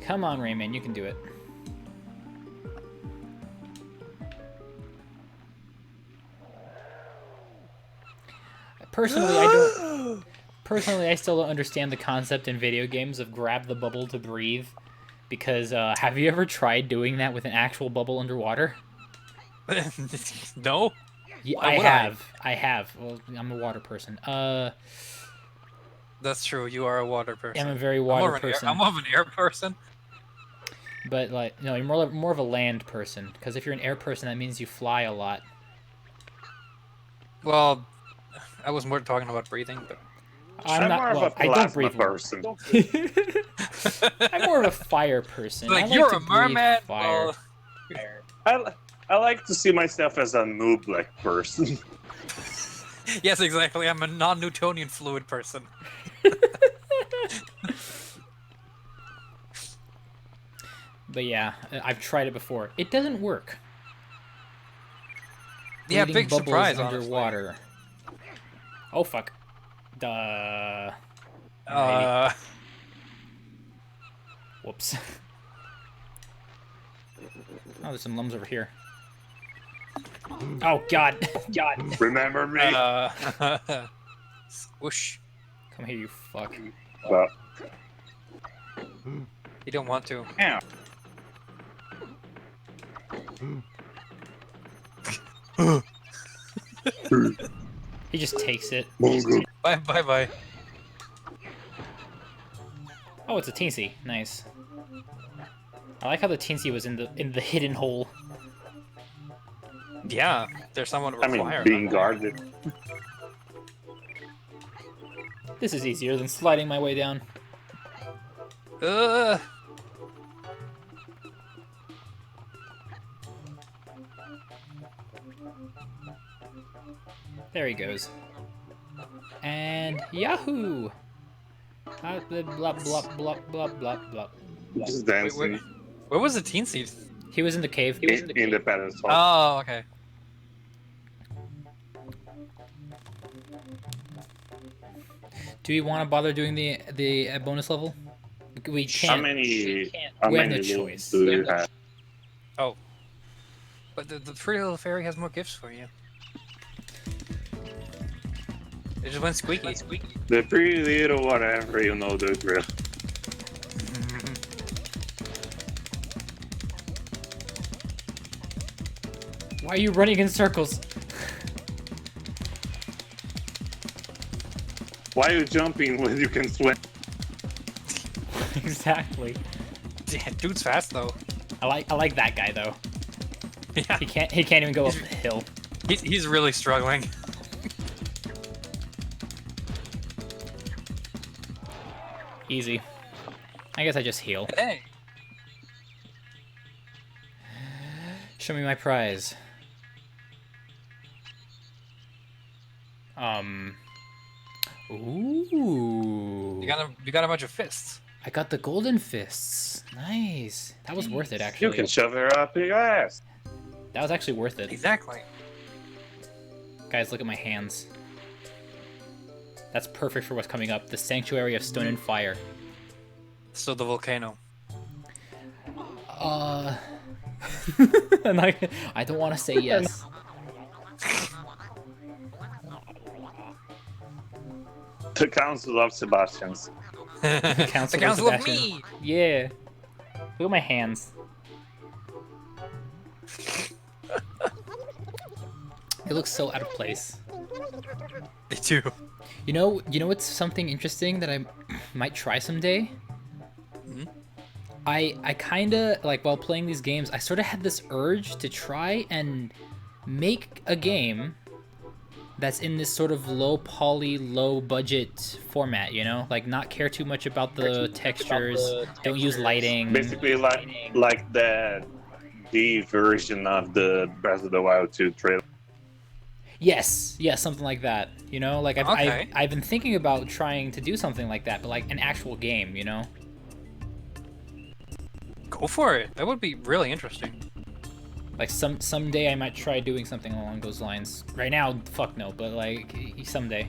Come on, Rayman, you can do it. Personally, I still don't understand the concept in video games of grab the bubble to breathe. Because, have you ever tried doing that with an actual bubble underwater? No? Yeah, Why would I have. Well, I'm a water person. That's true, you are a water person. I'm a very water person. I'm more of an air person. But, like, no, you're more of a land person. Because if you're an air person, that means you fly a lot. Well, I was more talking about breathing, but... I'm more of a I don't plasma breathe person. I'm more of a fire person. Like, I like you're to a breathe merman? Fire. Well... I like to see myself as a noob like person. Yes, exactly. I'm a non-Newtonian fluid person. But yeah, I've tried it before. It doesn't work. Yeah, Breathing big bubbles surprise, underwater. Oh fuck. Duh. Whoops. Oh, there's some lums over here. Oh god. God. Remember me? Swoosh. Come here, you fuck. Well, You don't want to. yeah. He just takes it. Bye. Oh, it's a teensy. Nice. I like how the teensy was in the hidden hole. Yeah, there's someone I mean, required. being guarded. This is easier than sliding my way down. There he goes. And Yahoo! Blah blah blah blah blah blah blah. Just dancing Where was the teensy? He was in the cave. in the pedestal. Oh, okay. Do you want to bother doing the bonus level? We can't. How many we have no loops choice. do you have? Oh. But the pretty little fairy has more gifts for you. It just went squeaky. The pretty little whatever, you know the drill. Why are you running in circles? Why are you jumping when you can swim? Exactly. Yeah, dude's fast though. I like that guy though. Yeah, He can't even go up the hill. he's really struggling. Easy. I guess I just heal. Hey. Show me my prize. Ooh. You got a bunch of fists. I got the golden fists. Nice. That was worth it, actually. You can shove her up your ass. That was actually worth it. Exactly. Guys, look at my hands. That's perfect for what's coming up. The Sanctuary of Stone and Fire. So the volcano. And I don't want to say yes. The Council of Sebastians. The Council of Sebastian. Me! Yeah. Look at my hands. It looks so out of place. Me too. You know what's something interesting that I might try someday? Hmm? I kinda, like, while playing these games, I sort of had this urge to try and make a game that's in this sort of low poly, low budget format, you know? Like, not care too much about the textures, don't use lighting. Basically, like the version of the Breath of the Wild 2 trailer. Yes, something like that. You know, like Okay. I've been thinking about trying to do something like that, but like an actual game, you know? Go for it. That would be really interesting. Like someday I might try doing something along those lines. Right now, fuck no, but like someday.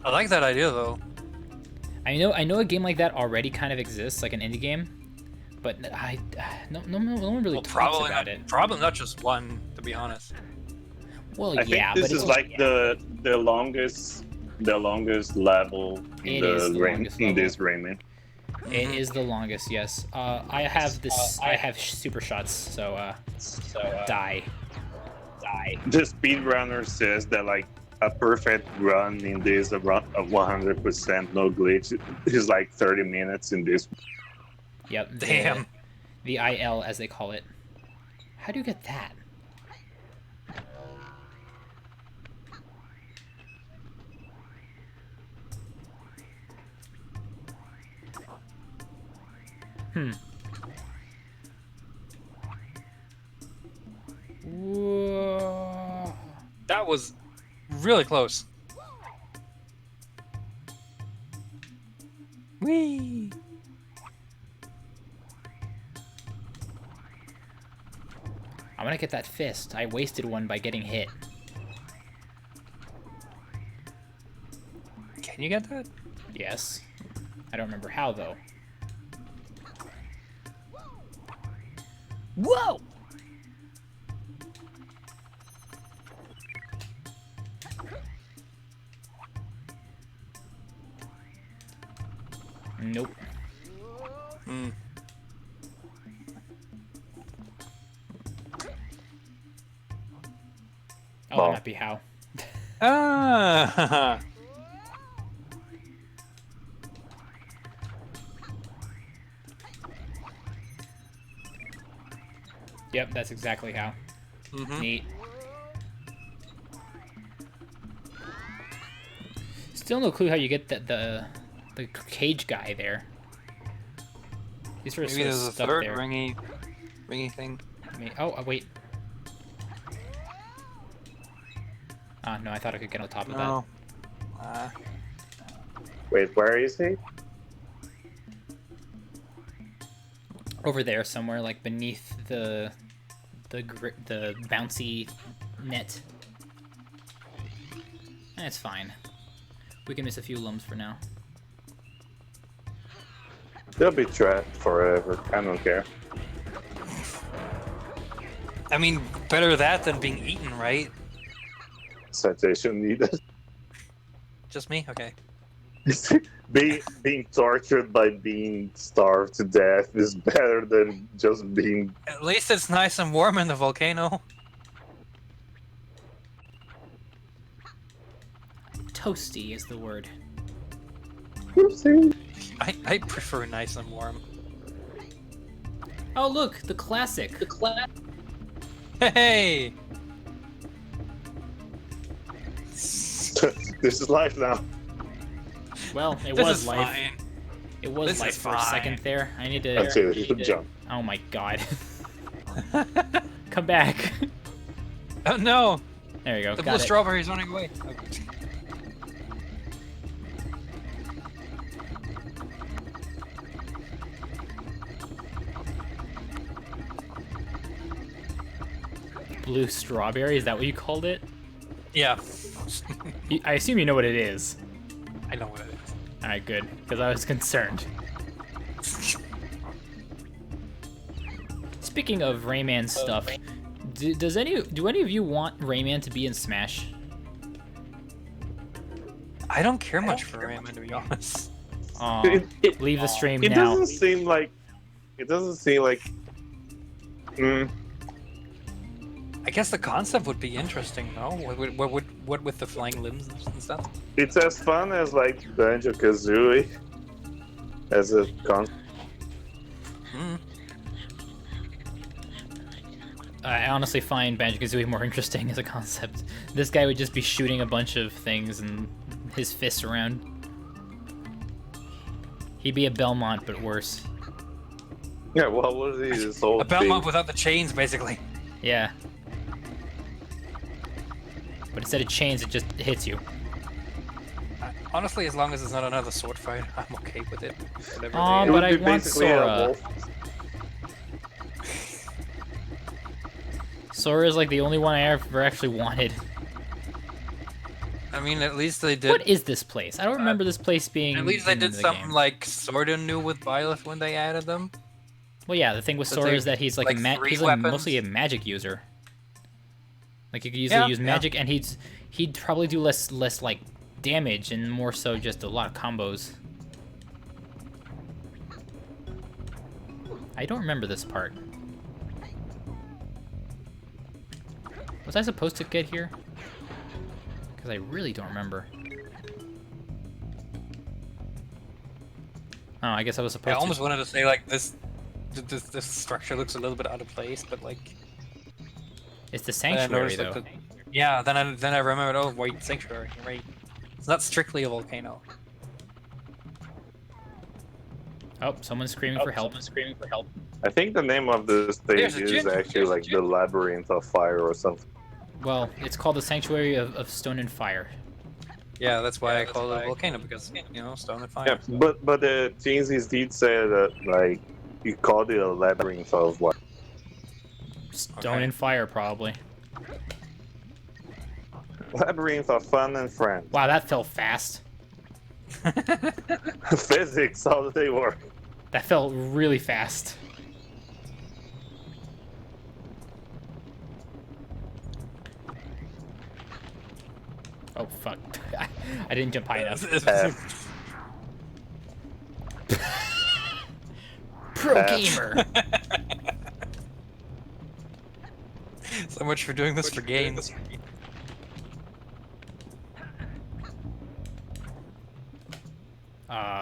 I like that idea though. I know a game like that already kind of exists, like an indie game, but no one really talks about it. Probably not just one, to be honest. Well, I yeah, think this but is it's like the longest level in this Rayman. It is the longest, yes. I have super shots, so die. The speedrunner says that like a perfect run in this around 100% no glitch is like 30 minutes in this. Yep. Damn. The IL, as they call it. How do you get that? Whoa. That was really close. Whee! I want to get that fist. I wasted one by getting hit. Can you get that? Yes. I don't remember how, though. Whoa! Nope. Hmm. Oh, that might be how. Ah! Yep, that's exactly how. Mm-hmm. Neat. Still no clue how you get the cage guy there. He's sort of Maybe there's a stuck third there. ringy thing. Oh, wait. Ah, no, I thought I could get on top of No. Wait, where is he? that. Over there somewhere, like beneath the bouncy net. That's fine. We can miss a few lums for now. They'll be trapped forever. I don't care. I mean, better that than being eaten, right? Citation needed. Just me? Okay. Being tortured by being starved to death is better than just being. At least it's nice and warm in the volcano. Toasty is the word. Oopsie. I prefer nice and warm. Oh look, the classic. Hey! This is life now. Well, it This was is life. fine. It was This life is for a second fine. there. I need That's to. it. You should jump. Oh my god. Come back. Oh no! There you go. The Got blue it. strawberry's running away. Okay. Blue strawberry. Is that what you called it? Yeah. I assume you know what it is. I know what it is. All right, good. Because I was concerned. Speaking of Rayman stuff, do any of you want Rayman to be in Smash? I don't care much for Rayman, to be honest. Aw, It- leave the stream It now. doesn't seem like. It doesn't seem like. I guess the concept would be interesting, though. What with the flying limbs and stuff? It's as fun as like Banjo-Kazooie as a con. I honestly find Banjo-Kazooie more interesting as a concept. This guy would just be shooting a bunch of things and his fists around. He'd be a Belmont, but worse. Yeah, what was he? This whole A Belmont thing? without the chains, basically. Yeah. But instead of chains, it just hits you. Honestly, as long as it's not another sword fight, I'm okay with it. Whatever Aw, they It but would I be want basically a Sora. wolf. Sora is like the only one I ever actually wanted. I mean, at least they did. What is this place? I don't remember this place being. At least they in did the something game. like sorta new with Byleth when they added them. Well, yeah, the thing with That Sora they- is that he's like, like three he's like weapons. mostly a magic user. Like he could easily use magic, and he'd probably do less like damage and more so just a lot of combos. I don't remember this part. Was I supposed to get here? Because I really don't remember. Oh, I guess I was I supposed to. almost wanted to say like this structure looks a little bit out of place, but like. It's the then I sanctuary, noticed, though. like, yeah, then I remembered. Oh, wait, sanctuary, right? It's not strictly a volcano. Oh, someone's screaming for help. I think the name of the stage There's a is ginger, actually there's a like the ginger. Labyrinth of Fire or something. Well, it's called the Sanctuary of Stone and Fire. Yeah, that's why I call it a volcano, because you know, stone and fire. Yeah, but the teens did say that like you called it a labyrinth of what? Stone Okay. and Fire, probably. Labyrinth of fun and friends. Wow, that fell fast. Physics, how do they work? That fell really fast. Oh, fuck. I didn't jump high enough. Pro gamer! So much for doing this for gains.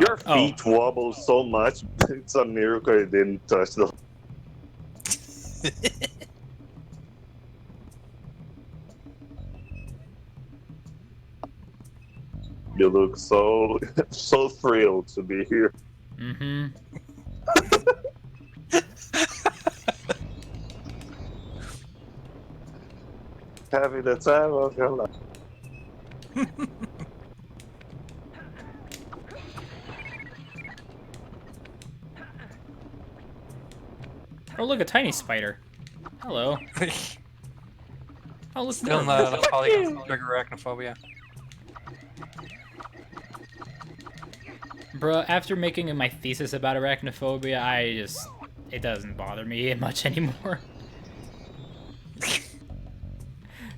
Your feet wobble so much, it's a miracle it didn't touch the. You look so so thrilled to be here. Mm-hmm. Having the time of your life. Oh, look, a tiny spider. Hello. Oh, look, Still more. not a polygon trigger arachnophobia. Bruh, after making my thesis about arachnophobia, it doesn't bother me much anymore.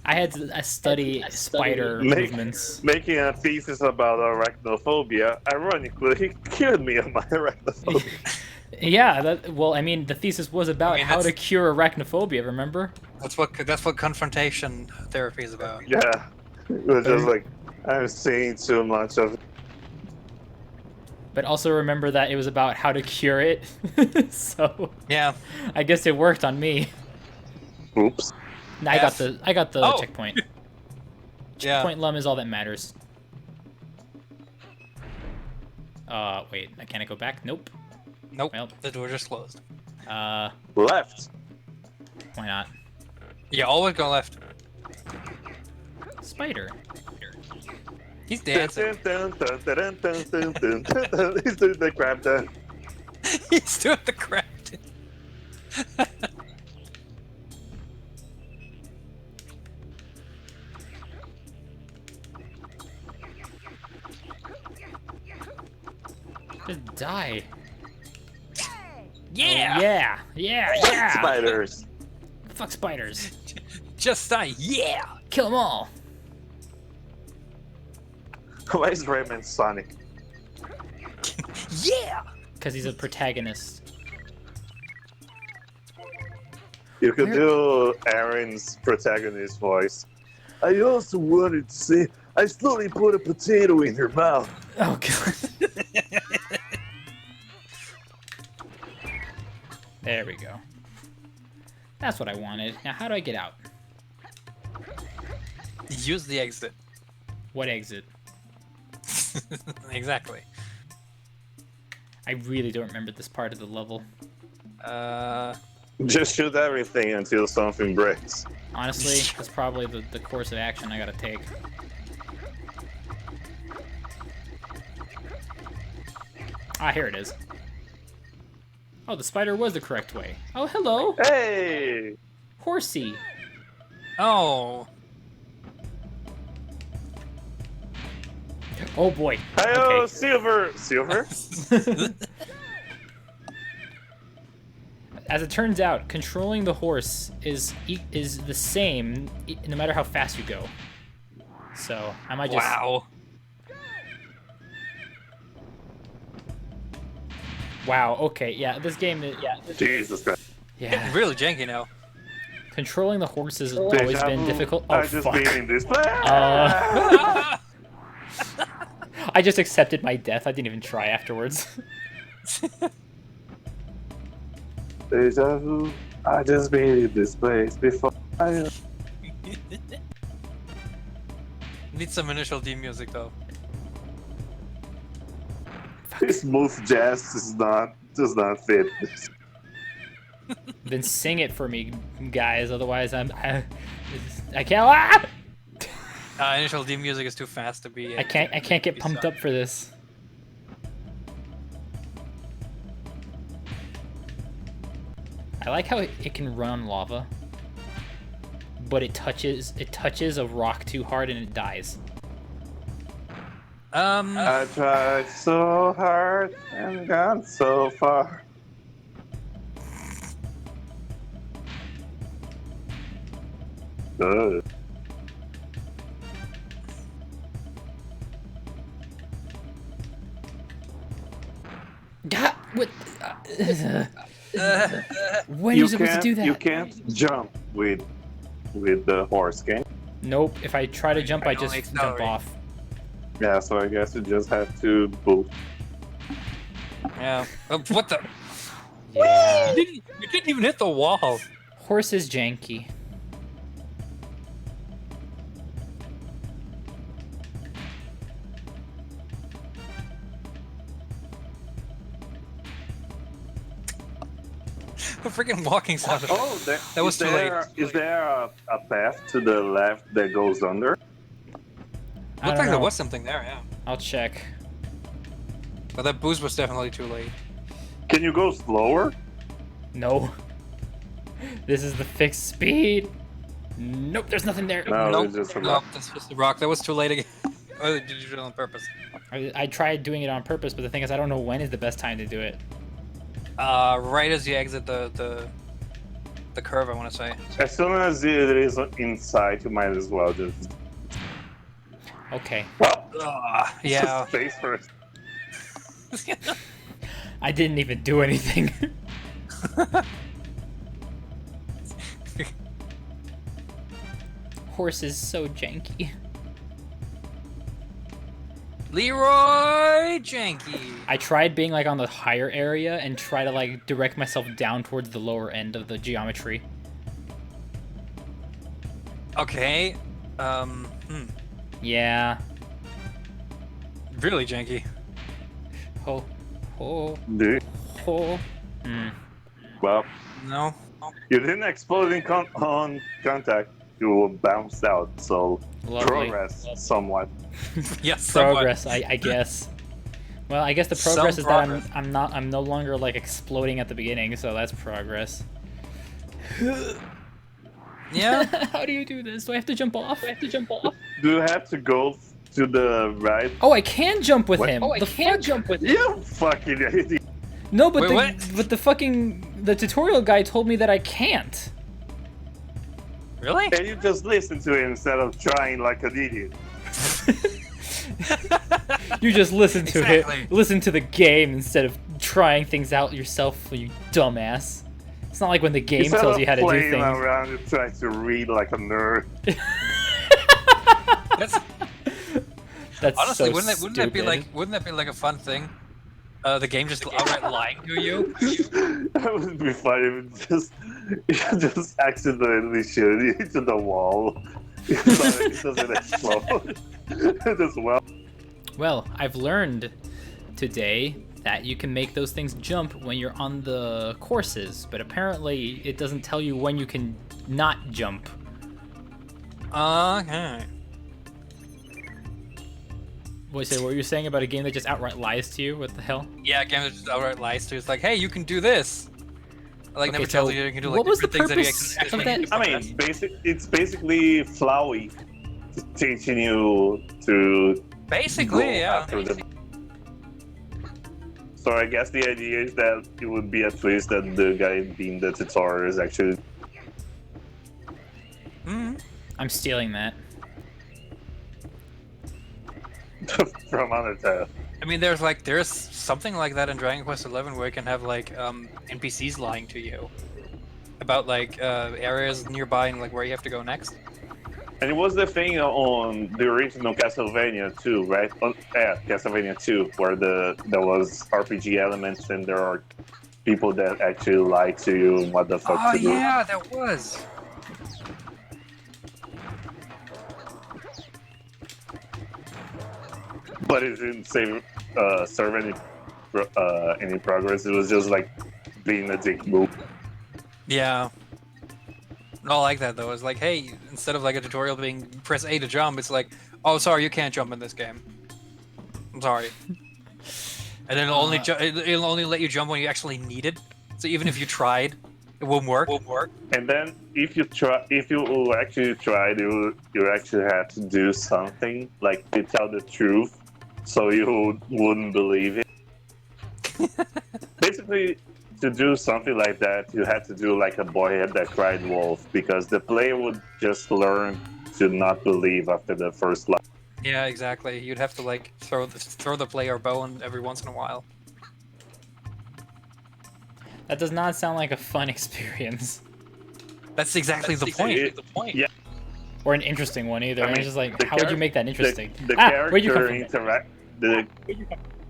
I had to study spider movements. Making a thesis about arachnophobia ironically cured me of my arachnophobia. Yeah, well, I mean, the thesis was about how to that's- cure arachnophobia, remember? That's what confrontation therapy is about. Yeah, it was just like I'm seeing too much of it. But also remember that it was about how to cure it. So Yeah. I guess it worked on me. Oops. I got the Oh. checkpoint. Yeah. Checkpoint lum is all that matters. Wait, can I go back? Nope. Nope. Well. The door just closed. Left. Why not? Yeah, always go left. Spider. He's dancing. He's doing the crab dance. He's doing the crap. Just die. Yeah. Yeah. Yeah. Yeah. Spiders. Fuck spiders. Just die. Yeah. Kill them all. Why is Rayman Sonic? Yeah. Because he's a protagonist. You could do Aaron's protagonist voice. I also wanted to say, I slowly put a potato in her mouth. Oh god. There we go. That's what I wanted. Now how do I get out? Use the exit. What exit? Exactly. I really don't remember this part of the level. Just shoot everything until something breaks. Honestly, that's probably the course of action I gotta take. Ah, here it is. Oh, the spider was the correct way. Oh, hello! Hey! Horsey! Oh. Oh boy. Hi-yo, Okay. Silver! Silver? As it turns out, controlling the horse is the same no matter how fast you go. So I might just. Wow. Wow. Okay. Yeah. This game. Jesus Christ. Yeah. Really janky now. Controlling the horses has always Deja been vu. difficult. Oh I just fuck. been in this. I just accepted my death. I didn't even try afterwards. Deja vu. I just been in this place before. Need some initial D music though. This smooth jazz does not fit. Then sing it for me, guys. Otherwise, I can't. Ah! Initial D music is too fast to be. I can't get pumped up for this. I like how it can run on lava, but it touches a rock too hard and it dies. I tried so hard and gone so far. Ugh. God, what? When are you supposed to do that? You can't jump with the horse, can you? Nope. If I try to jump, I just only jump accelerate. off. Yeah, so I guess you just have to boot. Yeah. What the? Yeah. You didn't even hit the wall. Horse is janky. The freaking walking sound. Oh, That was too late. Is there a path to the left that goes under? I Looked don't like there know. was something there, yeah. I'll check. But that boost was definitely too late. Can you go slower? No. This is the fixed speed. Nope, there's nothing there. No, Nope. it's just a Nope, rock. that's just a rock. That was too late again. Or did you do it on purpose? I tried doing it on purpose, but the thing is, I don't know when is the best time to do it. Right as you exit the the curve, I want to say. As soon as it is inside, you might as well just. Okay. Yeah. Face first. I didn't even do anything. Horse is so janky. Leroy Janky. I tried being like on the higher area and try to like direct myself down towards the lower end of the geometry. Okay. Yeah. Really janky. Ho. Ho. Dude. Ho. Hmm. Well, No. you didn't explode on contact. You will bounce out, so Lovely. progress somewhat. Yes. somewhat. Progress, I guess. Well, I guess the Some progress is progress. that I'm no longer like exploding at the beginning, so that's progress. Yeah. How do you do this? Do I have to jump off? Do you have to go to the right? Oh, I can jump with What? him. The fuck? jump with You fucking idiot. No, but Wait, what? the tutorial guy told me that I can't. Really? And you just listen to it instead of trying like an idiot. You just listen to Exactly. it. Listen to the game instead of trying things out yourself, you dumbass. It's not like when the game Instead tells of you how to do playing things. around and trying to read like a nerd. That's Honestly, so wouldn't that be stupid. like a fun thing? The game just outright lying to you. That would be funny if you just accidentally shoot it into the wall. It doesn't explode. Just well. Well, I've learned today that you can make those things jump when you're on the courses, but apparently it doesn't tell you when you can not jump. Okay. What were you saying about a game that just outright lies to you? What the hell? Yeah, a game that just outright lies to you. It's like, hey, you can do this. Like, Okay, never tells so you you can do like what was the different purpose things that you of actually that? need to I mean, it's basically Flowey teaching you to go basically, yeah. after the. So I guess the idea is that it would be a twist that the guy being the tutorial is actually. Hmm. I'm stealing that. From Undertale. I mean, there's something like that in Dragon Quest XI where you can have like NPCs lying to you about like areas nearby and like where you have to go next. And it was the thing on the original Castlevania 2, right? Castlevania 2, where there was RPG elements and there are people that actually lie to you and what the fuck Oh to do. yeah, that was. But it didn't serve any progress. It was just like being a dick move. Yeah. I like that though. It's like, hey, instead of like a tutorial being press A to jump, it's like, oh, sorry, you can't jump in this game. I'm sorry. And then it'll only let you jump when you actually need it. So even if you tried, it won't work. And then if you actually tried, you actually had to do something like to tell the truth, so you wouldn't believe it. Basically, to do something like that, you had to do like a boy that cried wolf, because the player would just learn to not believe after the first line. Yeah, exactly. You'd have to like throw the player bone every once in a while. That does not sound like a fun experience. That's exactly the point. Yeah, Or an interesting one either. I And mean, it's just like, the how would you make that interesting? the Where'd you come character from?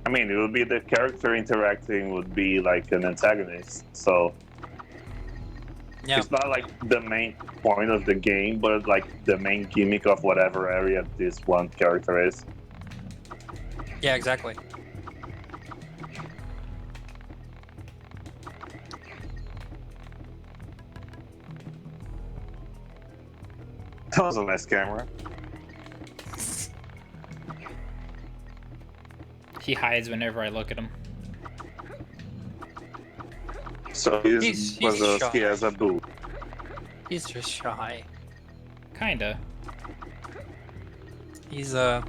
I mean, it would be the character interacting would be like an antagonist, so Yeah. it's not like the main point of the game, but like the main gimmick of whatever area this one character is. Yeah, exactly. That was a nice camera. He hides whenever I look at him. So He's shy. he has a boo. He's just shy. Kinda. He's what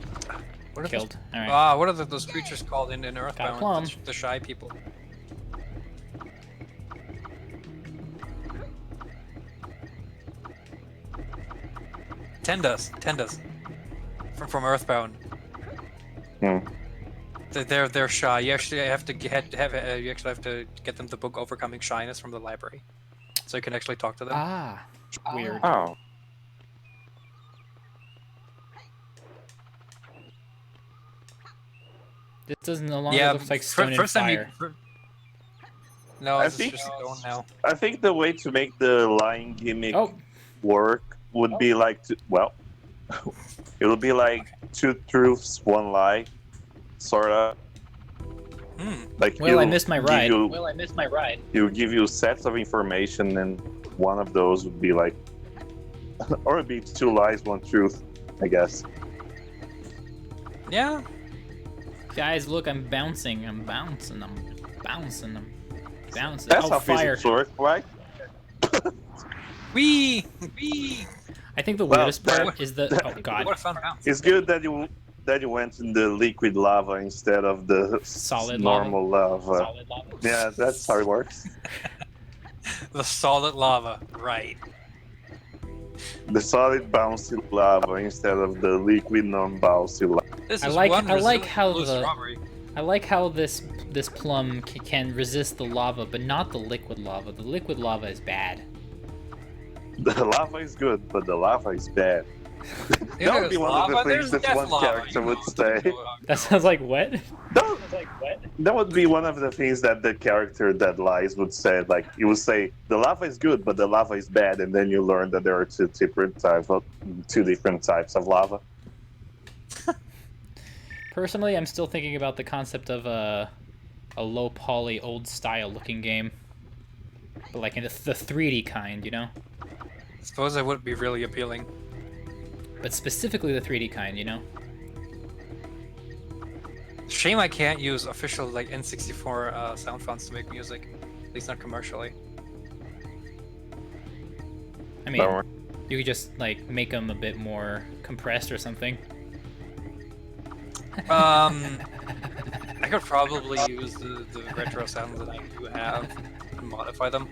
are Killed. Alright. what are those creatures called in Got a Earthbound? plum. The shy people. Tendas. From Earthbound. Hmm. They're shy. You actually have to get them the book Overcoming Shyness from the library, so you can actually talk to them. Ah, weird. Oh. This doesn't no longer looks like Stone and first time Fire. No, I it's think- just Stone now. I think the way to make the lying gimmick Oh, work would be like it would be like 2 truths, 1 lie, sort of. Like well, I he'll missed my give ride. you- He'll give you sets of information, and one of those would be like, or it'd be 2 lies, 1 truth, I guess. Yeah. guys, look, I'm bouncing. I'm bouncing. Bouncing. That's Oh, how fire. physics work, right? Wee. I think the Well, weirdest part that- is the. Oh God. What a fun bounce. It's good that you went in the liquid lava instead of the Solid normal lava. Yeah, that's how it works. The solid lava, right? The solid bouncy lava instead of the liquid non-bouncy lava. This I is like- one I like resilient how blue the- strawberry. I like how this plum can resist the lava, but not the liquid lava. The liquid lava is bad. The lava is good, but the lava is bad. Yeah, That would be there's one of the lava, things there's that death one lava, character you would know. say. That sounds like what? That would be one of the things that the character that lies would say. Like, he would say, the lava is good, but the lava is bad, and then you learn that there are two different types of lava. Personally, I'm still thinking about the concept of a low poly, old style looking game, but like in the 3D kind, you know. Suppose that would be really appealing. But specifically the 3D kind, you know. Shame I can't use official like N64 sound fonts to make music, at least not commercially. I mean, Don't worry. you could just like make them a bit more compressed or something. I could probably use the retro sounds that I do have and modify them.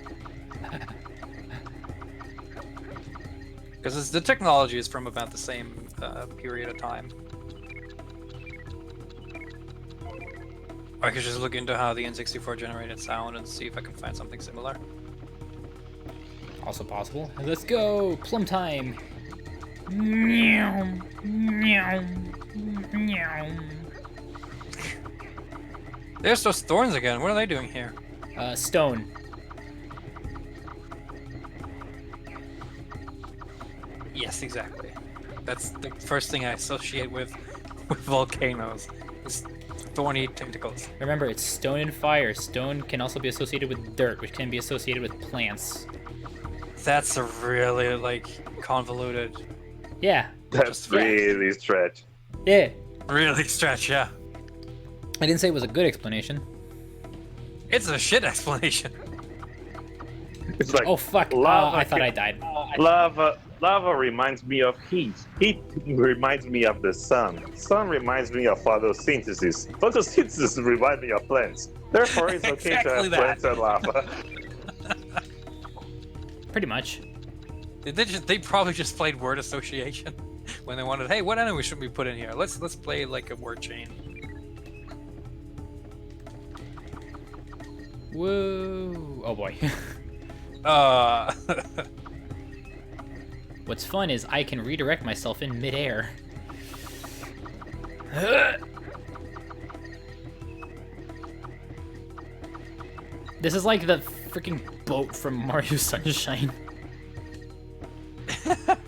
Because the technology is from about the same period of time. I could just look into how the N64 generated sound and see if I can find something similar. Also possible. Let's go! Plum time! Meow, meow, meow. There's those thorns again. What are they doing here? Stone. Yes, exactly. That's the first thing I associate with volcanoes. Is thorny tentacles. Remember, it's stone and fire. Stone can also be associated with dirt, which can be associated with plants. That's a really like convoluted. Yeah. That's really stretch. Yeah. Really stretch, yeah. I didn't say it was a good explanation. It's a shit explanation. It's like, Oh, fuck. Lava I thought can- I died. Lava reminds me of heat. Heat reminds me of the sun. Sun reminds me of photosynthesis. Photosynthesis reminds me of plants. Therefore, it's okay Exactly to have plants and lava. Pretty much. They probably just played word association when they wanted, hey, what enemy should we put in here? Let's play like a word chain. Whoa. Oh boy. What's fun is I can redirect myself in midair. This is like the freaking boat from Mario Sunshine.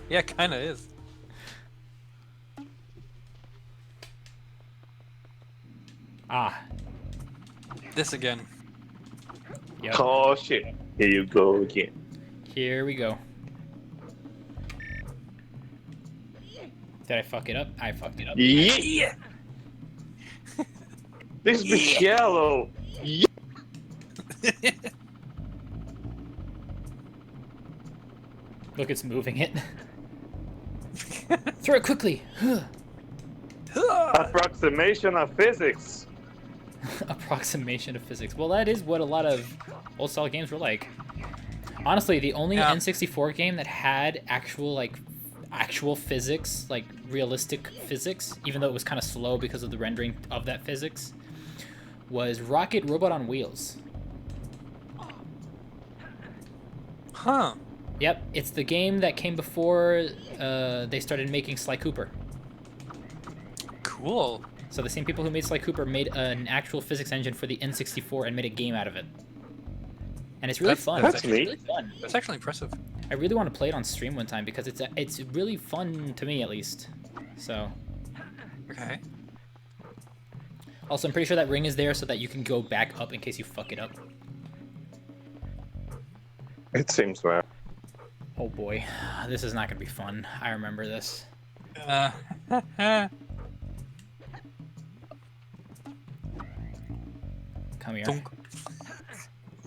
Yeah, kinda is. Ah. This again. Yep. Oh shit. Here you go again. Here we go. Did I fuck it up? I fucked it up. Yeah. This is yellow. Yeah. Look, it's moving it. Throw it quickly. Approximation of physics. Approximation of physics. Well, that is what a lot of old style games were like. Honestly, the only Yeah. N64 game that had actual like actual physics, like realistic physics, even though it was kind of slow because of the rendering of that physics, was Rocket Robot on Wheels. Huh. Yep, it's the game that came before they started making Sly Cooper. Cool. So the same people who made Sly Cooper made an actual physics engine for the N64 and made a game out of it. And it's really fun. That's It's actually neat. really fun. That's actually impressive. I really want to play it on stream one time because it's really fun to me, at least. So. Okay. Also, I'm pretty sure that ring is there so that you can go back up in case you fuck it up. It seems well. Oh boy, this is not gonna be fun. I remember this. Come here. Thunk.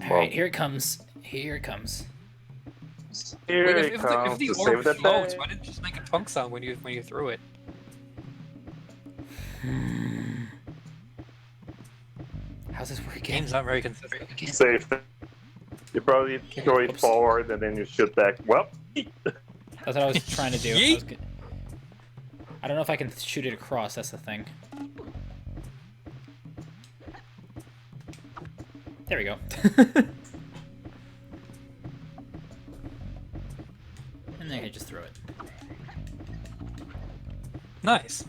Alright, here it comes. Here it comes. Here Wait, it if comes the to orb save the floats, day. why didn't it just make a punk sound when you threw it? How's this working? Game's not very consistent. Save it. You probably throw it Oops. forward and then you shoot back. Well, That's what I was trying to do. Yeet. I don't know if I can shoot it across, that's the thing. There we go. And then I just throw it. Nice.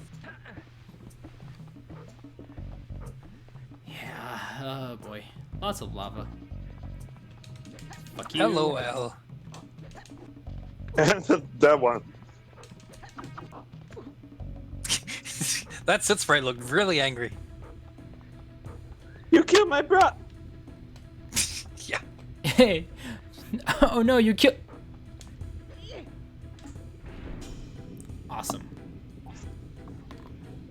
Yeah, oh boy. Lots of lava. Fuck you. Hello, L. that one. That sit sprite looked really angry. You killed my bro. Yeah. Hey! Oh no, you killed. Awesome.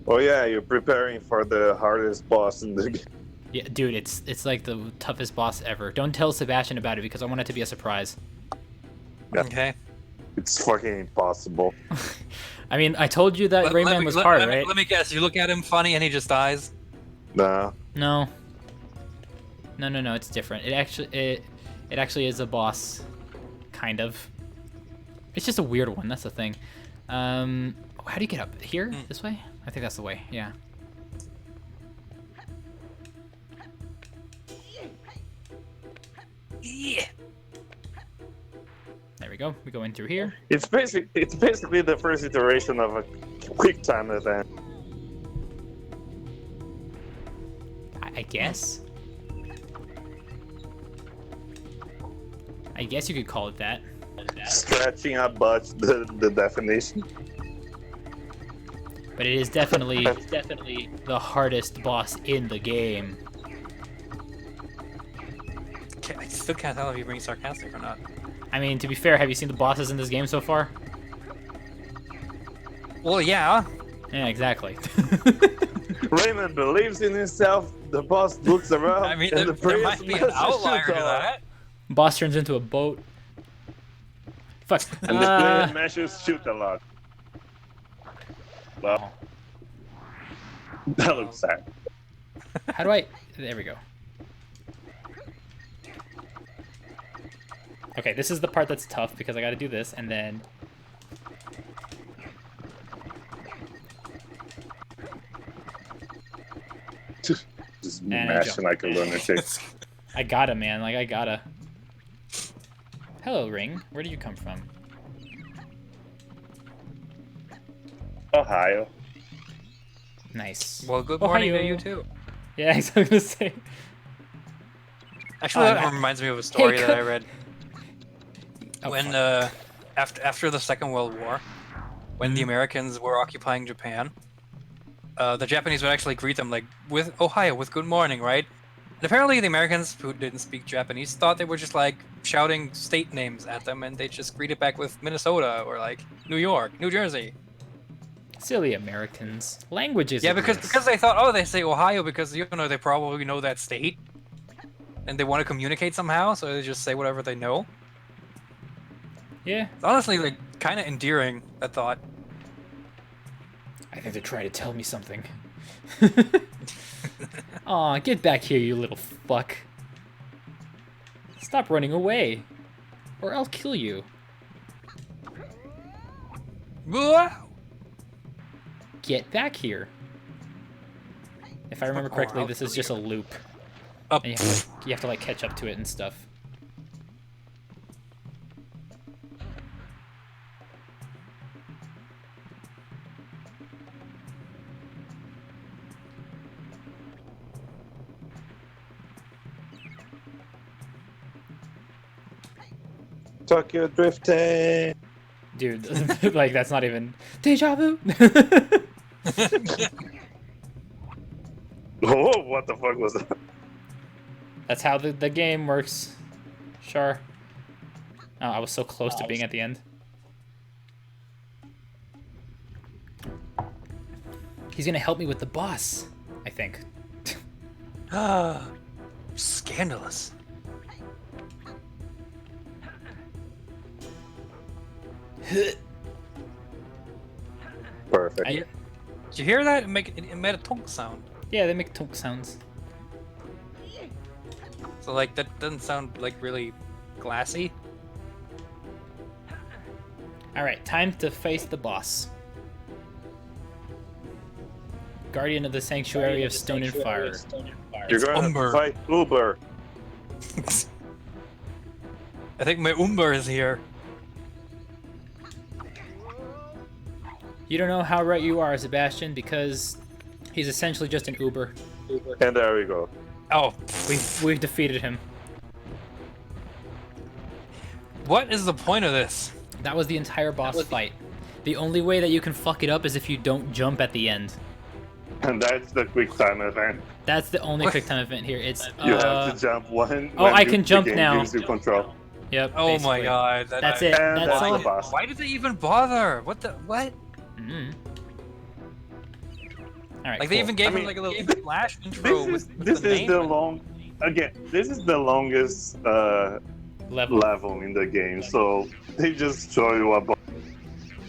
Oh yeah, you're preparing for the hardest boss in the game. Yeah, dude, it's like the toughest boss ever. Don't tell Sebastian about it because I want it to be a surprise. Yeah. Okay. It's fucking impossible. I mean, I told you that Rayman was hard, right? Let me guess. You look at him funny and he just dies. Nah. No. No, it's different. It actually is a boss, kind of. It's just a weird one. That's the thing. How do you get up here? This way? I think that's the way. Yeah. Yeah. There we go. We go in through here. It's basically the first iteration of a quick time event. I guess. I guess you could call it that. Stretching a bunch the definition. But it is definitely the hardest boss in the game. I still can't tell if you're being sarcastic or not. I mean, to be fair, have you seen the bosses in this game so far? Well, yeah. Yeah, exactly. Rayman believes in himself. The boss looks around. I mean, and the there might priest be an must outlier shoot to off. that. Boss turns into a boat. Fuck. And the player measures shoot a lot. Well, that looks sad. How do I... There we go. Okay, this is the part that's tough because I gotta do this, and then... Just And I mashing jump. like a lunatic. I gotta, man. Like, I gotta. Hello, Ring. Where did you come from? Ohio. Nice. Well, good morning to Ohio. you too. Yeah, I was gonna say. Actually, Oh, that I- reminds me of a story that I read. Oh, When fuck. after the Second World War, when the Americans were occupying Japan, the Japanese would actually greet them like with Ohio with good morning, right? And apparently the Americans who didn't speak Japanese thought they were just like shouting state names at them, and they just greeted back with Minnesota or like New York, New Jersey. Silly Americans. Languages. Yeah, at because least. they thought, oh, they say Ohio because you know they probably know that state, and they want to communicate somehow, so they just say whatever they know. Yeah. It's honestly like kind of endearing, that thought. I think they're trying to tell me something. Aw, get back here, you little fuck. Stop running away. Or I'll kill you. Get back here. If I remember correctly, this is just a loop. Up. And you have to like catch up to it and stuff. Tokyo drifting. Dude, like that's not even deja vu. Oh, what the fuck was that? That's how the game works. Sure. Oh, I was so close to being at the end. He's gonna help me with the boss, I think. Scandalous. Perfect. Did you hear that? It made a tonk sound. Yeah, they make tonk sounds. So like that doesn't sound like really glassy. Alright, time to face the boss. Guardian of the Sanctuary of Stone and Fire. You're gonna Umber. fight Uber. I think my Umber is here. You don't know how right you are, Sebastian, because he's essentially just an Uber. And there we go. Oh, We've defeated him. what is the point of this? That was the entire boss fight. The only way that you can fuck it up is if you don't jump at the end. And that's the quick time event. That's the only quick time event here. It's You have to jump when I can jump the game now. gives you control. Yep. Oh my basically. god. That's it. And That's that's all. the boss. Why did they even bother? What the what? Mm. All right. Like they cool. even gave I him mean, like a little flash intro with This the is name. this is the longest level in the game, so they just show you a boss.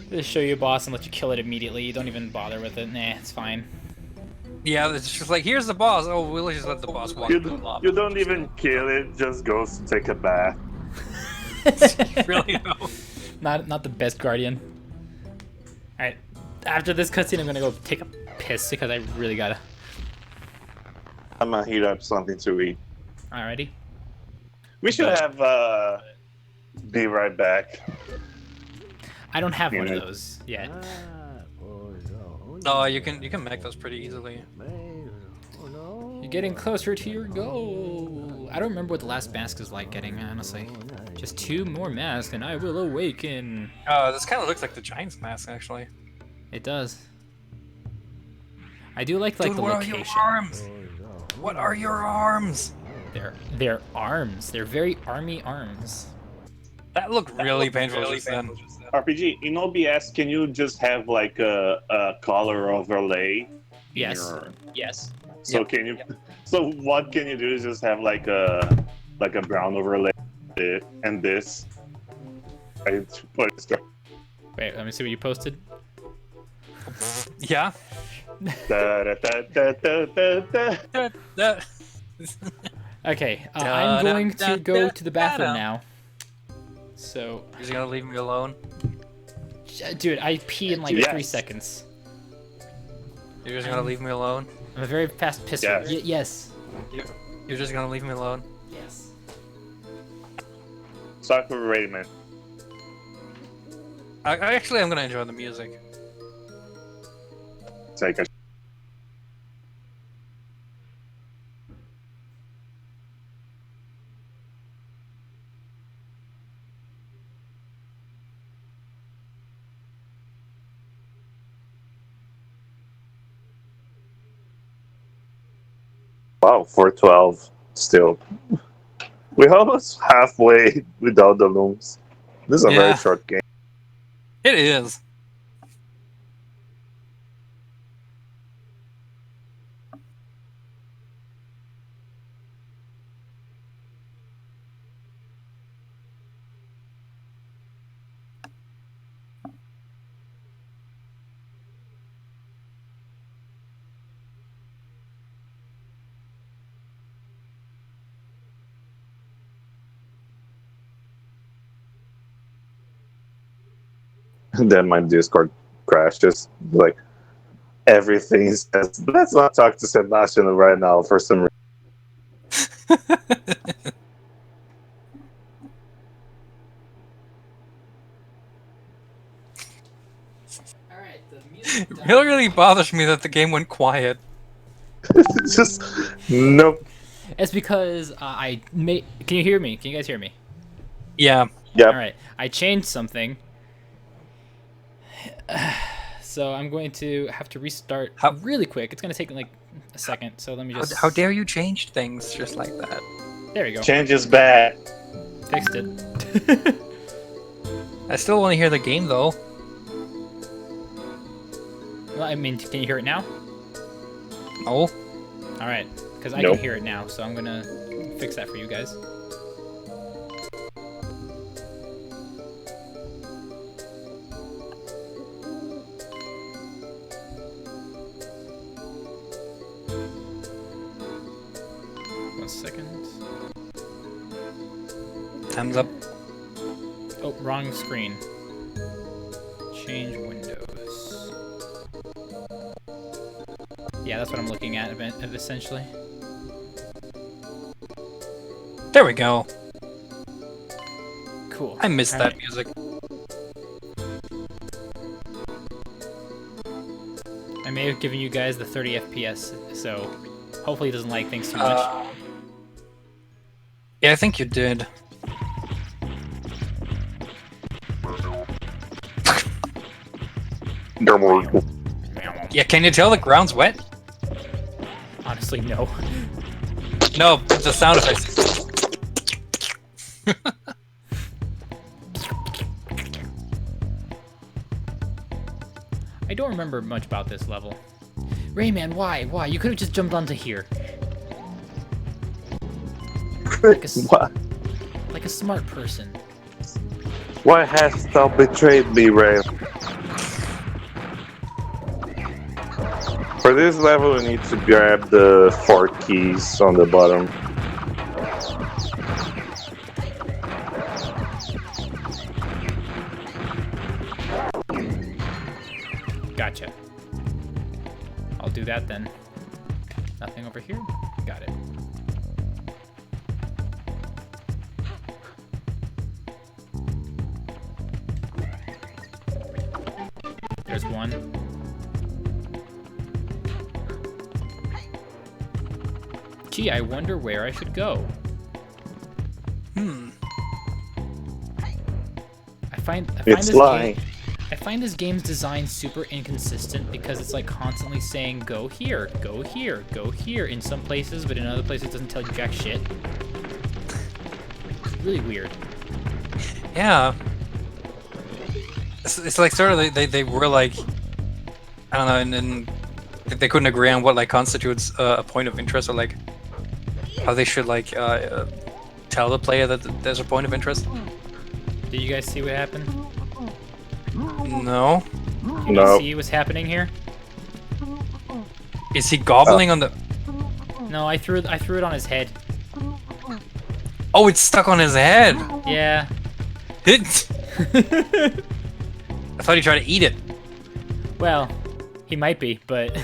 They show you a boss and let you kill it immediately. You don't even bother with it. Nah, it's fine. Yeah, it's just like here's the boss. Oh, we'll just let the boss walk through the lava. You don't even kill it, just goes to take a bath. Really though. Not the best Guardian. All right. After this cutscene, I'm gonna go take a piss because I really gotta. I'm gonna heat up something to eat. Alrighty. We should have be right back. I don't have one of Yeah. those yet. No, you can make those pretty easily. You're getting closer to your goal. I don't remember what the last mask is like getting, honestly. Just 2 more masks and I will awaken. This kind of looks like the Giant's mask actually. It does. I do like Dude, the what location. are your arms? What are your arms? They're arms. They're very army arms. That looked really painful just then. RPG, in OBS, can you just have like a color overlay? Yes. Yes. So can you? So what can you do is just have like a brown overlay, and this. Wait, let me see what you posted. Yeah. Da-da-da-da-da-da. Okay, I'm going to go to the bathroom now. So, You're just gonna leave me alone? dude, I pee in like Yes. 3 seconds. You're just gonna leave me alone? I'm a very fast pisser. Yes. Yes. You're just gonna leave me alone? Yes. Sakura Rayman. Actually, I'm gonna enjoy the music. Take a. Wow, 412 still. We're almost halfway without the looms. This is a Yeah. very short game. It is. And then my Discord crashes. Like everything says, let's not talk to Sebastian right now for some reason. Alright, the It really bothers me that the game went quiet. It's just nope. It's because I made. Can you hear me? Can you guys hear me? Yeah. Yep. Alright, I changed something. So I'm going to have to restart really quick. It's going to take like a second, so let me just... How dare you change things just like that? There we go. Change is bad. Fixed it. I still want to hear the game though. Well, I mean, can you hear it now? Oh. Alright, because I Nope. can hear it now, so I'm going to fix that for you guys. One second. Time's up. Oh, wrong screen. Change windows. Yeah, that's what I'm looking at, essentially. There we go. Cool. I missed that Alright. music. I may have given you guys the 30 FPS, so hopefully it doesn't like things too much. Yeah, I think you did. Yeah, can you tell the ground's wet? Honestly, no. No, the sound effects. I don't remember much about this level. Rayman, why? Why? You could have just jumped onto here. What? Like a smart person. Why hast thou betrayed me, Ray? For this level, you need to grab the 4 keys on the bottom. Gotcha. I'll do that then. Nothing over here? Got it. There's one. Gee, I wonder where I should go. It's lying. I find this game's design super inconsistent because it's like constantly saying go here, go here, go here in some places, but in other places it doesn't tell you jack shit. It's really weird. Yeah. It's like sort of they were like, I don't know, and then they couldn't agree on what like constitutes a point of interest, or like how they should like tell the player that there's a point of interest. Did you guys see what happened? No. You No. see what's happening here? Is he gobbling on the? No, I threw it on his head. Oh, it's stuck on his head. Yeah. I thought he tried to eat it. Well, he might be, but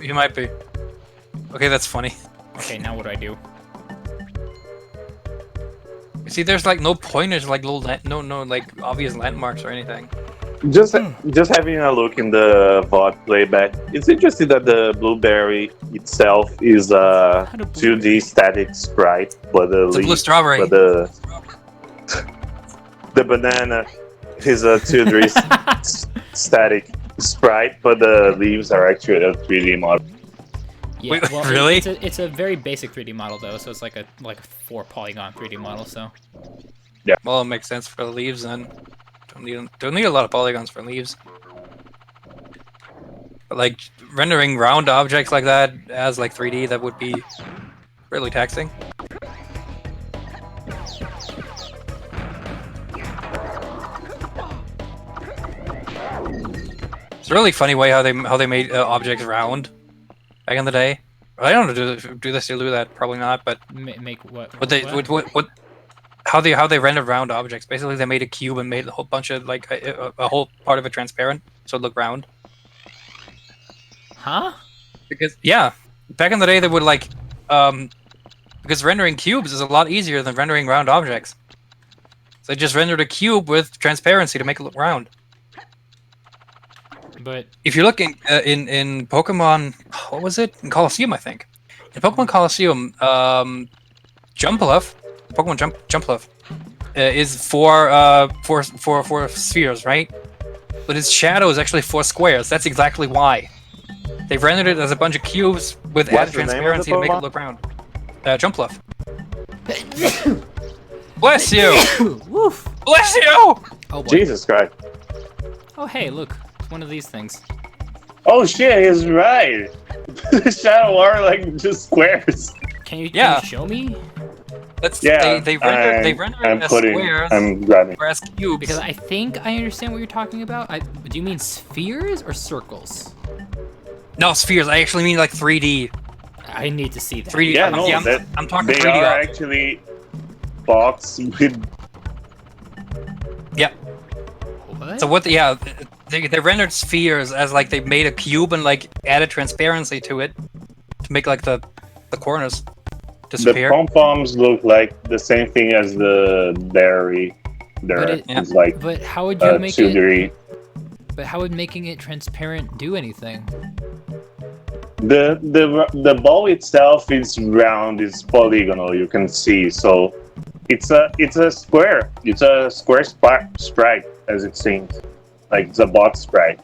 He might be. Okay, that's funny. okay, now what do I do? See, there's like no pointers, like no like obvious landmarks or anything. Just having a look in the VOD playback, it's interesting that the blueberry itself is a 2D static sprite, but the It's a blue strawberry. but the banana is a 2D static sprite, but the leaves are actually a 3D model. Yeah, Wait, well, really? It's a very basic 3D model though, so it's like a 4-polygon 3D model. So Well, it makes sense for the leaves then. Don't need a lot of polygons for leaves. But like rendering round objects like that as like 3D, that would be really taxing. It's a really funny way how they made objects round back in the day. I don't know, do they still do that? Probably not. But make what? what they what? what how they rendered round objects. Basically, they made a cube and made a whole bunch of like a whole part of it transparent, so it looked round. Huh? Because yeah, back in the day they would like because rendering cubes is a lot easier than rendering round objects. So they just rendered a cube with transparency to make it look round. But If you look in Pokemon, what was it? In Colosseum, I think. In Pokemon Colosseum, Jumpluff, Pokemon Jumpluff, is four spheres, right? But its shadow is actually 4 squares. That's exactly why. They've rendered it as a bunch of cubes with added the name of the transparency to make it Pokemon? look round. Jumpluff. Bless you! woof. Bless you! Oh boy. Jesus Christ. Oh hey, look, it's one of these things. Oh shit, he's right. The shadow are like just squares. Can you Yeah. show me? That's Yeah, they rendered it I'm as putting. squares I'm grabbing. or as cubes. Because I think I understand what you're talking about. Do you mean spheres or circles? No, spheres. I actually mean like 3D. I need to see that. 3D. Yeah, no, I'm talking they 3D. are objects. actually box with. Yeah. What? So what? Yeah, they rendered spheres as like they made a cube and like added transparency to it to make like the corners The disappear. pom poms look like the same thing as the dairy. But it- It's like But how would you make it? 2D. But how would making it transparent do anything? The ball itself is round, it's polygonal. You can see, so it's a square. It's a square sprite, as it seems. Like it's a box sprite.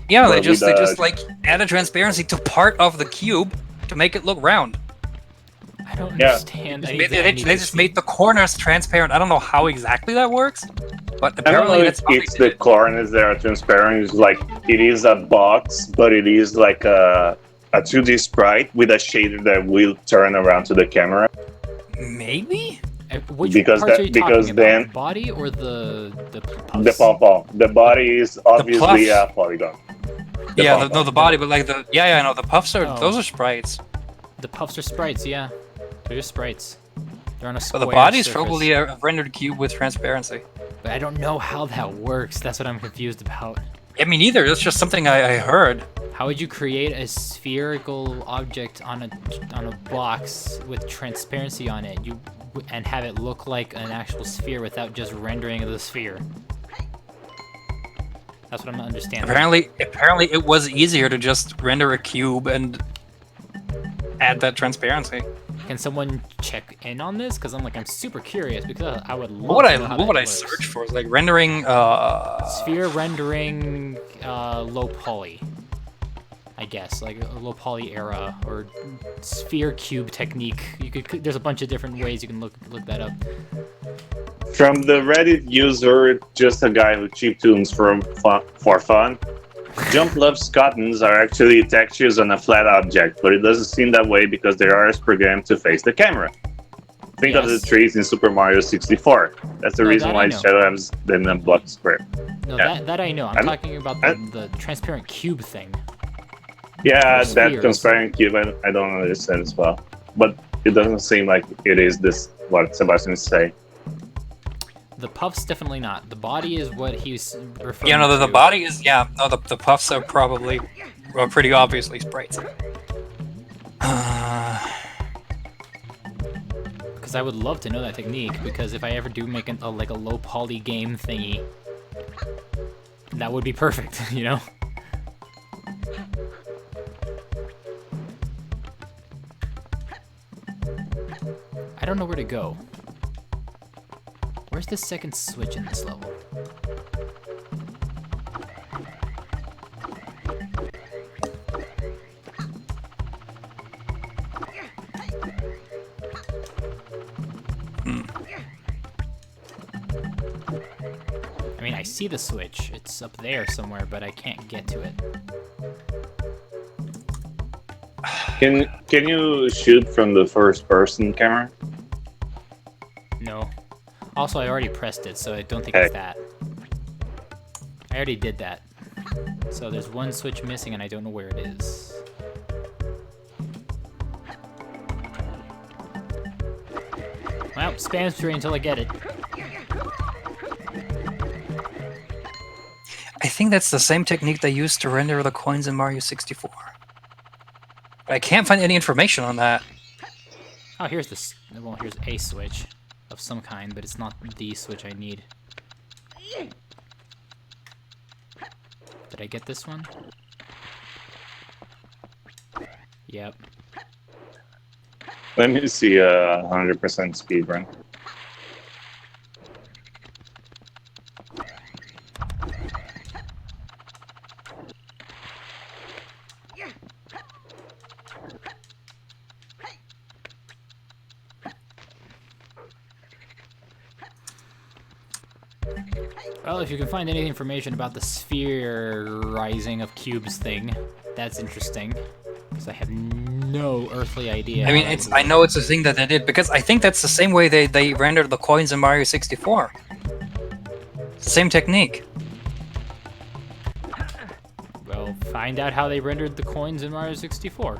Yeah, they Well, just with, like added transparency to part of the cube to make it look round. I don't Yeah. understand. I need to- They I need to just see. made the corners transparent. I don't know how exactly that works, but I don't know apparently if that's how they it's did the it. corners that are transparent. It's like it is a box, but it is like a 2D sprite with a shader that will turn around to the camera. Maybe? Which because parts that- are you because talking about? then- The body or the puffs? The pom pom. The body is obviously a puffs. polygon. Yeah, pom-pom. no, the body, but like the I know the puffs are Oh. those are sprites. The puffs are sprites, yeah. They're just sprites. They're on a But square the body's surface. probably a rendered cube with transparency. But I don't know how that works. That's what I'm confused about. I mean, either. That's just something I heard. How would you create a spherical object on a box with transparency on it? And have it look like an actual sphere without just rendering the sphere? That's what I'm not understanding. Apparently it was easier to just render a cube and add that transparency. Can someone check in on this? Because I'm super curious because I would love What to know how would that I works. search for? Is like rendering Sphere rendering low poly. I guess like a low poly era or sphere cube technique. You could. There's a bunch of different ways you can look that up. From the Reddit user, just a guy who chiptunes for fun. Jump Love's cottons are actually textures on a flat object, but it doesn't seem that way because they are programmed to face the camera. Think of the Yes. trees in Super Mario 64. That's the No, reason that why I know. Shadow has then a block square. No, Yeah. that I know. I'm I'm- talking about the transparent cube thing. Yeah, Or that spheres. transparent cube, I don't understand as well. But it doesn't seem like it is this what Sebastian is saying. The puffs definitely not. The body is what he's referring yeah, no, to. the body is the puffs are probably pretty obviously sprites. Because I would love to know that technique. Because if I ever do make a low poly game thingy, that would be perfect. You know. I don't know where to go. Where's the second switch in this level? I mean, I see the switch. It's up there somewhere, but I can't get to it. Can you shoot from the first person camera? No. Also, I already pressed it, so I don't think it's that. I already did that. So there's one switch missing, and I don't know where it is. Well, spam tree until I get it. I think that's the same technique they used to render the coins in Mario 64. But I can't find any information on that. Oh, here's this. Well, here's a switch of some kind, but it's not the switch I need. Did I get this one? Yep. Let me see a 100% speed run. Well, if you can find any information about the sphere-rising of cubes thing, that's interesting. Because I have no earthly idea. I mean, I know it's a thing that they did, because I think that's the same way they rendered the coins in Mario 64. It's the same technique. Well, find out how they rendered the coins in Mario 64.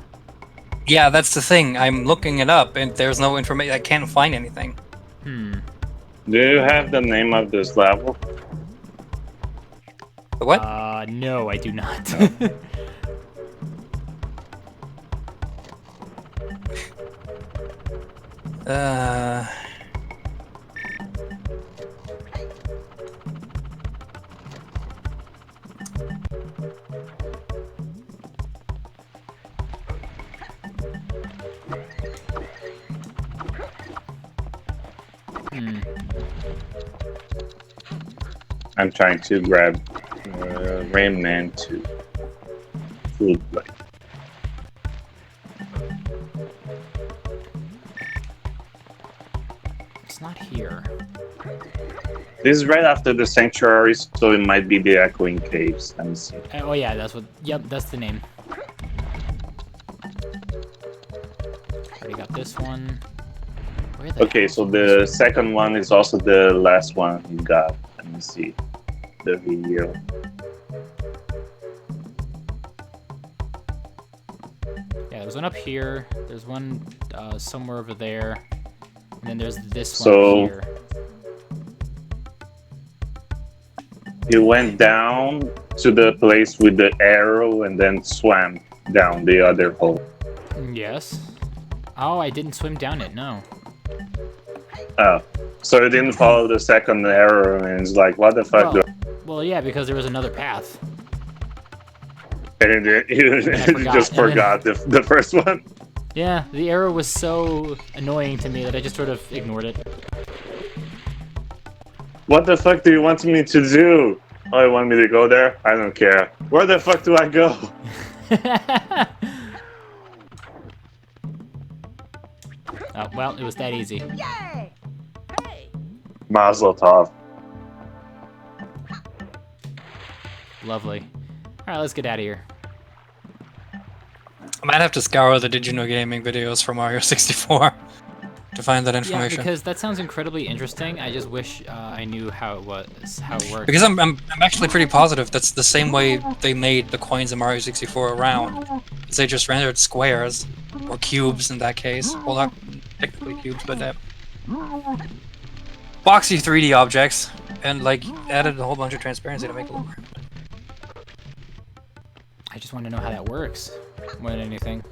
Yeah, that's the thing. I'm looking it up, and there's no information. I can't find anything. Hmm. Do you have the name of this level? The what? No, I do not. I'm trying to grab Rayman 2. Food like. It's not here. This is right after the sanctuary, so it might be the Echoing Caves. Let me see. Oh yeah, that's what. Yep, that's the name. Already got this one. Where the Okay, hell so is the second one is also the last one you got. Let me see the video. Yeah, there's one up here. There's one somewhere over there, and then there's this So- one here. He went down to the place with the arrow and then swam down the other hole. Yes. Oh, I didn't swim down it. No. Oh, so he didn't follow the second arrow, and it's like, what the fuck? Well, yeah, because there was another path. And he just forgot the first one. Yeah, the arrow was so annoying to me that I just sort of ignored it. What the fuck do you want me to do? Oh, you want me to go there? I don't care. Where the fuck do I go? Oh, well, it was that easy. Yay! Hey! Mazel tov. Lovely. Alright, let's get out of here. I might have to scour the Did You Know Gaming videos from Mario 64 to find that Yeah, information. because that sounds incredibly interesting. I just wish I knew how it worked. Because I'm actually pretty positive that's the same way they made the coins in Mario 64 around. Is they just rendered squares, or cubes in that case. Well, not technically cubes, but boxy 3D objects, and like added a whole bunch of transparency to make it look. I just want to know how that works more than anything.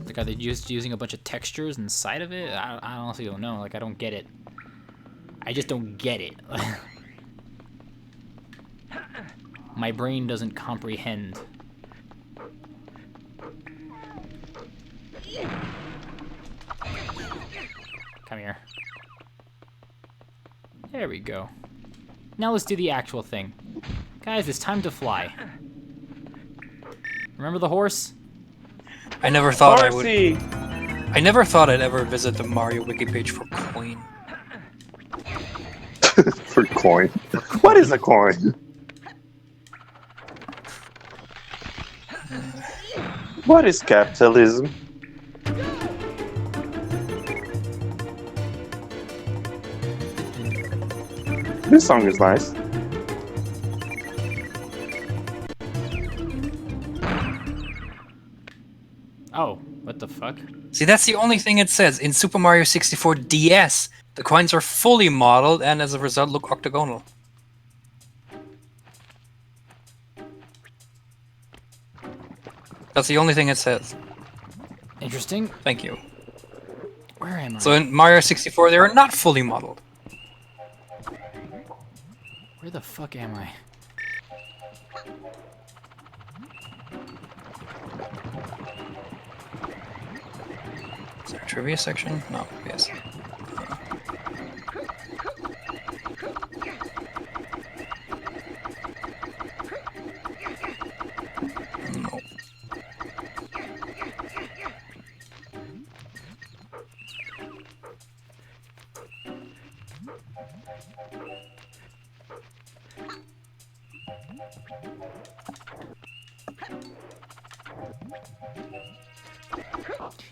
Like, are they just using a bunch of textures inside of it? I honestly don't know. Like, I don't get it. I just don't get it. My brain doesn't comprehend. Come here. There we go. Now let's do the actual thing. Guys, it's time to fly. Remember the horse? I never thought Horsey! I never thought I'd ever visit the Mario wiki page for coin. For coin. What is a coin? What is capitalism? This song is nice. Oh, what the fuck? See, that's the only thing it says. In Super Mario 64 DS, the coins are fully modeled and as a result look octagonal. That's the only thing it says. Interesting. Thank you. Where am I? So in Mario 64, they are not fully modeled. Where the fuck am I? Is there a trivia section? No, yes. No.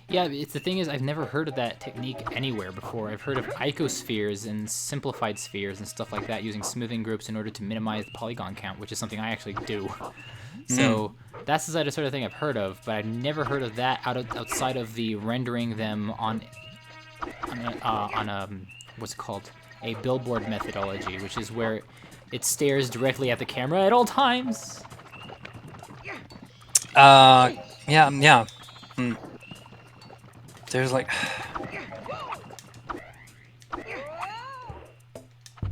Yeah, it's the thing is I've never heard of that technique anywhere before. I've heard of icospheres and simplified spheres and stuff like that using smoothing groups in order to minimize the polygon count, which is something I actually do. So that's the sort of thing I've heard of, but I've never heard of that outside of the rendering them on a what's it called, a billboard methodology, which is where it stares directly at the camera at all times. Yeah. There's like...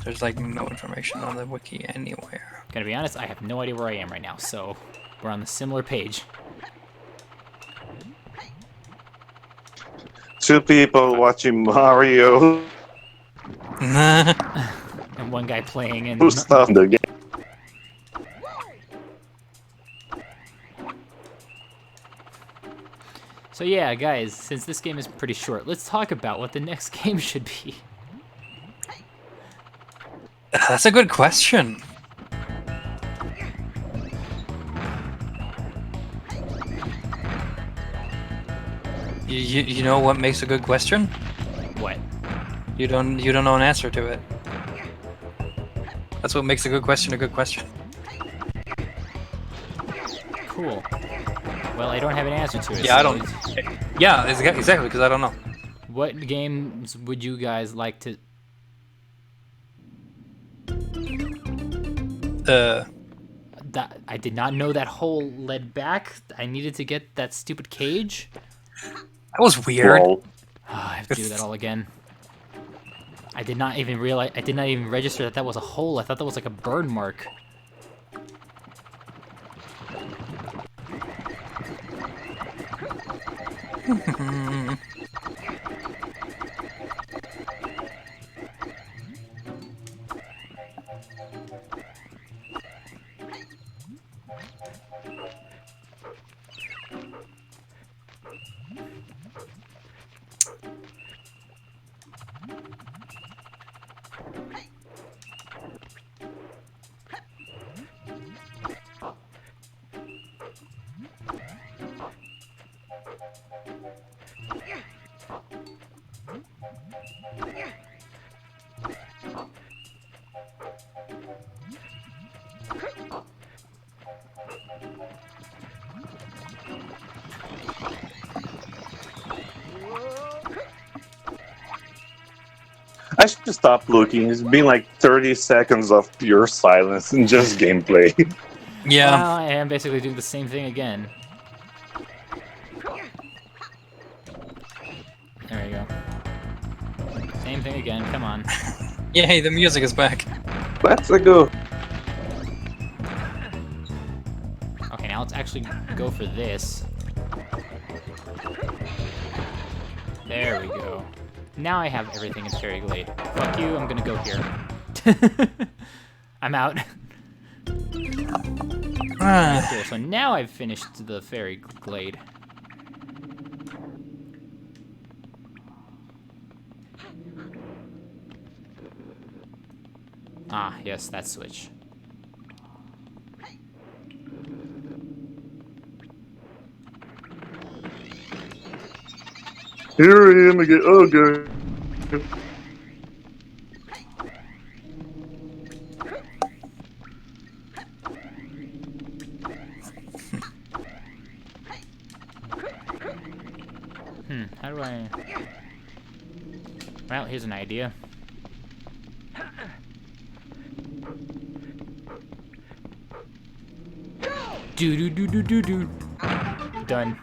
There's like no information on the wiki anywhere. Gonna be honest, I have no idea where I am right now, so we're on the similar page. Two people watching Mario. And one guy playing and... Who stuff the game? So yeah, guys, since this game is pretty short, let's talk about what the next game should be. That's a good question. You know what makes a good question? What? You don't know an answer to it. That's what makes a good question a good question. Cool. Well, I don't have an answer to it. Yeah, I so don't. Yeah, exactly, because I don't know. What games would you guys like to... That I did not know that hole led back. I needed to get that stupid cage. That was weird. Lol. Oh, I have to do that all again. I did not even realize. I did not even register that that was a hole. I thought that was like a burn mark. I should stop looking. It's been like 30 seconds of pure silence and just gameplay. Yeah. Well, I am basically doing the same thing again. There we go. Same thing again. Come on. Yay, the music is back. Let's go. Okay, now let's actually go for this. There we go. Now I have everything in Fairy Glade. Fuck you, I'm gonna go here. I'm out. Cool, so now I've finished the Fairy Glade. Ah, yes, that switch. Here I am again. Oh, good. How do I... Well, here's an idea. Do. Done.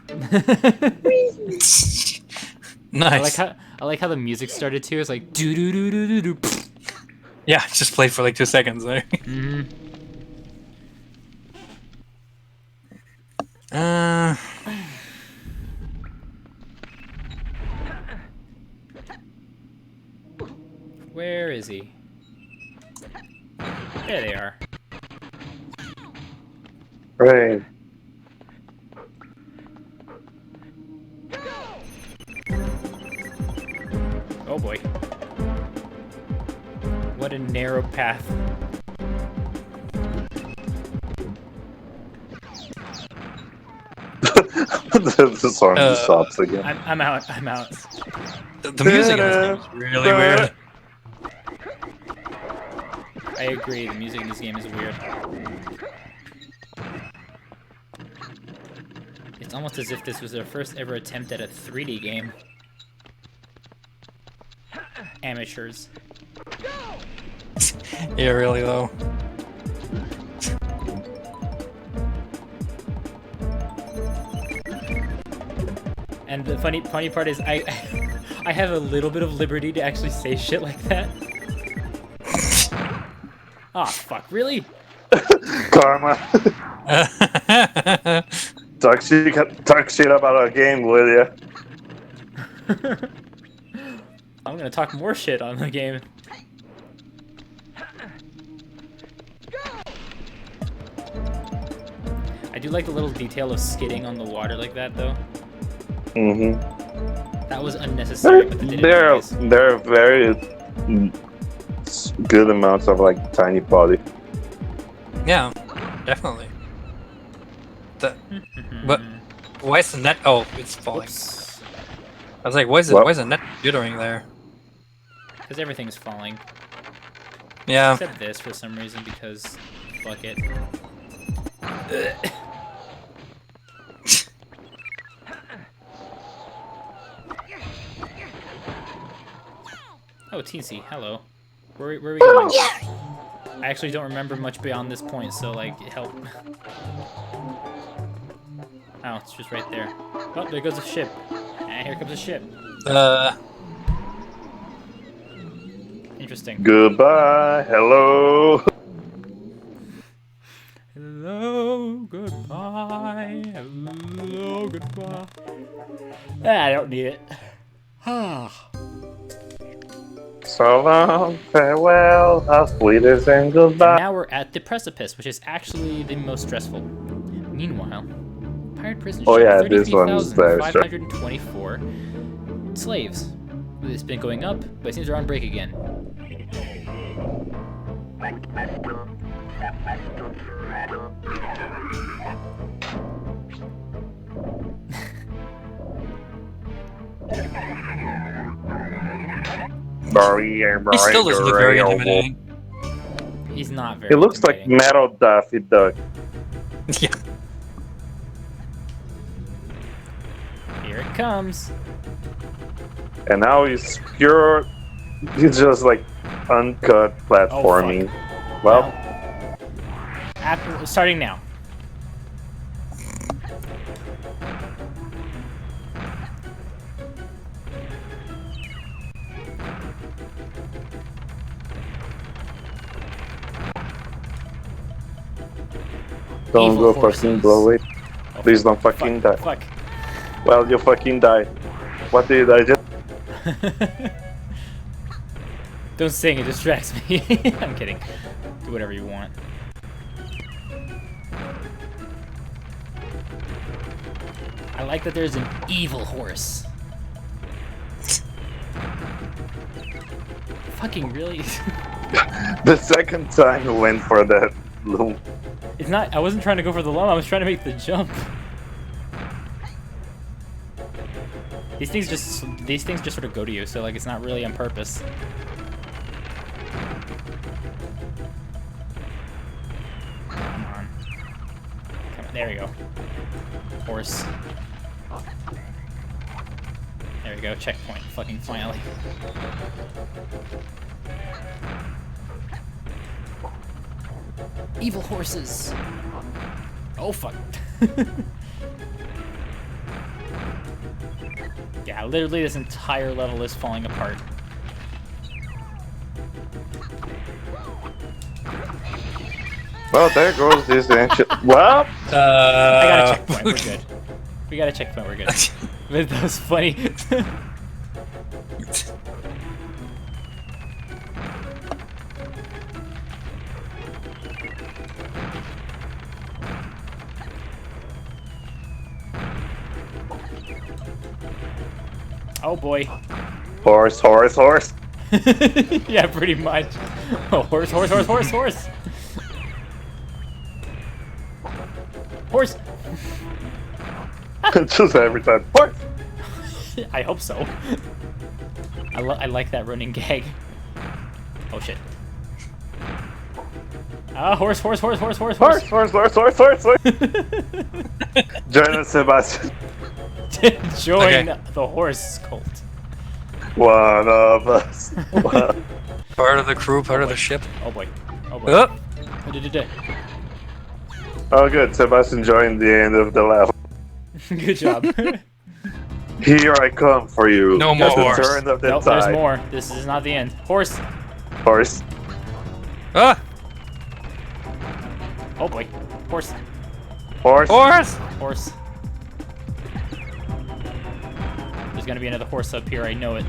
Nice. I like how the music started too. It's like do. Yeah, it just played for like 2 seconds there. Where is he? There they are. Right. Oh boy. What a narrow path. The song just stops again. I'm out. The music in this game is really weird. I agree, the music in this game is weird. It's almost as if this was their first ever attempt at a 3D game. Amateurs. Yeah, really though. And the funny part is I have a little bit of liberty to actually say shit like that. Oh fuck, really? Karma. Talk shit about a game, will ya? I'm gonna talk more shit on the game. I do like the little detail of skidding on the water like that, though. That was unnecessary, but they did it anyways. There are very good amounts of like tiny body. Yeah, definitely. But why is the net? Oh, it's falling. Oops. I was like, why is the net jittering there? Because everything's falling. Yeah. Except this for some reason, because fuck it. Oh, Teensy, hello. Where are we going? I actually don't remember much beyond this point, so like, help. Oh, it's just right there. Oh, there goes a ship. And here comes a ship. Interesting. Goodbye. Hello. Hello, goodbye. Hello, goodbye. I don't need it. So long, farewell, auf Wiedersehen, goodbye. Now we're at the precipice, which is actually the most stressful. Meanwhile, pirate prison ship 33,524 slaves. It's been going up, but it seems they're on break again. He still doesn't look very intimidating. He's not very It looks like intimidating. Metal Daffy Duck. Yeah. Here it comes. And now he's pure. He's just like uncut platforming. Well, Starting now. don't Evil go horses. fucking blow it. Oh, Please don't fucking die. Fuck. Well, you fucking die. What did I just? Don't sing, it distracts me. I'm kidding. Do whatever you want. I like that there's an evil horse. Fucking really? The second time I went for that little. It's not. I wasn't trying to go for the lump. I was trying to make the jump. These things just sort of go to you, so like it's not really on purpose. Come on. There we go. Horse. we go. Checkpoint. Fucking finally. Evil horses. Oh fuck. Yeah, literally this entire level is falling apart. Well, there goes this ancient. Well, I got a checkpoint. We're good. We got a checkpoint. We're good. But that was funny. Oh boy. horse, horse, horse. Yeah, pretty much. Oh, horse, horse, horse, horse, horse. Horse. Just every time. Horse. I hope so. I like that running gag. Oh shit. Horse, horse, horse, horse, horse, Horse, horse. horse, horse, horse, horse, horse. Join us, Sebastian. Join Okay. the horse cult. One of us. Part of the crew, part of the ship. Oh boy. Oh boy. Oh, What did it do? Oh, good. Sebastian joined the end of the level. Good job. Here I come for you. No more At the horse. turn of the Nope, tide. there's more. This is not the end. Horse. Horse. ah, Oh boy. Horse. Horse. horse! Horse. There's gonna be another horse up here, I know it.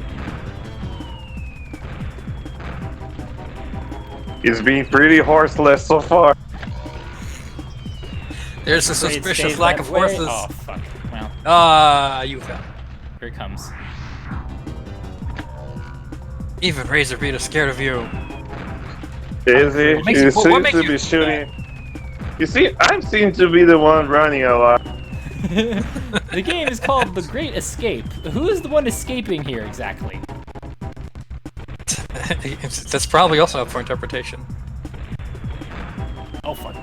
He's been pretty horseless so far. There's a Afraid it suspicious stays lack that of way. horses. Oh fuck. Well, Ah, you fell. here it comes. Even Razor Beat is scared of you. Is he? What makes You you- what seem makes to you be think shooting. You see, I seem to be the one running a lot. The game is called The Great Escape. Who is the one escaping here exactly? That's probably also up for interpretation. Oh fuck.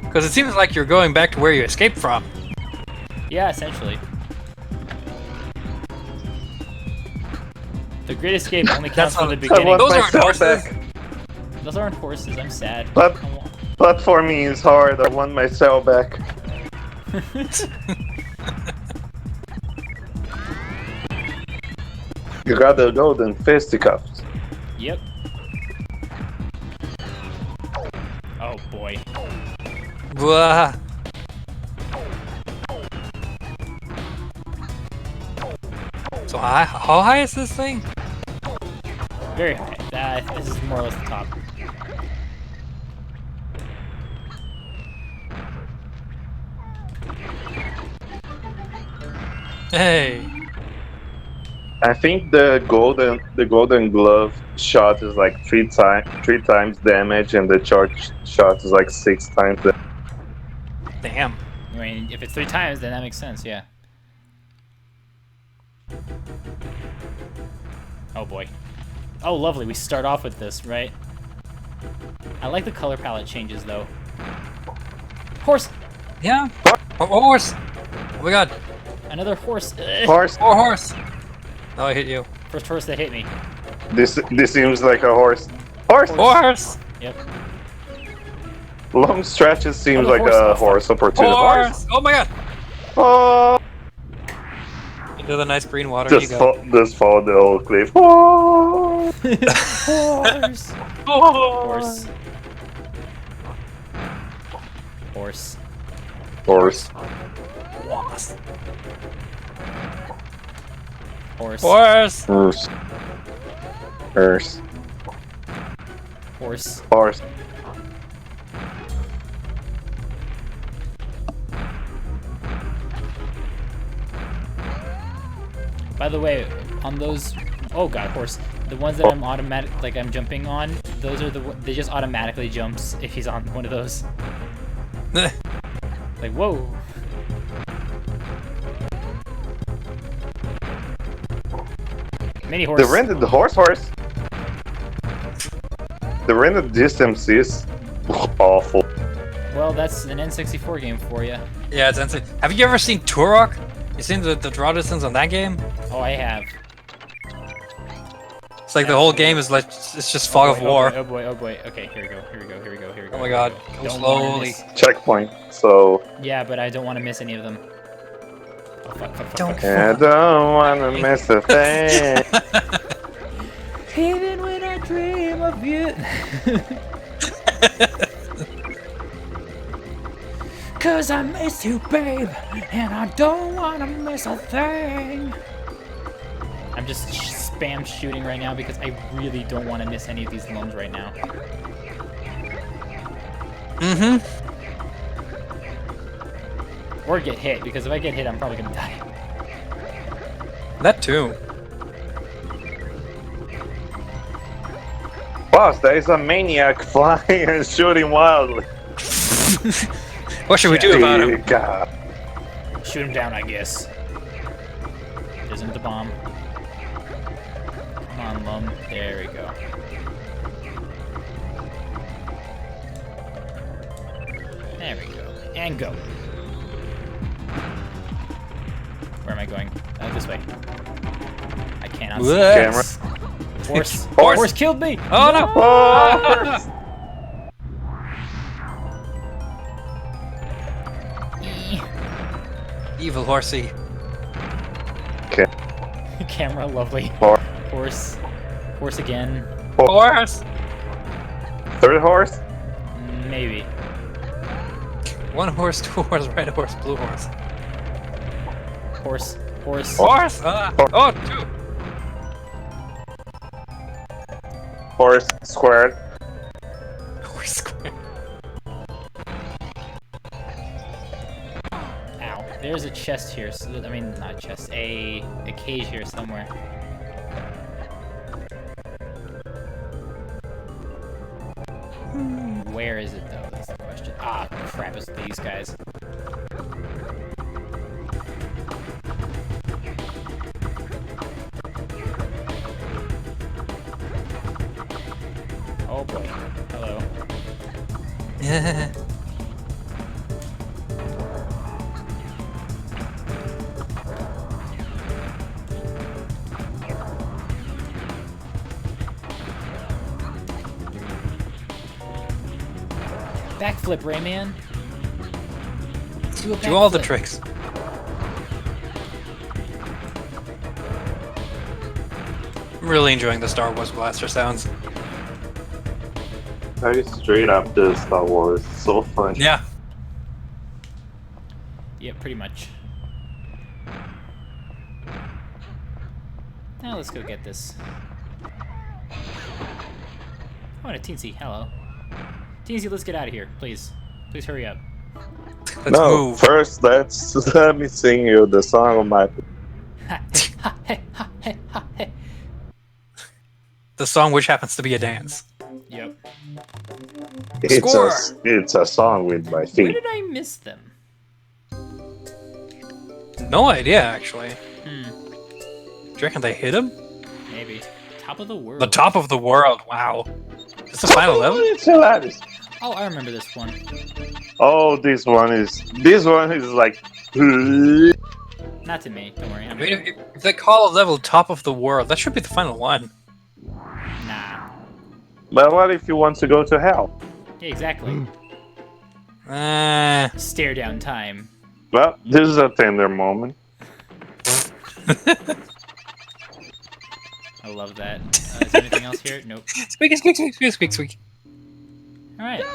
Because it seems like you're going back to where you escaped from. Yeah, essentially. The Great Escape only counts from the I beginning. want Those aren't myself horses. back. Those aren't horses. I'm sad. But- I want- Platforming is hard. I want my cell back. You got the golden fisticuffs. Yep. Oh boy. Blah. So how high is this thing? Very high. This is more or less the top. Hey. I think the golden glove shot is like three times damage, and the charge shot is like 6 times. Damn. I mean, if it's 3 times, then that makes sense, yeah. Oh boy. Oh, lovely. We start off with this, right? I like the color palette changes, though. Horse! Yeah. Horse. Oh my god. Another horse. Ugh. Horse. More horse. Oh, I hit you. First horse that hit me. This seems like a horse. Horse. Horse. Yep. Long stretches seems Oh, the like horse. a Oh, fuck. horse opportunity. Horse. Oh my god. Oh, Into the nice green water you just go. just fall the whole cliff. Oh. Horse! Horse. Horse. Horse. Horse. Horse. Horse. Horse. Horse. Horse. Horse. By the way, on those, oh god, horse. The ones that I'm I'm jumping on. Those are they just automatically jumps if he's on one of those. Like whoa. Mini horse. The horse. The rendered distance is awful. Well, that's an N64 game for you. Yeah, it's insane. Have you ever seen Turok? You seen the draw distance on that game? Oh, I have. It's like the whole game is like it's just fog of war. Oh boy, oh boy. Okay, here we go. Oh my god, go slowly. Checkpoint. So. Yeah, but I don't want to miss any of them. Oh, fuck. Don't. I don't wanna miss a thing. Even when I dream of you. Cause I miss you, babe, and I don't wanna miss a thing. I'm just spam shooting right now because I really don't want to miss any of these lungs right now. Mm-hmm. Or get hit, because if I get hit, I'm probably gonna die. That too. Boss, there is a maniac flying and shooting wildly. What should we do about him? God. Shoot him down, I guess. Isn't the bomb? Come on, Lum. There we go. There we go. And go. Where am I going? This way. I cannot see. Camera. Horse killed me! Oh no! Horse. Evil horsey. Okay. Camera, lovely. Horse. Horse again. Horse! Third horse? Maybe. One horse, two horse, red horse, blue horse. Horse. Horse! Oh, two! Horse squared. Horse square. Ow. There's a chest here. So, I mean, not a chest. A cage here somewhere. Where is it, though? That's the question. Ah, crap. It's these guys. Oh, boy. Hello. Yeah. Backflip, Rayman. Do all the backflip. tricks. I'm really enjoying the Star Wars blaster sounds. Very straight up the Star Wars. So fun. Yeah. Yeah, pretty much. Now let's go get this. Oh, and a Teensy. Hello. Teensy, let's get out of here, please. Please hurry up. Let's no, move. first let me sing you the song of my. The song which happens to be a dance. Yep. Score! It's a song with my Where feet. did I miss them? No idea, actually. Hmm. Do you reckon they hit him? Maybe. Top of the world. The top of the world, wow. Is the final level? It's hilarious. Oh, I remember this one. Oh, this one is like. Not to me. Don't worry. I mean, if they call a level top of the world, that should be the final one. Nah. But what if you want to go to hell? Yeah, exactly. Stare down time. Well, this is a tender moment. I love that. Is there anything else here? Nope. Squeak. Alright.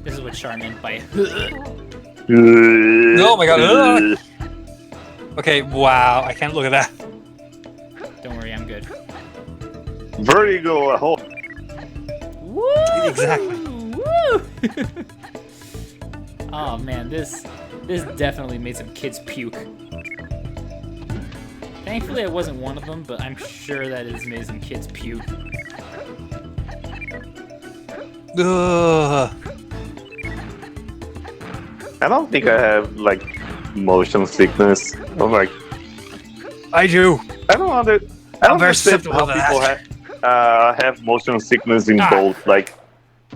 This is what Char meant by Oh my god. Okay, wow, I can't look at that. Don't worry, I'm good. Vertigo, a whole. Woo! Exactly. Woo! Oh man, this definitely made some kids puke. Thankfully, I wasn't one of them, but I'm sure that it's made some kids puke. Ugh. I don't think I have like motion sickness. I'm like, I do. I don't understand how very susceptible to people have motion sickness in Ah. both. Like,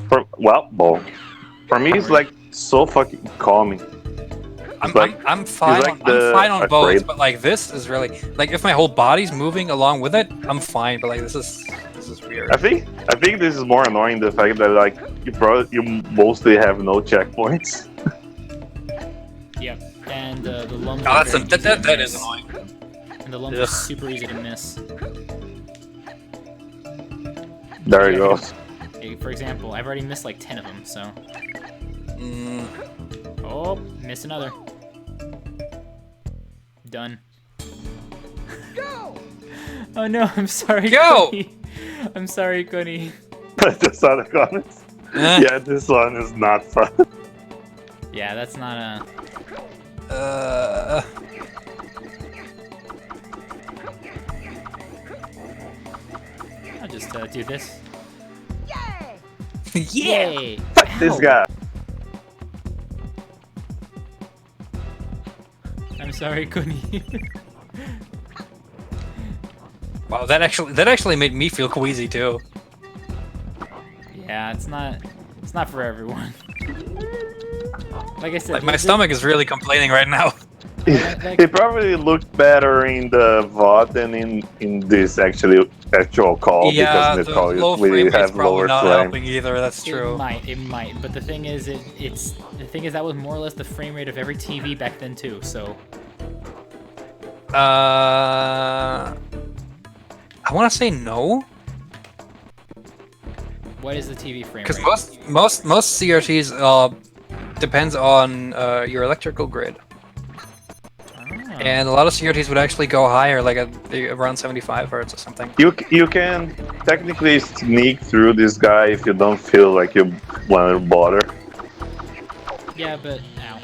both. For me, it's like so fucking calming. I'm like- fine. like I'm fine on both, afraid- but like this is really like if my whole body's moving along with it, I'm fine. But like this is weird. I think this is more annoying, the fact that like you mostly have no checkpoints. Yep. And the lumps. Oh, are that's very easy to that is miss. annoying. And the lumps Ugh. are super easy to miss. There you go. Hey, for example, I've already missed like 10 of them, so. Mm, Oh, miss another. Done. Go! Oh no, I'm sorry, Go! Connie. I'm sorry, Connie. The sound of comments. eh, Yeah, this one is not fun. Yeah, that's not a. I'll just do this. Yay! Yay! Fuck this Ow. guy. I'm sorry, Connie. wow, that actually made me feel queasy too. Yeah, it's not for everyone. Like I said, Like my stomach is really complaining right now. It probably looked better in the VOD than in this actual call, Yeah, because the in the call low we frame rate's have probably lower not frame. helping either. That's true. It might, but the thing is, that was more or less the frame rate of every TV back then too. So I want to say no, what is the TV frame because rate? most CRTs depends on your electrical grid, Ah. and a lot of CRTs would actually go higher, like at around 75 hertz or something. You can technically sneak through this guy if you don't feel like you want to bother. Yeah, but ow.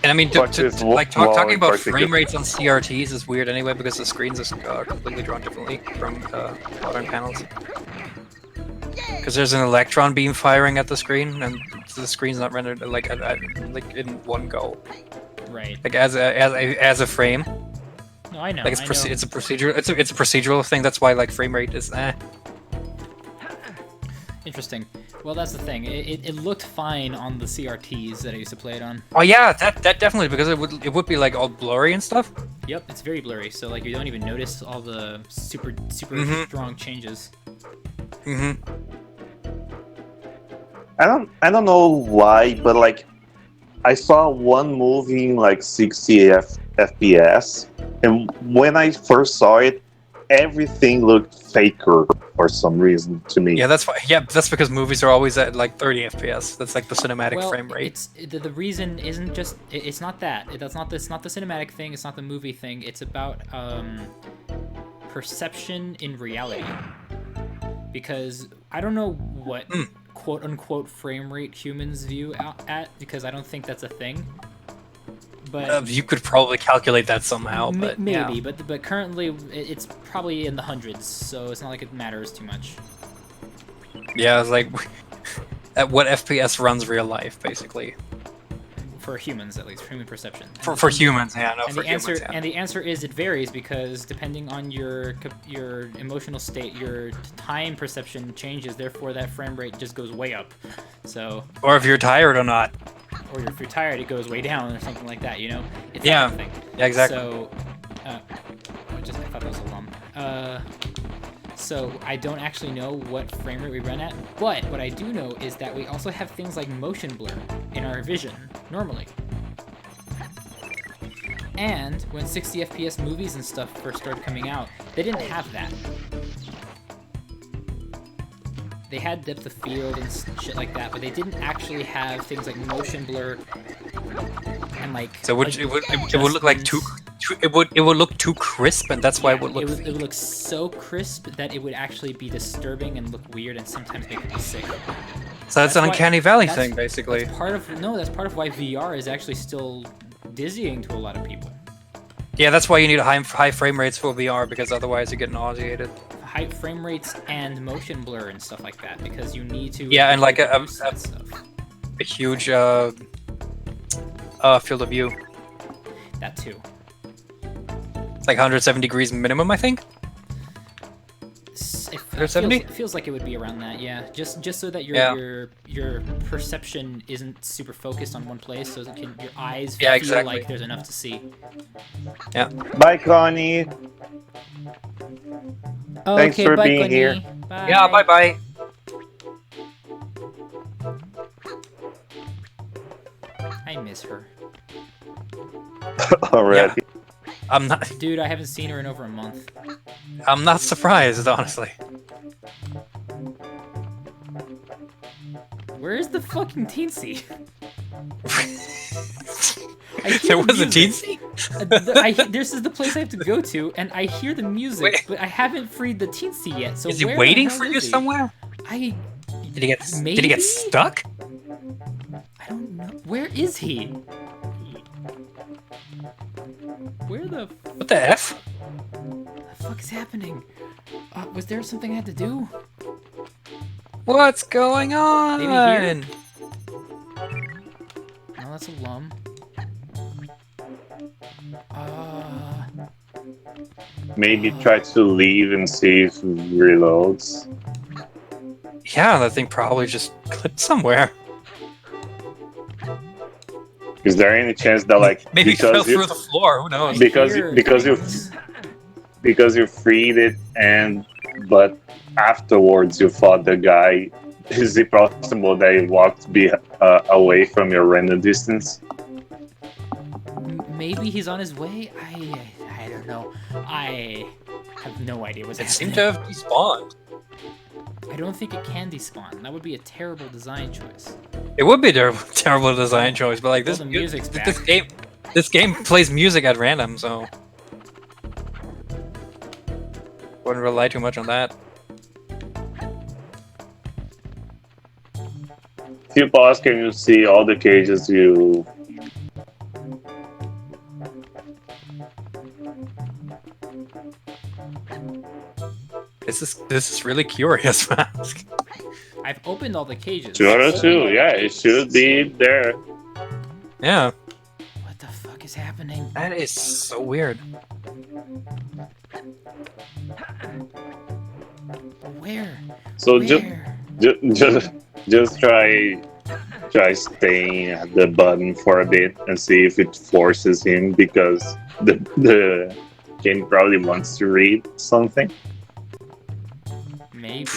And I mean, Fuck this wall talking in about particular. frame rates on CRTs is weird anyway, because the screens are completely drawn differently from modern panels. Because there's an electron beam firing at the screen, and the screen's not rendered like in one go, Right. like as a frame. No, I know. Like I know. it's a procedural thing. That's why like frame rate is Interesting. Well, that's the thing. It looked fine on the CRTs that I used to play it on. Oh yeah, that definitely, because it would be like all blurry and stuff. Yep, it's very blurry, so like you don't even notice all the super Mhm. strong changes. Mm-hmm. I don't know why, but like I saw one movie in like 60 FPS, and when I first saw it, everything looked faker for some reason to me. Yeah, that's why. Yeah, that's because movies are always at like 30 FPS. That's like the cinematic Well, frame rate. it's the reason isn't just it's not that. It's not this. Not the cinematic thing. It's not the movie thing. It's about perception in reality. Because I don't know what quote unquote frame rate humans view at, because I don't think that's a thing. But You could probably calculate that somehow, but maybe. yeah. But currently it's probably in the hundreds, so it's not like it matters too much. Yeah, it's like at what FPS runs real life, basically. For humans, at least, human perception. For humans, yeah, no, And for the answer humans, yeah. and the answer is it varies, because depending on your emotional state, your time perception changes. Therefore, that frame rate just goes way up. So, Or if you're tired or not. or if you're tired, it goes way down, or something like that. You know? It's Yeah. that kind of thing. Yeah, exactly. So, I thought that was a lump. So I don't actually know what frame rate we run at, but what I do know is that we also have things like motion blur in our vision normally. And when 60 FPS movies and stuff first started coming out, they didn't have that. They had depth of field and shit like that, but they didn't actually have things like motion blur and like. So like it would look like it would look too crisp, and that's why it would look. it would look so crisp that it would actually be disturbing and look weird and sometimes make people sick. So that's an why- uncanny valley that's- thing, basically. That's part of why VR is actually still dizzying to a lot of people. Yeah, that's why you need high frame rates for VR, because otherwise you get nauseated. High frame rates and motion blur and stuff like that, because you need to. Yeah, and like reduce that stuff. a huge field of view, That too. like 170 degrees minimum, I think. If 170? Feels like it would be around that, yeah. Just so that Yeah. your perception isn't super focused on one place, so that your eyes Yeah, feel exactly. like there's enough to see. Yeah. Bye, Connie. Thanks Okay, for bye, being Connie. here. Bye. Yeah, bye bye. I miss her. Already. I'm not. Dude, I haven't seen her in over a month. I'm not surprised, honestly. Where is the fucking teensy? There was a teensy? This is the place I have to go to, and I hear the music, Wait. but I haven't freed the teensy yet. So Is he where the waiting hell for is you he? somewhere? I Did he get? Did he Maybe? get stuck? don't know. Where is he? Where the What the f? fuck is happening? Was there something I had to do? What's going on? Maybe here? No, that's a lum. Maybe try to leave and see if it reloads. Yeah, that thing probably just clipped somewhere. Is there any chance that like Maybe it fell because you through the floor. Who knows? because Here, because you freed it but afterwards you fought the guy? Is it possible that he walked away from your random distance? Maybe he's on his way. I don't know. I have no idea what's It happening. seemed to have despawned. I don't think it can despawn. That would be a terrible design choice. It would be a terrible design choice, but like Well, this, the music's back. this game plays music at random, so wouldn't rely too much on that. If you pause, can you see all the cages you? This is really curious, man. I've opened all the cages. 202, yeah, it should be there. Yeah, What the fuck is happening? that is so weird. Where? So Where? just try staying at the button for a bit and see if it forces him, because the game probably wants to read something. Maybe.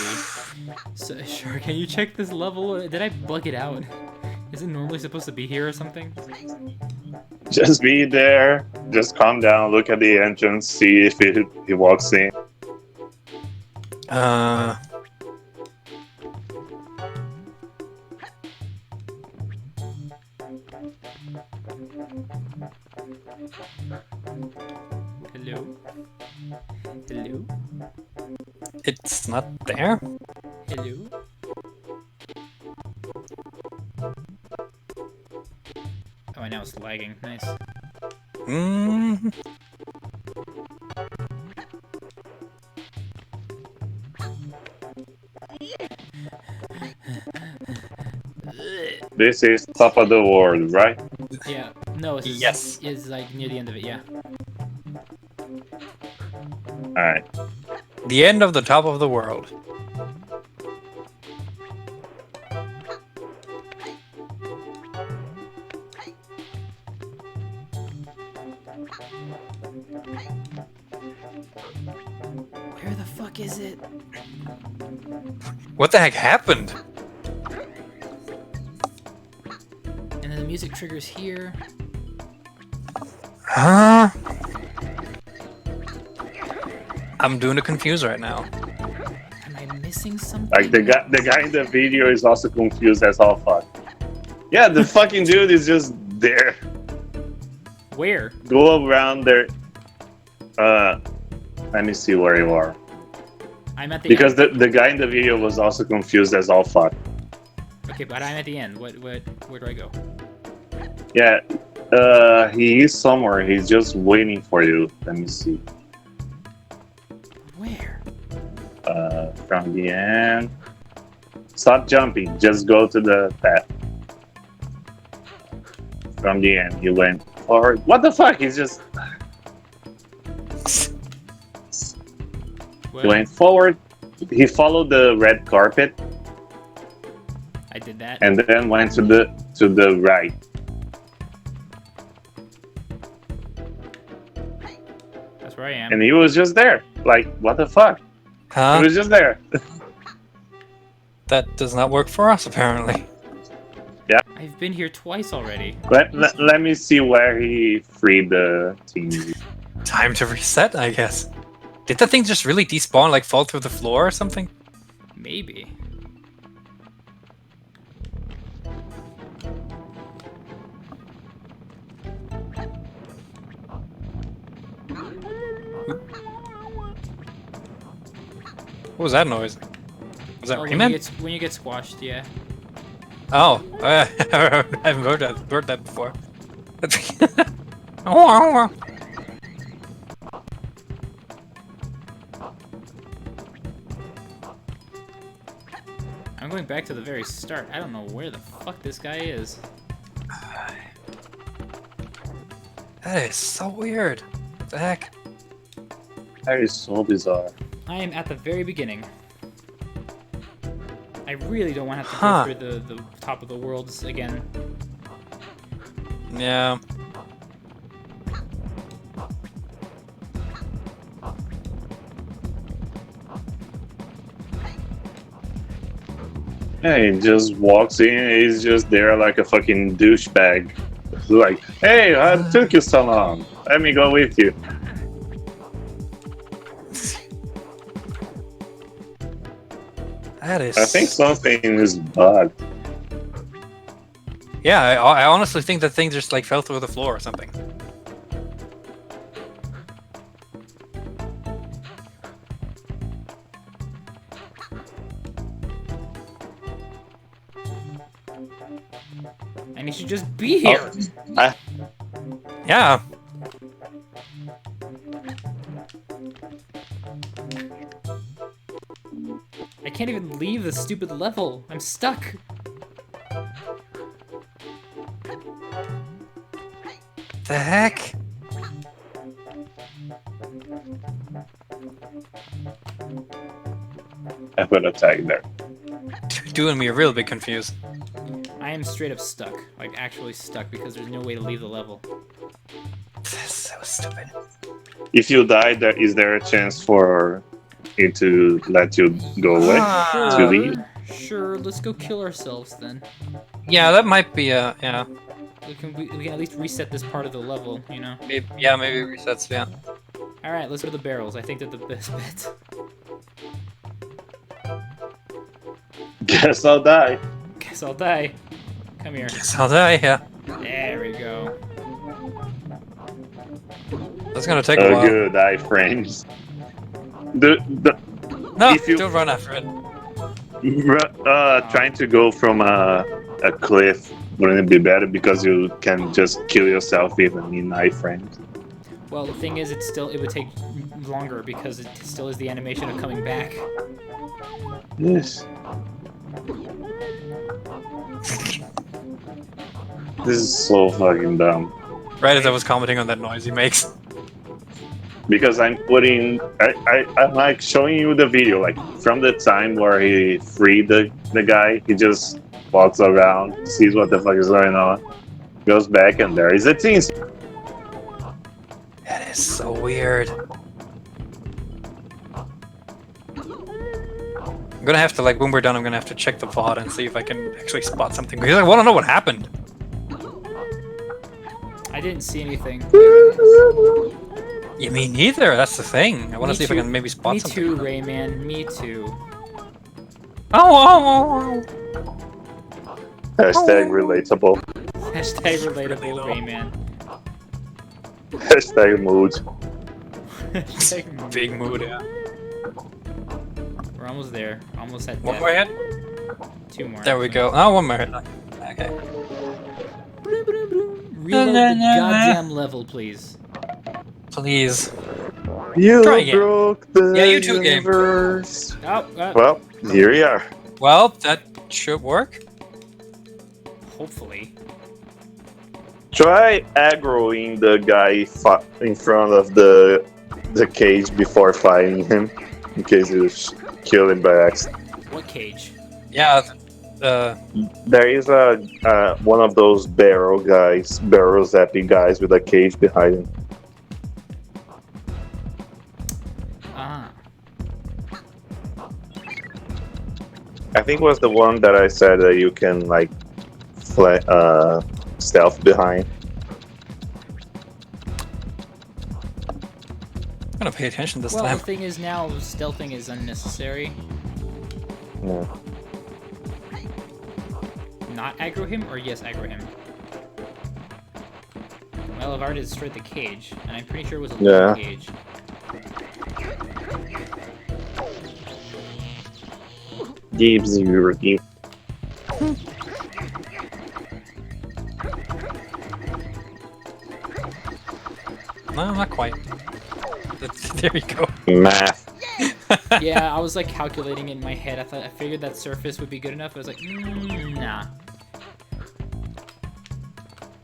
So, sure, can you check this level? Did I bug it out? Is it normally supposed to be here or something? Just be there. Just calm down. Look at the entrance. See if he walks in. Hello? Hello? It's not there. Hello? Oh, now it's lagging. Nice. Mm. This is top of the world, right? Yeah. No, it's Yes. It's like near the end of it, yeah. Alright. The end of the top of the world. Where the fuck is it? What the heck happened? And then the music triggers here. Huh? I'm doing a confused right now. Am I missing something? Like the guy in the video is also confused as all fuck. Yeah, the fucking dude is just there. Where? Go around there. Let me see where you are. I'm at the Because end. the guy in the video was also confused as all fuck. Okay, but I'm at the end. Where do I go? Yeah, he is somewhere. He's just waiting for you. Let me see. Where? From the end. Stop jumping. Just go to the path. From the end, he went forward. What the fuck? He's just. He Where? went forward, he followed the red carpet I did that. and then went to the right. That's where I am. And he was just there. Like, what the fuck? Huh? He was just there. That does not work for us, apparently. I've been here twice already. Let me see where he freed the team. Time to reset, I guess. Did that thing just really despawn, like fall through the floor or something? Maybe. What was that noise? Was that Oh, Rayman? when you get squashed, yeah. Oh, I haven't heard that before. I'm going back to the very start. I don't know where the fuck this guy is. That is so weird. What the heck? That is so bizarre. I am at the very beginning. I really don't want to have to Huh. go through the top of the worlds again. Yeah. Yeah, he just walks in, he's just there like a fucking douchebag. Like, hey, how took you so long? Let me go with you. That is. I think something is bugged. Yeah, I honestly think that thing just like fell through the floor or something. And he should just be here. Yeah. I can't even leave the stupid level. I'm stuck. The heck? I put a tag there. Doing me a real bit confused. I am straight up stuck. Like, actually stuck because there's no way to leave the level. That's so stupid. If you die, is there a chance for it to let you go away? Ah. To leave? Sure, let's go kill ourselves then. Yeah, that might be a yeah. We can at least reset this part of the level, you know? Maybe resets. Yeah. Alright, let's go to the barrels. I think they're the best bet. Guess I'll die. Guess I'll die. Come here. Guess I'll die. Yeah. There we go. That's gonna take a Oh, while. good iframes. No, if you- don't run after it. Trying to go from a cliff wouldn't it be better because you can just kill yourself even in iframes? Well, the thing is, it would take longer because it still is the animation of coming back. Yes. This is so fucking dumb. Right as I was commenting on that noise he makes. Because I'm like showing you the video, like from the time where he freed the guy, he just walks around, sees what the fuck is going on, goes back, and there is a team. That is so weird. I'm gonna have to, like, when we're done, I'm gonna have to check the VOD and see if I can actually spot something, because I want to know what happened. I didn't see anything. Yeah, me neither, that's the thing. I want Me to see if I too. can maybe spot Me something. too, Rayman. Me too. Oh. Hashtag relatable. Hashtag relatable, Rayman. Hashtag mood. Hashtag Big mood, yeah. We're almost there. Almost at One death. more hit? 2 more. There we go. Oh, one more hit. Okay. Reload the goddamn level, please. Please. You Try again. broke the Yeah, you too, game. universe. Oh, Well, here we are. Well, that should work. hopefully. Try aggroing the guy in front of the cage before fighting him, in case kill him by accident. What cage? Yeah. There is a one of those barrel zappy guys with a cage behind him. Ah. I think it was the one that I said that you can like stealth behind. I'm gonna pay attention this Well, time. the thing is now, stealthing is unnecessary. Yeah. Not aggro him, or yes, aggro him? Well, I've already destroyed the cage, and I'm pretty sure it was a Yeah. little cage. Gives you review. No, not quite. There you go. Math. Yeah, I was like calculating in my head. I figured that surface would be good enough. I was like, nah.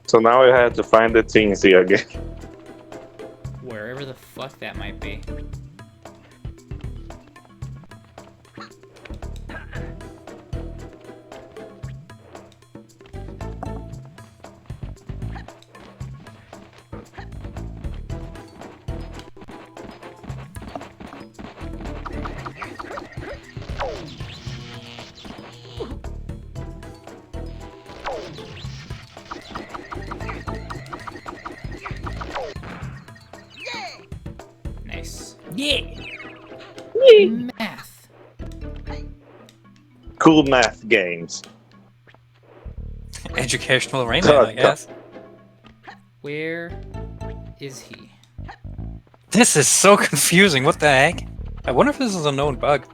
So now I had to find the teensy again. Wherever the fuck that might be. Nice. Yeah! Math. Cool math games. Educational Rayman, I guess. Where is he? This is so confusing. What the heck? I wonder if this is a known bug.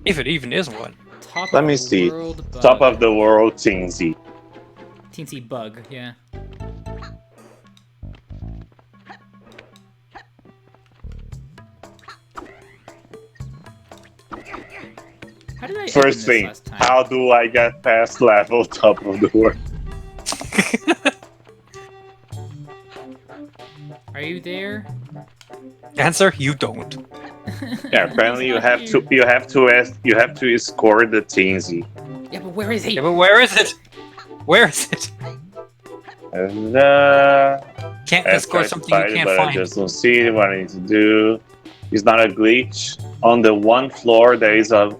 If it even is one. Top Let of me the see. world bug. Top of the world teensy. Teensy bug, yeah. How did I First open this thing, last time? how do I get past level top of the world? Are you there? Answer: you don't. Yeah, apparently you He's have not to score the teensy. Yeah, but where is he? Yeah, but where is it? Where is it? And Can't I've score tried to something you find it, can't but I find. just don't see what I need to do. It's not a glitch. On the one floor, there is a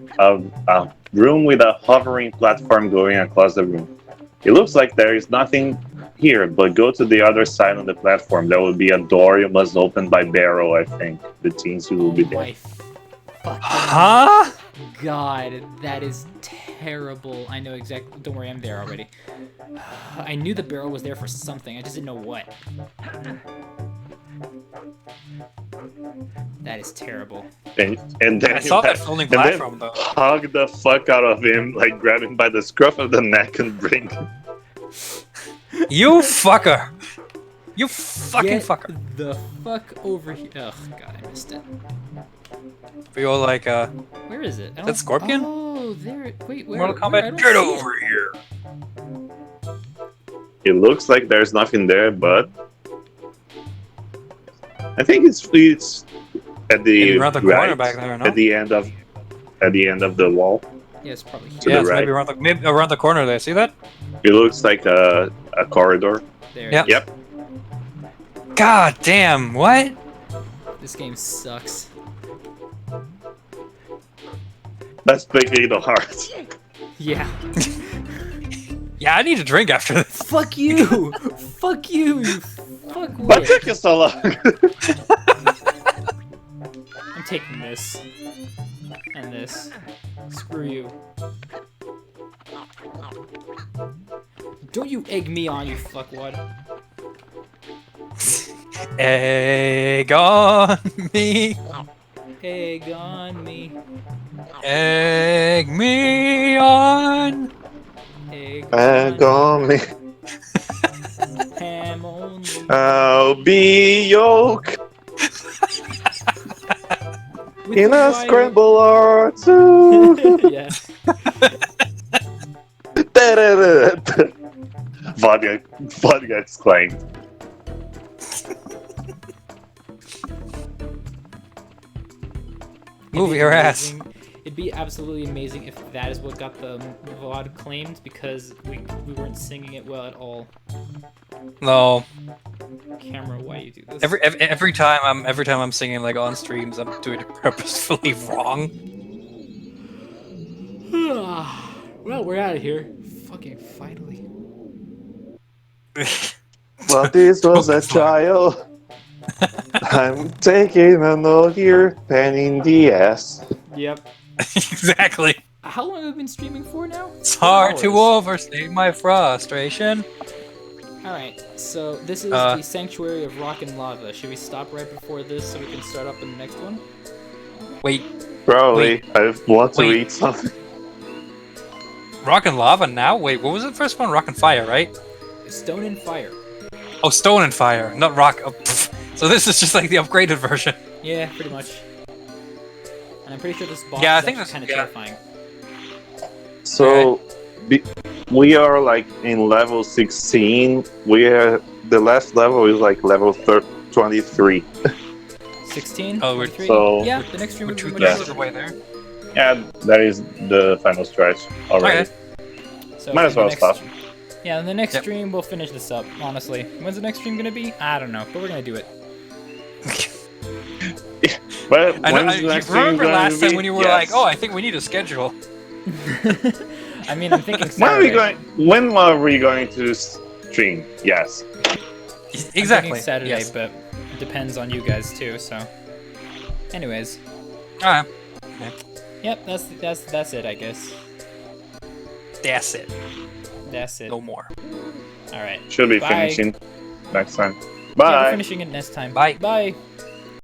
room with a hovering platform going across the room. It looks like there is nothing here, but go to the other side on the platform. There will be a door you must open by barrel, I think. The teensy will be Oh there. my fucking Huh? god, that is terrible. I know exactly. Don't worry, I'm there already. I knew the barrel was there for something. I just didn't know what. That is terrible. And then I saw you that have- floating and then platform though. hug the fuck out of him, like grab him by the scruff of the neck and bring him. You fucker! You fucking Get fucker! the fuck over here. Ugh, god, I missed it. We all like, Where is it? I that don't- Scorpion? Oh, there. Wait, where? Mortal where? I Kombat, don't get see over it. here! It looks like there's nothing there, but I think it's at the Maybe around the corner right, back there, no? at the end of the wall. Yeah, it's probably here. To Yeah, the it's right. maybe around the corner there. See that? It looks like a corridor. There. Yep. it is. Yep. God damn! What? This game sucks. That's making it hard. Yeah. Yeah, I need a drink after this. Fuck you! Fuck you! You fuck What with. took you so long? I'm taking this. And this. Screw you. Don't you egg me on, you fuckwad. Egg on me. Egg on me. Egg me on. Egg On me. Ham only. I'll be yolk With in the a wire. scramble or two. Yeah. Vodka exclaimed. Move your ass. It'd be absolutely amazing if that is what got the VOD claimed, because we weren't singing it well at all. No. Camera, why you do this? Every time I'm singing like on streams, I'm doing it purposefully wrong. Well, we're out of here. Fucking finally. Well, this was a trial. I'm taking a note here, pen in the ass. Yep. Exactly. How long have we been streaming for now? It's hard to Hours. overstate my frustration. Alright, so this is the Sanctuary of Rock and Lava. Should we stop right before this so we can start up in the next one? Wait, Probably. I want to Wait. eat something. Rock and Lava now? Wait, what was the first one? Rock and Fire, right? Stone and Fire. Oh, Stone and Fire, not Rock. Oh, so this is just like the upgraded version. Yeah, pretty much. And I'm pretty sure this boss Yeah, I is think actually that's- kind of yeah. terrifying. So, we are like in level 16. The last level is like level 23. 16? Oh, we're- 23? so- Yeah, the next stream We're will be 2 much thirds of shorter. the way there. Yeah, that is the final stretch already. Okay. So Might as in the well next- stop. Yeah, in the next Yep. stream we'll finish this up, honestly. When's the next stream gonna be? I don't know, but we're gonna do it. But I know, when's the you next stream remember going last to time be? when you were Yes. like, "Oh, I think we need a schedule." I mean, I'm thinking When are we Saturday. going? When are we going to stream? Yes. I'm Exactly. thinking Saturday, Yes. but it depends on you guys too, so. Anyways. Alright. Yep, that's it, I guess. That's it. That's it. No more. Alright. Should be Bye. finishing next time. Yeah, we're Bye. finishing it next time. Bye. Bye.